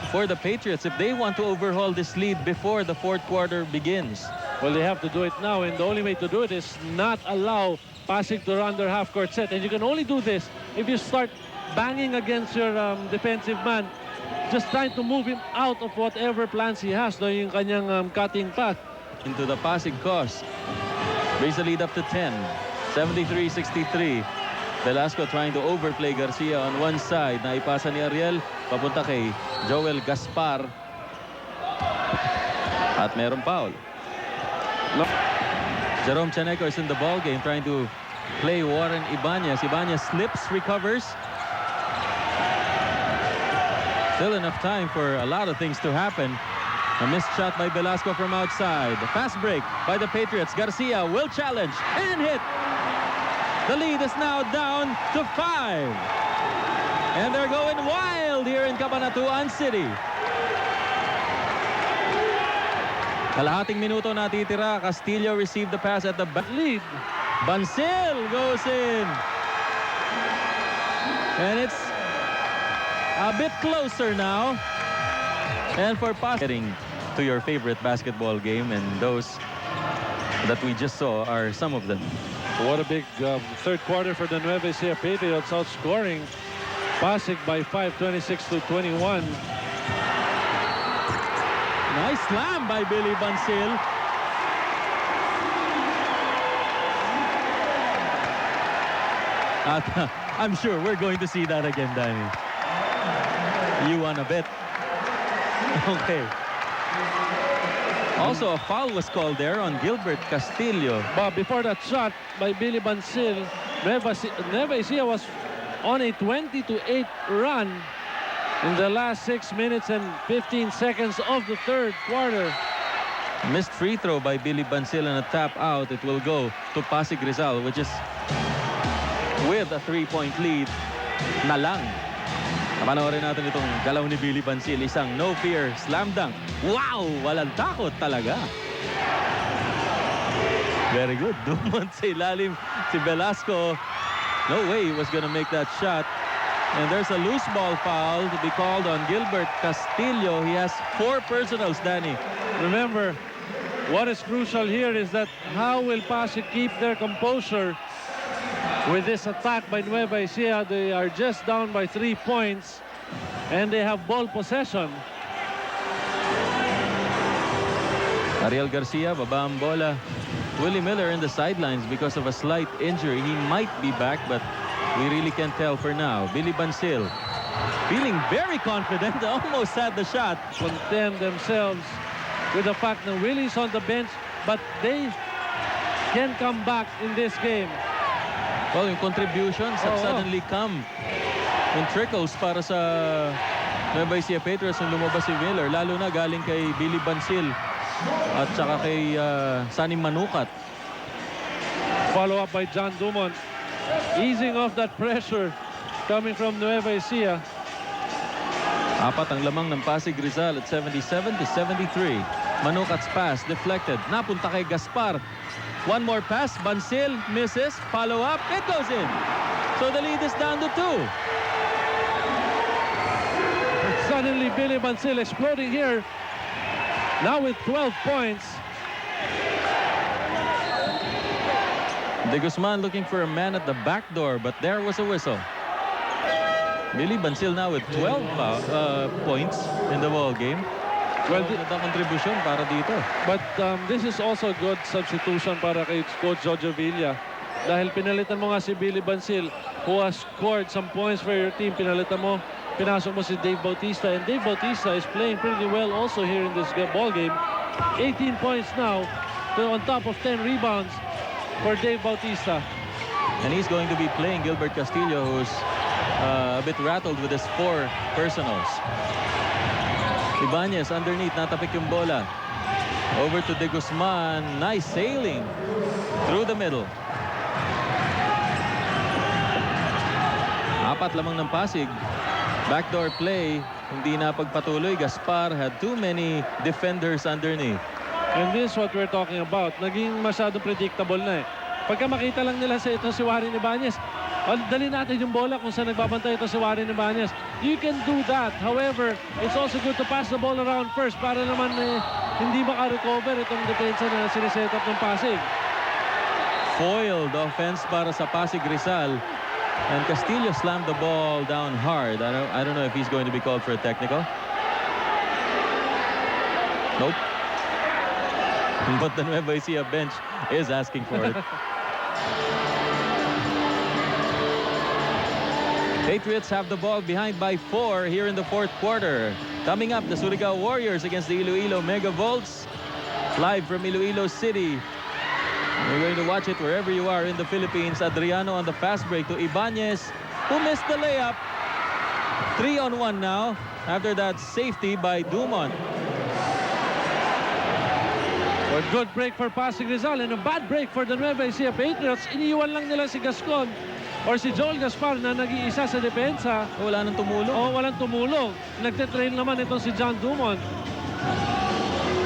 for the Patriots if they want to overhaul this lead before the fourth quarter begins. Well, they have to do it now, and the only way to do it is not allow Pasig to run their half-court set. And you can only do this if you start banging against your defensive man, just trying to move him out of whatever plans he has, no, yung kanyang cutting path. Into the Pasig cost. Raise the lead up to 10. 73-63. Velasco trying to overplay Garcia on one side. Naipasa ni Ariel papunta kay Joel Gaspar. At meron foul. Jerome Chaneco is in the ball game trying to play Warren Ibanez. Ibanez slips, recovers. Still enough time for a lot of things to happen. A missed shot by Velasco from outside. A fast break by the Patriots. Garcia will challenge and hit. The lead is now down to 5. And they're going wild here in Cabanatuan City. Kalahating minuto natitira. Castillo received the pass at the back. Lead. Bancil goes in. And it's a bit closer now. And for getting to your favorite basketball game, and those that we just saw are some of them. What a big third quarter for the Nueva Ecija Patriots, outscoring Pasig by 5, 26-21. Nice slam by Billy Bancil. I'm sure we're going to see that again, Danny. You want a bet? Okay. Also, a foul was called there on Gilbert Castillo. But before that shot by Billy Bancil, Nueva Ecija was on a 20-8 run in the last 6 minutes and 15 seconds of the third quarter. Missed free throw by Billy Bancil and a tap out. It will go to Pasig Rizal, which is with a 3-point lead na lang. Panoorin natin itong galaw ni Billy Bancil. Isang no fear slam dunk. Wow! Walang takot talaga. Very good. Dumont sa ilalim si Velasco. No way he was gonna make that shot. And there's a loose ball foul to be called on Gilbert Castillo. He has 4 personals, Danny. Remember, what is crucial here is that how will Pasig keep their composure with this attack by Nueva Ecija? They are just down by 3 points and they have ball possession. Ariel Garcia, baba ang bola. Willie Miller in the sidelines because of a slight injury. He might be back, but we really can't tell for now. Billy Bancil feeling very confident. Almost had the shot. Contend themselves with the fact that Willie's on the bench, but they can come back in this game. Well, yung contributions have suddenly come in trickles para sa Nueva Ecija Patriots nung lumabas si Miller. Lalo na galing kay Billy Bancil at saka kay Sunny Manukat. Follow up by John Dumont. Easing off that pressure coming from Nueva Ecija. 4 ang lamang ng Pasig Rizal at 77-73. Manukat's pass deflected. Napunta kay Gaspar. One more pass. Bancil misses. Follow up. It goes in. So the lead is down to 2. Suddenly Billy Bancil exploding here. Now with 12 points. De Guzman looking for a man at the back door, but there was a whistle. Billy Bancil now with 12 points in the ball game. Well, the contribution para dito. But this is also a good substitution para kay Coach Jojo Villa. Dahil pinalitan mo nga si Billy Bancil, who has scored some points for your team. Pinalitan mo, pinasok mo si Dave Bautista. And Dave Bautista is playing pretty well also here in this ball game. 18 points now, on top of 10 rebounds for Dave Bautista. And he's going to be playing Gilbert Castillo, who's a bit rattled with his 4 personals. Ibanez underneath, natapik yung bola. Over to De Guzman. Nice sailing through the middle. 4 lamang ng Pasig. Backdoor play. Hindi na pagpatuloy. Gaspar had too many defenders underneath. And this is what we're talking about. Naging masyadong predictable na eh. Pagka makita lang nila sa ito si Warren Ibanez, dali natin yung bola kung saan nagbabantay ito si Warren Ibanez. You can do that. However, it's also good to pass the ball around first para naman hindi maka-recover itong depensa na siniset up ng Pasig. Foiled offense para sa Pasig Rizal. And Castillo slammed the ball down hard. I don't know if he's going to be called for a technical. Nope. But the Nueva Ecija bench is asking for it. Patriots have the ball behind by 4 here in the 4th quarter. Coming up, the Surigao Warriors against the Iloilo Megavolts. Live from Iloilo City. You're going to watch it wherever you are in the Philippines. Adriano on the fast break to Ibanez, who missed the layup. 3-on-1 now after that safety by Dumont. A good break for Pasig Rizal and a bad break for the Nueva Ecija Patriots. Iniiwan lang nila si Gascon or si Joel Gaspar na nag-iisa sa depensa. Wala nang tumulong. Walang tumulong. Nagte-trail naman itong si John Dumont.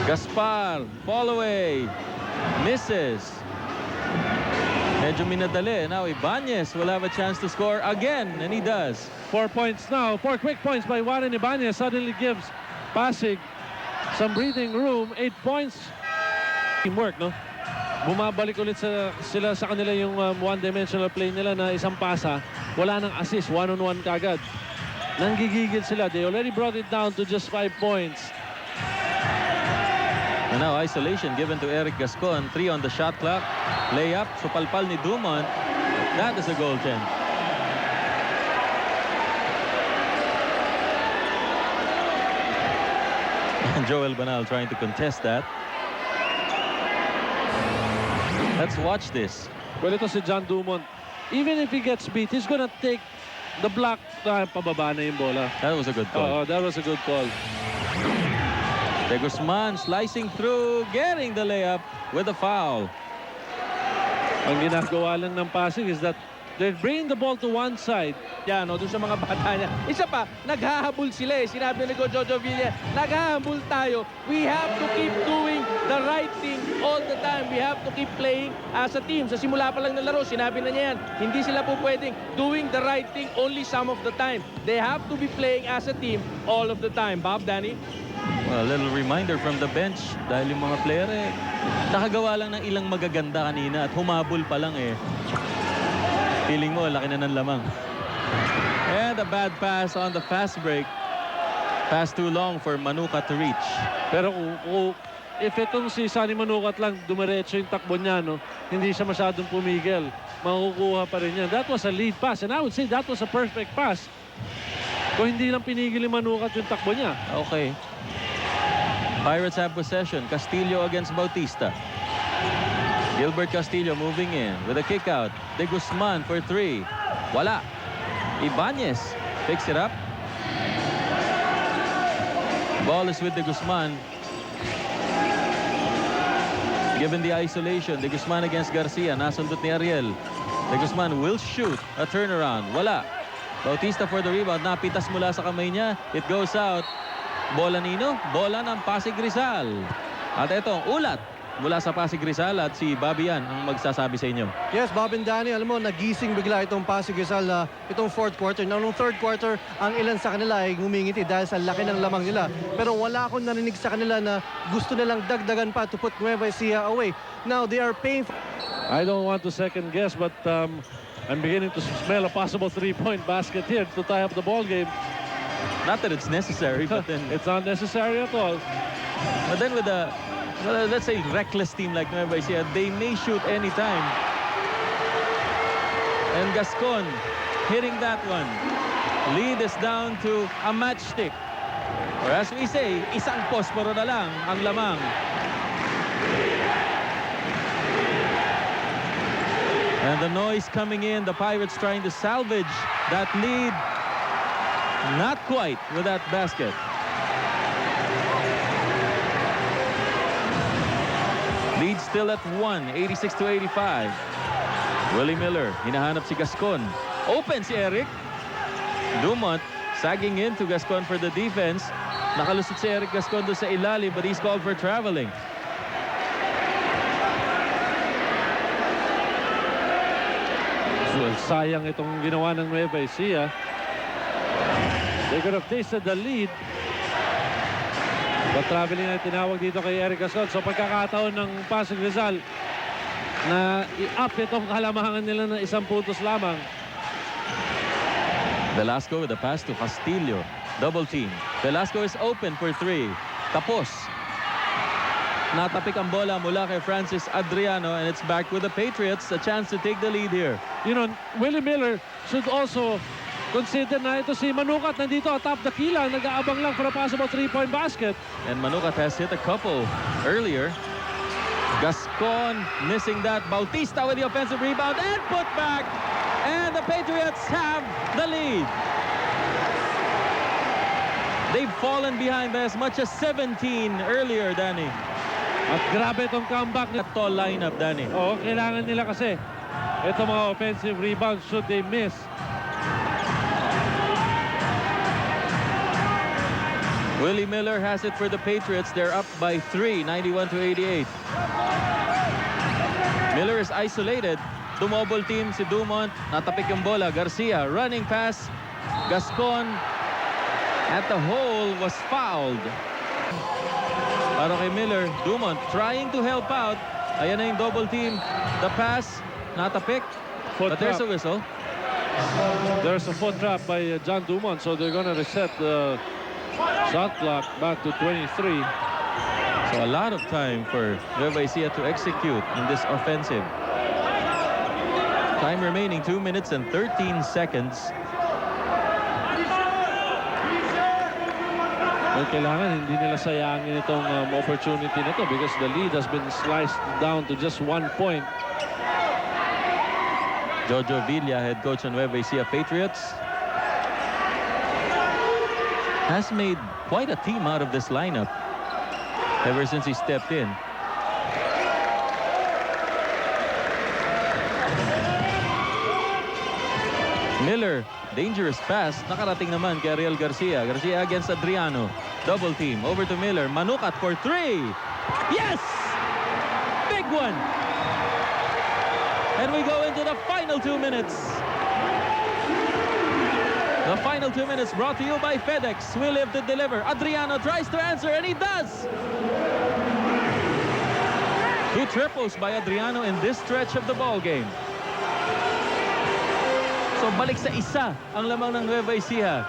Gaspar, fall away. Misses. Medyo minadali. Now Ibanez will have a chance to score again, and he does. 4 points now. 4 quick points by Warren Ibanez suddenly gives Pasig some breathing room. 8 points. Teamwork, no? Bumabalik ulit sila sa kanila yung one-dimensional play nila na isang pasa. Wala nang assist, one-on-one kagad. Nanggigigil sila. They already brought it down to just 5 points. And now isolation given to Eric Gascon. 3 on the shot clock. Layup. Supalpal ni Dumont. That is a goaltend. And Joel Banal trying to contest that. Let's watch this. Well, ito si John Dumont. Even if he gets beat, he's gonna take the block. Pababa na yung bola. That was a good call. That was a good call. De Guzman slicing through, getting the layup with a foul. Ang ginagawa lang ng Pasig is that They're bringing the ball to one side. Yan, no, doon sa mga bata niya. Isa pa, naghahabol sila eh. Sinabi ni Jojo Villa, naghahabol tayo. We have to keep doing the right thing all the time. We have to keep playing as a team. Sa simula pa lang ng laro, sinabi na niya yan. Hindi sila po pwedeng doing the right thing only some of the time. They have to be playing as a team all of the time. Bob, Danny? Well, a little reminder from the bench dahil yung mga player nakagawa lang ng ilang magaganda kanina at humabol pa lang Feeling mo, laki na ng lamang. And a bad pass on the fast break. Pass too long for Manukat to reach. Pero if itong si Sunny Manukat lang dumiretso yung takbo niya, no, hindi siya masyadong pumigil, makukuha pa rin yan. That was a lead pass and I would say that was a perfect pass. Kung hindi lang pinigil yung Manukat yung takbo niya. Okay. Pirates have possession. Castillo against Bautista. Gilbert Castillo moving in with a kick out. De Guzman for 3. Wala. Ibanez picks it up. Ball is with De Guzman. Given the isolation, De Guzman against Garcia. Nasundot ni Ariel. De Guzman will shoot. A turnaround. Wala. Bautista for the rebound. Napitas mula sa kamay niya. It goes out. Bola nino. Bola ng Pasig Rizal. At ito, ulat mula sa Pasig Rizal at si Bobby yan ang magsasabi sa inyo. Yes, Bob and Danny, alam mo, nagising bigla itong Pasig Rizal itong fourth quarter. Nung third quarter, ang ilan sa kanila ay ngumingiti dahil sa laki ng lamang nila. Pero wala akong narinig sa kanila na gusto nilang dagdagan pa to put Nueva Ecija away. Now, they are paying for... I don't want to second guess, but I'm beginning to smell a possible three-point basket here to tie up the ball game. Not that it's necessary, but then... It's not necessary at all. But then with a... Well, let's say reckless team like Nueva Ecija, they may shoot anytime. And Gascon hitting that one. Lead is down to a matchstick. Or as we say, isang posporo na lang ang lamang. And the noise coming in, the Pirates trying to salvage that lead. Not quite with that basket. Lead still at 1, 86-85. Willie Miller, hinahanap si Gascon. Open si Eric. Dumont, sagging into Gascon for the defense. Nakalusot si Eric Gascon doon sa ilalim, but he's called for traveling. So, sayang itong ginawa ng Nueva Ecija. They could have tasted the lead. But traveling ay tinawag dito kay Eric Gascon. So pagkakataon ng Pasig Rizal na i-up itong halamahan nila na 1 puntos lamang. Velasco with a pass to Castillo. Double team. Velasco is open for 3. Tapos. Natapik ang bola mula kay Francis Adriano and it's back with the Patriots. A chance to take the lead here. You know, Willie Miller should also consider na ito si Manukat nandito atop the kila, nag-aabang lang for a possible 3-point basket. And Manukat has hit a couple earlier. Gascon missing that. Bautista with the offensive rebound and put back. And the Patriots have the lead. They've fallen behind by as much as 17 earlier, Danny. At grabe itong comeback na tall lineup, Danny. Oo, kailangan nila kasi ito mga offensive rebounds should they miss. Willie Miller has it for the Patriots. They're up by 3, 91-88. Miller is isolated. Dumobble team si Dumont. Natapik yung bola. Garcia running pass. Gascon at the hole was fouled. Para kay Miller. Dumont trying to help out. Ayan na yung double team. The pass. Natapik. But there's a whistle. There's a foot trap by John Dumont. So they're going to reset the shot clock back to 23. So a lot of time for Nueva Ecija to execute in this offensive. Time remaining 2 minutes and 13 seconds. Well, kailangan hindi nila sayangin itong opportunity na to because the lead has been sliced down to just 1 point. Jojo Villa, head coach of Nueva Ecija Patriots, has made quite a team out of this lineup ever since he stepped in. Miller, dangerous pass. Nakarating naman kay Ariel Garcia. Garcia against Adriano. Double team. Over to Miller. Manukat for 3. Yes! Big one! And we go into the final 2 minutes. The final 2 minutes brought to you by FedEx. We live to deliver. Adriano tries to answer, and he does! 2 triples by Adriano in this stretch of the ball game. So balik sa isa ang lamang ng Nueva Ecija.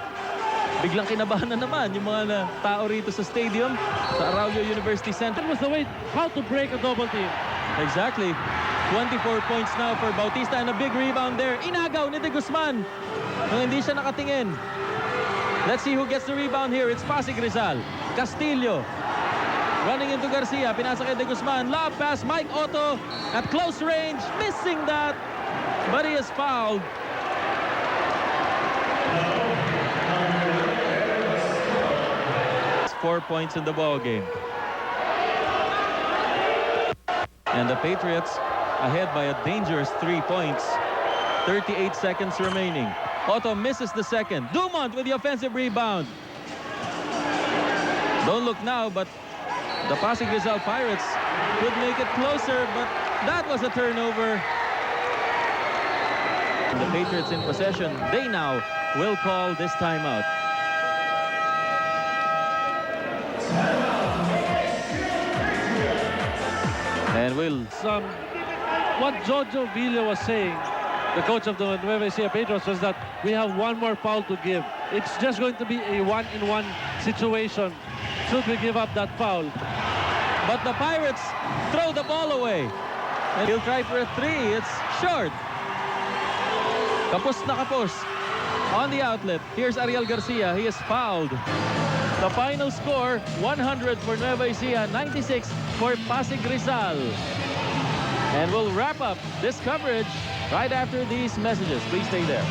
Biglang kinabahan na naman yung mga tao rito sa stadium, sa Arroyo University Center. That was the way how to break a double team. Exactly. 24 points now for Bautista and a big rebound there. Inagaw ni De Guzman nung hindi siya nakatingin. Let's see who gets the rebound here. It's Pasig Rizal. Castillo running into Garcia. Pinasa kay De Guzman. Lob pass. Mike Otto at close range. Missing that. But he is fouled. It's 4 points in the ball game. And the Patriots ahead by a dangerous 3 points. 38 seconds remaining. Otto misses the second. Dumont with the offensive rebound. Don't look now, but the Pasig Rizal Pirates could make it closer, but that was a turnover. The Patriots in possession. They now will call this timeout. And we'll... What Jojo Villa was saying, the coach of the Nueva Ecija Patriots, was that we have one more foul to give. It's just going to be a one-in-one situation should we give up that foul. But the Pirates throw the ball away. And he'll try for a 3. It's short. Kapos na kapos. On the outlet, here's Ariel Garcia. He is fouled. The final score, 100 for Nueva Ecija, 96 for Pasig Rizal. And we'll wrap up this coverage right after these messages. Please stay there.